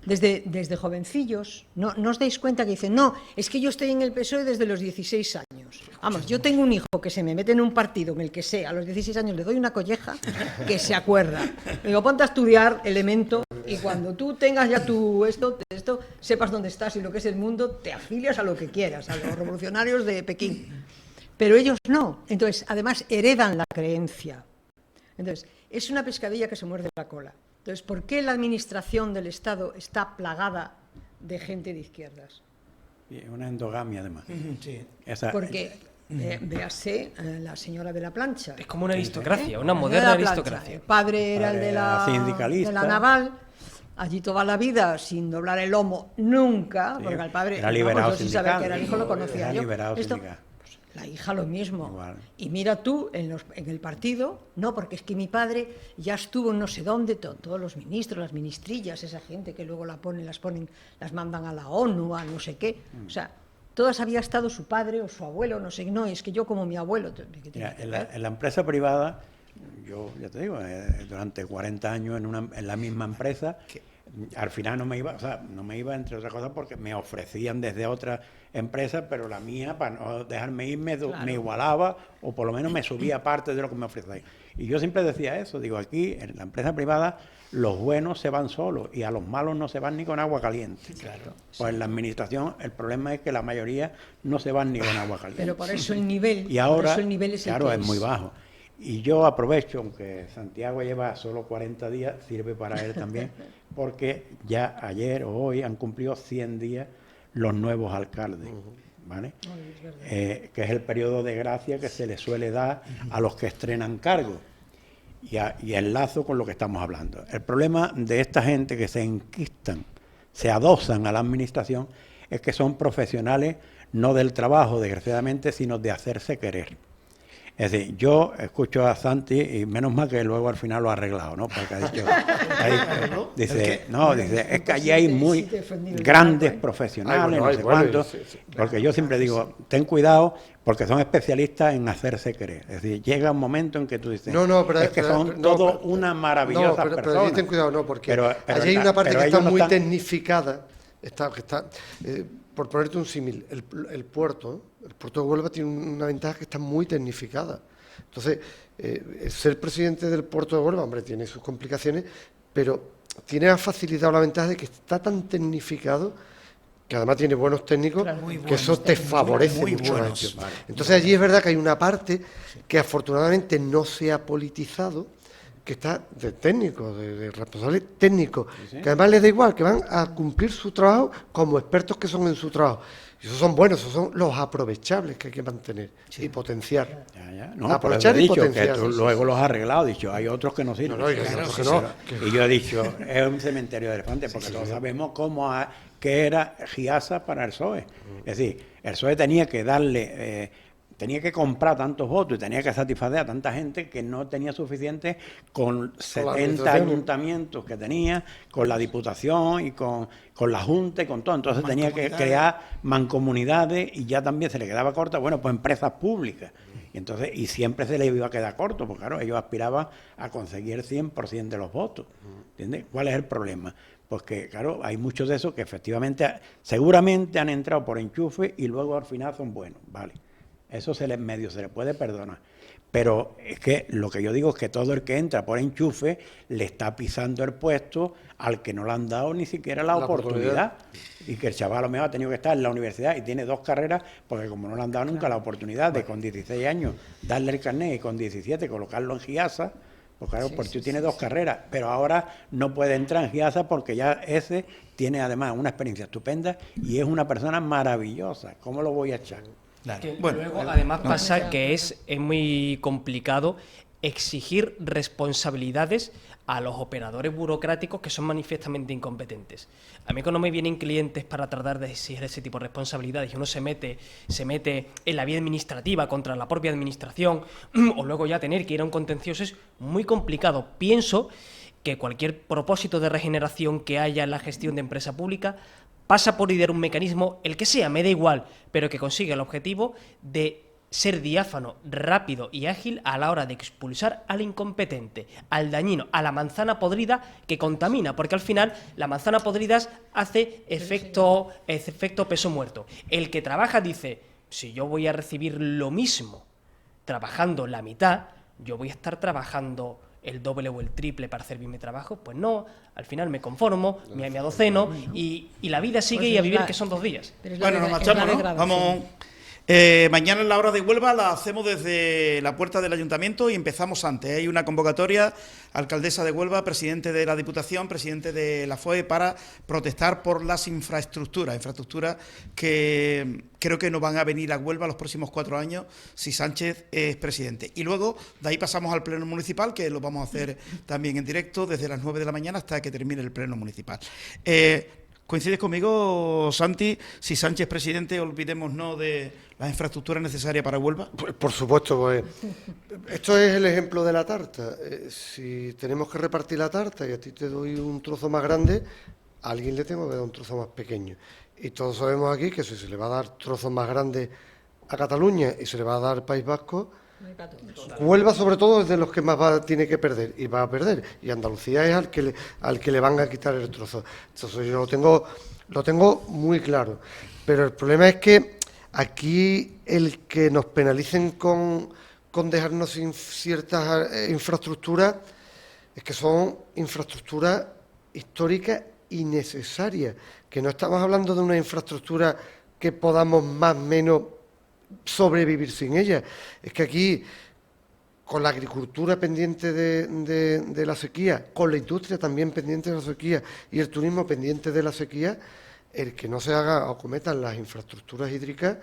Desde jovencillos, no os dais cuenta que dicen, no, es que yo estoy en el PSOE desde los 16 años. Vamos, yo tengo un hijo que se me mete en un partido en el que sé, a los 16 años le doy una colleja que se acuerda. Le digo, ponte a estudiar elemento y cuando tú tengas ya esto, sepas dónde estás y lo que es el mundo, te afilias a lo que quieras, a los revolucionarios de Pekín. Pero ellos no. Entonces, además, heredan la creencia. Entonces, es una pescadilla que se muerde la cola. Entonces, ¿por qué la administración del Estado está plagada de gente de izquierdas? Una endogamia, además. Sí. Porque, véase, la señora de la plancha. Es como una aristocracia, una moderna aristocracia. El padre era el de la naval, allí toda la vida, sin doblar el lomo, nunca, porque al padre, era liberado yo sí sabía que era el hijo, lo conocía yo. La hija lo mismo. Igual. Y mira tú, en el partido, no, porque es que mi padre ya estuvo en no sé dónde, todos los ministros, las ministrillas, esa gente que luego las mandan a la ONU, a no sé qué. O sea, todas había estado su padre o su abuelo, no sé, no, es que yo como mi abuelo. Mira, en la empresa privada, yo ya te digo, durante 40 años en la misma empresa, al final no me iba entre otras cosas porque me ofrecían desde otras empresas, pero la mía, para no dejarme ir, me igualaba o por lo menos me subía parte de lo que me ofrecían. Y yo siempre decía eso, digo, aquí en la empresa privada los buenos se van solos y a los malos no se van ni con agua caliente. Claro. Pues en la administración el problema es que la mayoría no se van ni con agua caliente. Pero por eso el nivel, y ahora, es claro, es muy bajo. Y yo aprovecho, aunque Santiago lleva solo 40 días, sirve para él también, porque ya ayer o hoy han cumplido 100 días los nuevos alcaldes, ¿vale? Que es el periodo de gracia que se le suele dar a los que estrenan cargo. Y enlazo con lo que estamos hablando. El problema de esta gente que se enquistan, se adosan a la administración, es que son profesionales no del trabajo, desgraciadamente, sino de hacerse querer. Es decir, yo escucho a Santi y menos mal que luego al final lo ha arreglado, ¿no? Porque ha dicho, dice, es que allí hay muy grandes profesionales, no sé cuántos, porque yo siempre digo, ten cuidado, porque son especialistas en hacerse querer. Es decir, llega un momento en que tú dices, es que son todos una maravillosa personas. Pero ten cuidado, no, porque allí hay una parte que está muy tecnificada, por ponerte un símil, el puerto de Huelva tiene una ventaja que está muy tecnificada. Entonces, ser presidente del puerto de Huelva, hombre, tiene sus complicaciones, pero tiene la facilidad o la ventaja de que está tan tecnificado que además tiene buenos técnicos, que eso te favorece mucho a ellos. Vale. Entonces allí es verdad que hay una parte que afortunadamente no se ha politizado, que está de técnicos, de responsables técnicos, que además les da igual, que van a cumplir su trabajo como expertos que son en su trabajo. Y esos son buenos, esos son los aprovechables que hay que mantener y potenciar. No, aprovechar y potenciar. Que tú luego los has arreglado, dicho, hay otros que no sirven. Y yo he dicho, es un cementerio de elefantes, porque todos sabemos qué era Giasa para el PSOE. Es decir, el PSOE tenía que darle... tenía que comprar tantos votos y tenía que satisfacer a tanta gente que no tenía suficiente con 70 ayuntamientos que tenía, con la Diputación y con la Junta y con todo. Entonces tenía que crear mancomunidades y ya también se le quedaba corta, bueno, pues empresas públicas. Y siempre se les iba a quedar corto, porque claro, ellos aspiraban a conseguir el 100% de los votos. ¿Entiendes? ¿Cuál es el problema? Pues que, claro, hay muchos de esos que efectivamente, seguramente han entrado por enchufe y luego al final son buenos, ¿vale? Eso se le puede perdonar. Pero es que lo que yo digo es que todo el que entra por enchufe le está pisando el puesto al que no le han dado ni siquiera la oportunidad. Y que el chaval a lo mejor ha tenido que estar en la universidad y tiene 2 carreras, porque como no le han dado nunca la oportunidad de con 16 años darle el carnet y con 17 colocarlo en Giasa, pues claro, porque tú tienes 2 carreras, pero ahora no puede entrar en Giasa porque ya ese tiene además una experiencia estupenda y es una persona maravillosa. ¿Cómo lo voy a echar? Luego, además, pasa que es muy complicado exigir responsabilidades a los operadores burocráticos que son manifiestamente incompetentes. A mí cuando me vienen clientes para tratar de exigir ese tipo de responsabilidades y uno se mete en la vía administrativa contra la propia administración o luego ya tener que ir a un contencioso es muy complicado. Pienso que cualquier propósito de regeneración que haya en la gestión de empresa pública pasa por idear un mecanismo, el que sea, me da igual, pero que consiga el objetivo de ser diáfano, rápido y ágil a la hora de expulsar al incompetente, al dañino, a la manzana podrida que contamina, porque al final la manzana podrida hace efecto peso muerto. El que trabaja dice, si yo voy a recibir lo mismo trabajando la mitad, yo voy a estar trabajando el doble o el triple para hacer bien mi trabajo. Pues no, al final me conformo, me adoceno y la vida sigue y a vivir que son 2 días. Bueno, nos marchamos, ¿no? Vamos. Mañana en la hora de Huelva la hacemos desde la puerta del Ayuntamiento y empezamos antes. Hay una convocatoria, alcaldesa de Huelva, presidente de la Diputación, presidente de la FOE, para protestar por las infraestructuras que creo que no van a venir a Huelva los próximos 4 años si Sánchez es presidente. Y luego de ahí pasamos al pleno municipal, que lo vamos a hacer también en directo desde las 9 de la mañana hasta que termine el pleno municipal. ¿Coincides conmigo, Santi? Si Sánchez es presidente, olvidémonos de las infraestructuras necesarias para Huelva. Por supuesto, pues esto es el ejemplo de la tarta. Si tenemos que repartir la tarta y a ti te doy un trozo más grande, a alguien le tengo que dar un trozo más pequeño. Y todos sabemos aquí que si se le va a dar trozos más grandes a Cataluña y se le va a dar al País Vasco, Huelva sobre todo es de los que más tiene que perder y va a perder, y Andalucía es al que le van a quitar el trozo. Entonces yo lo tengo muy claro, pero el problema es que aquí el que nos penalicen con dejarnos sin ciertas infraestructuras es que son infraestructuras históricas y necesarias, que no estamos hablando de una infraestructura que podamos más o menos sobrevivir sin ella. Es que aquí con la agricultura pendiente de la sequía, con la industria también pendiente de la sequía y el turismo pendiente de la sequía, el que no se haga o cometan las infraestructuras hídricas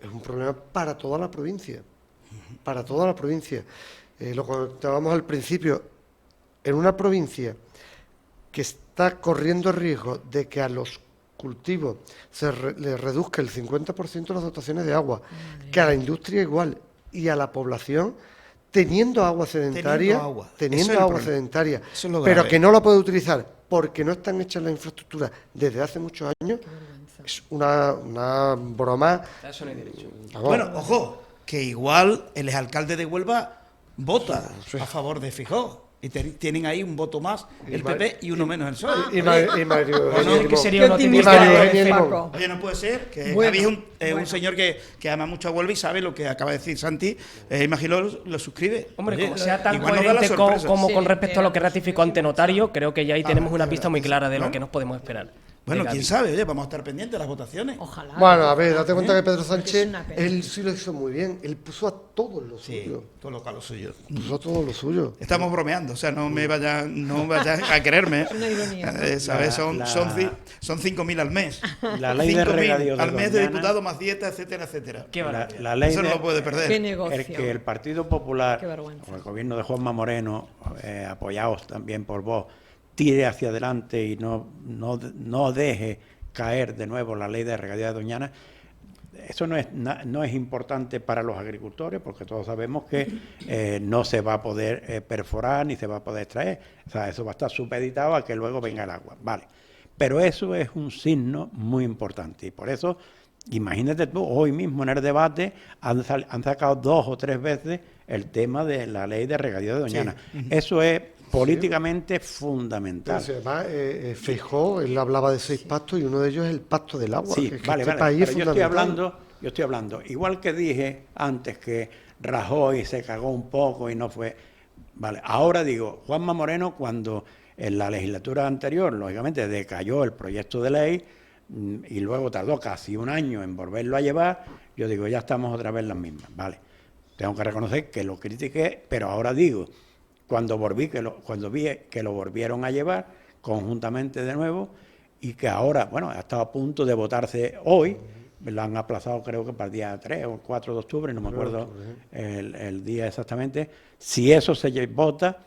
es un problema para toda la provincia, para toda la provincia. Lo comentábamos al principio, en una provincia que está corriendo el riesgo de que a los cultivos le reduzca el 50% las dotaciones de agua, que a la industria igual, y a la población teniendo agua sedentaria, pero que no la puede utilizar porque no están hechas las infraestructuras desde hace muchos años, es una broma. Eso no hay derecho. Bueno, ojo, que igual el exalcalde de Huelva vota a favor de Feijóo. Y tienen ahí un voto más el PP y uno menos el PSOE. Y Mario que sería un Oye, no puede ser que había un señor que ama mucho a Huelva y sabe lo que acaba de decir Santi. Imagino lo suscribe. Hombre, oye, como sea tan coherente como con respecto a lo que ratificó ante notario, creo que ya ahí tenemos una pista muy clara de lo que nos podemos esperar. Bueno, quién sabe, oye, vamos a estar pendientes de las votaciones. Ojalá. Bueno, a ver, date cuenta que Pedro Sánchez, él sí lo hizo muy bien, él puso a todos lo suyo. Todo lo suyo. Puso a todo lo suyo. Estamos bromeando, o sea, no vayan a creerme. Es una ironía. ¿Sabes? Son 5.000 al mes. La ley de regadío al mes de Doñana, diputado más dieta, etcétera, etcétera. Qué barbaridad. la ley Eso no de- lo puede perder. Qué negocio. que el Partido Popular, Qué vergüenza. o el gobierno de Juanma Moreno, apoyados también por vos, tire hacia adelante y no deje caer de nuevo la ley de regadío de Doñana. Eso no es importante para los agricultores, porque todos sabemos que no se va a poder perforar ni se va a poder extraer. O sea, eso va a estar supeditado a que luego venga el agua. Vale. Pero eso es un signo muy importante. Y por eso, imagínate tú, hoy mismo en el debate han sacado 2 o 3 veces el tema de la ley de regadío de Doñana. Sí. Eso es políticamente fundamental. Pero además, Feijóo, él hablaba de 6 pactos y uno de ellos es el pacto del agua. Sí, que vale, este vale. país es Pero yo fundamental. estoy hablando, igual que dije antes que Rajoy se cagó un poco y no fue. Vale, ahora digo, Juanma Moreno, cuando en la legislatura anterior, lógicamente, decayó el proyecto de ley y luego tardó casi un año en volverlo a llevar, yo digo, ya estamos otra vez las mismas. Vale, tengo que reconocer que lo critiqué, pero ahora digo, cuando vi que lo volvieron a llevar conjuntamente de nuevo y que ahora, bueno, ha estado a punto de votarse hoy, lo han aplazado creo que para el día 3 o 4 de octubre, no me acuerdo el día exactamente. Si eso se vota,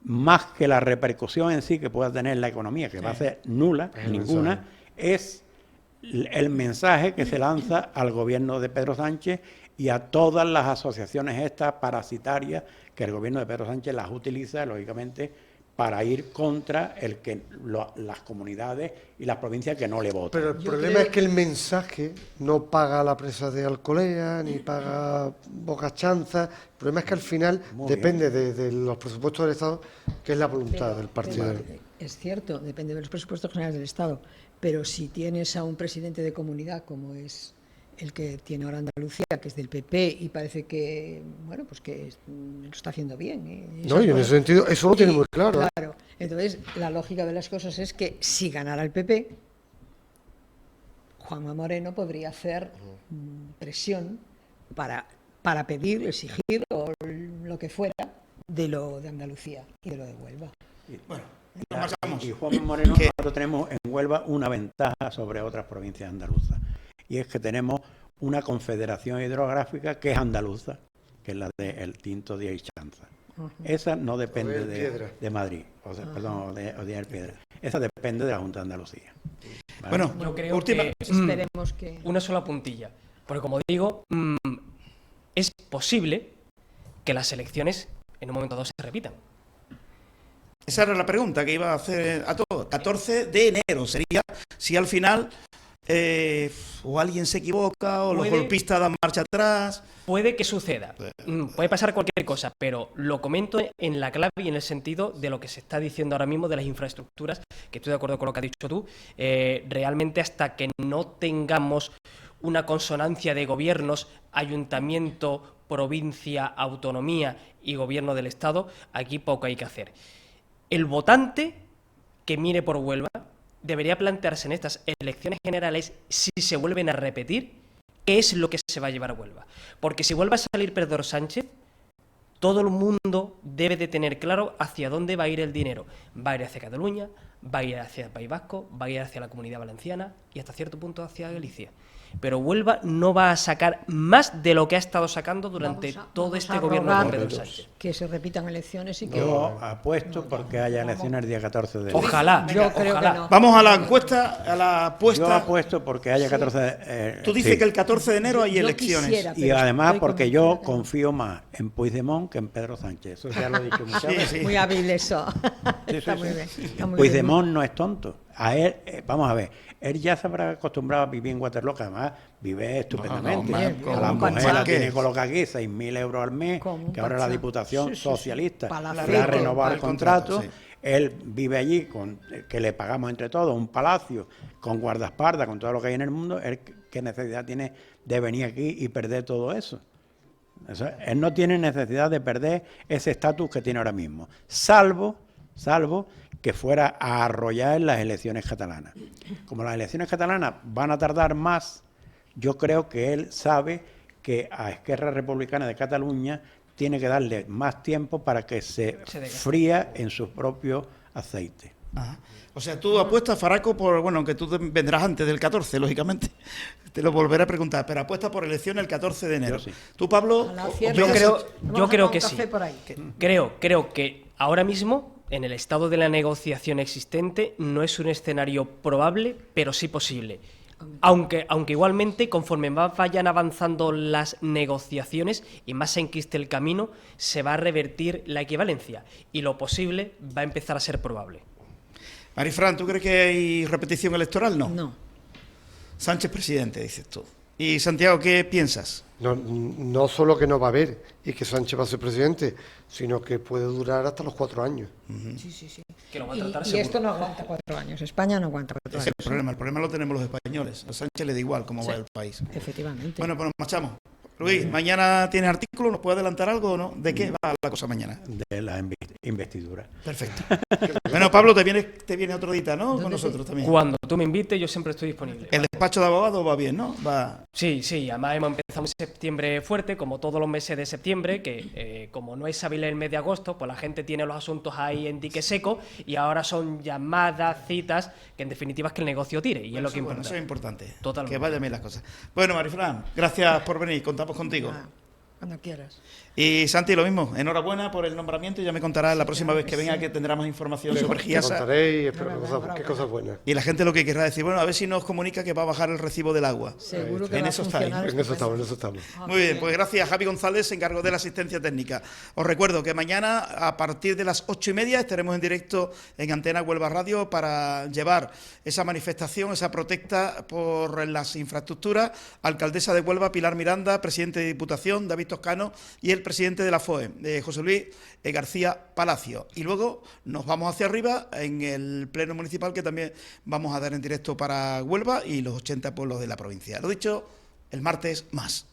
más que la repercusión en sí que pueda tener la economía, que va a ser nula, ninguna, es el mensaje que se lanza al gobierno de Pedro Sánchez y a todas las asociaciones estas parasitarias que el gobierno de Pedro Sánchez las utiliza, lógicamente, para ir contra las comunidades y las provincias que no le votan. Pero el problema es que el mensaje no paga la presa de Alcolea, ni paga Boca Chanza. El problema es que al final depende de los presupuestos del Estado, que es la voluntad del partido. Es cierto, depende de los presupuestos generales del Estado, pero si tienes a un presidente de comunidad como es el que tiene ahora Andalucía, que es del PP y parece que, bueno, pues que lo está haciendo bien. No, y en ese sentido, eso lo tiene muy claro. Claro, entonces la lógica de las cosas es que si ganara el PP, Juanma Moreno podría hacer presión para pedir, exigir o lo que fuera de Andalucía y de lo de Huelva. Bueno, Y Juanma Moreno, nosotros tenemos en Huelva una ventaja sobre otras provincias andaluzas. Y es que tenemos una confederación hidrográfica que es andaluza, que es la del Tinto de Chanza. Esa no depende de Madrid, o sea, perdón, o de Piedra. Esa depende de la Junta de Andalucía. ¿Vale? Bueno, Yo creo última. que Esperemos que... una sola puntilla. Porque como digo, es posible que las elecciones en un momento dado se repitan. Esa era la pregunta que iba a hacer a todos. 14 de enero sería si al final o alguien se equivoca o los golpistas dan marcha atrás. Puede que suceda, puede pasar cualquier cosa, pero lo comento en la clave y en el sentido de lo que se está diciendo ahora mismo de las infraestructuras, que estoy de acuerdo con lo que has dicho tú. Realmente hasta que no tengamos una consonancia de gobiernos, ayuntamiento, provincia, autonomía y gobierno del Estado, aquí poco hay que hacer. El votante que mire por Huelva debería plantearse en estas elecciones generales, si se vuelven a repetir, qué es lo que se va a llevar a Huelva. Porque si vuelve a salir Pedro Sánchez, todo el mundo debe de tener claro hacia dónde va a ir el dinero. Va a ir hacia Cataluña, va a ir hacia el País Vasco, va a ir hacia la Comunidad Valenciana y hasta cierto punto hacia Galicia. Pero Huelva no va a sacar más de lo que ha estado sacando durante todo este gobierno de Pedro Sánchez. Que se repitan elecciones y que... Yo apuesto porque haya elecciones el día 14 de enero. Ojalá, Yo creo que no. Vamos a la encuesta, a la apuesta. Yo apuesto porque haya 14 de Tú dices que el 14 de enero hay Yo elecciones. quisiera, Y pero además estoy porque convencida yo que no. confío más en Puigdemont que en Pedro Sánchez. Eso ya lo he dicho muchas veces. Sí. Muy hábil eso. Sí, Está sí, muy sí. bien. Está muy Puigdemont no es tonto. A él, vamos a ver, él ya se habrá acostumbrado a vivir en Waterloo, que además vive estupendamente. No, bien. a la Como un mujer la parque. tiene colocada aquí 6.000 euros al mes, Como un que ahora la parque. Diputación Sí, sí, sí. Socialista Palacete. le ha renovado El el contrato. contrato, sí. Él vive allí, que le pagamos entre todos un palacio con guardaespaldas, con todo lo que hay en el mundo. Él, ¿qué necesidad tiene de venir aquí y perder todo eso? Él no tiene necesidad de perder ese estatus que tiene ahora mismo, salvo que fuera a arrollar en las elecciones catalanas. Como las elecciones catalanas van a tardar más, yo creo que él sabe que a Esquerra Republicana de Cataluña tiene que darle más tiempo para que se fría en su propio aceite. Ajá. O sea, tú apuestas, Faraco, por, bueno, aunque tú vendrás antes del 14, lógicamente, te lo volveré a preguntar, pero apuestas por elección el 14 de enero. Yo sí. Tú, Pablo, A la ¿o cierre. Yo opinas- creo, Vamos yo a creo tomar que un sí. café por ahí. Creo que ahora mismo, en el estado de la negociación existente, no es un escenario probable, pero sí posible. Aunque igualmente, conforme más vayan avanzando las negociaciones y más se enquiste el camino, se va a revertir la equivalencia y lo posible va a empezar a ser probable. Marifran, ¿tú crees que hay repetición electoral? No. No. Sánchez presidente, dices tú. Y Santiago, ¿qué piensas? No solo que no va a haber y que Sánchez va a ser presidente, sino que puede durar hasta los 4 años. Sí, sí, sí. Que lo va a Y, tratar y seguro. esto no aguanta 4 años. España no aguanta 4 Ese años. es el problema lo tenemos los españoles. A Sánchez le da igual cómo va el país. Efectivamente. Bueno, pues nos marchamos. Luis, mañana tienes artículo, ¿nos puede adelantar algo o no? ¿De qué va la cosa mañana? De la investidura. Perfecto. Bueno, Pablo, te viene otro día, ¿no? Con nosotros también. Cuando tú me invites, yo siempre estoy disponible. El despacho de abogados va bien, ¿no? Va. Sí, además hemos empezado en septiembre fuerte, como todos los meses de septiembre, que como no es hábil el mes de agosto, pues la gente tiene los asuntos ahí en dique seco y ahora son llamadas, citas, que en definitiva es que el negocio tire, y es lo que importa. Eso es importante. Totalmente. Que vayan bien las cosas. Bueno, Marifran, gracias por venir, contamos contigo. Ah, cuando quieras. Y Santi, lo mismo, enhorabuena por el nombramiento, ya me contarás la próxima vez que venga que tendrá más información sobre Te Giasa. contaré y espero qué cosas buenas. Y la gente lo que querrá decir, bueno, a ver si nos comunica que va a bajar el recibo del agua. Seguro que En va a eso estáis, funcionar. En eso estamos. Muy bien, pues gracias. Javi González se encargó de la asistencia técnica. Os recuerdo que mañana a partir de las 8:30 estaremos en directo en Antena Huelva Radio para llevar esa manifestación, esa protesta por las infraestructuras. Alcaldesa de Huelva, Pilar Miranda, presidente de Diputación, David Toscano, y el presidente de la FOE, José Luis García Palacio. Y luego nos vamos hacia arriba en el pleno municipal que también vamos a dar en directo para Huelva y los 80 pueblos de la provincia. Lo dicho, el martes más.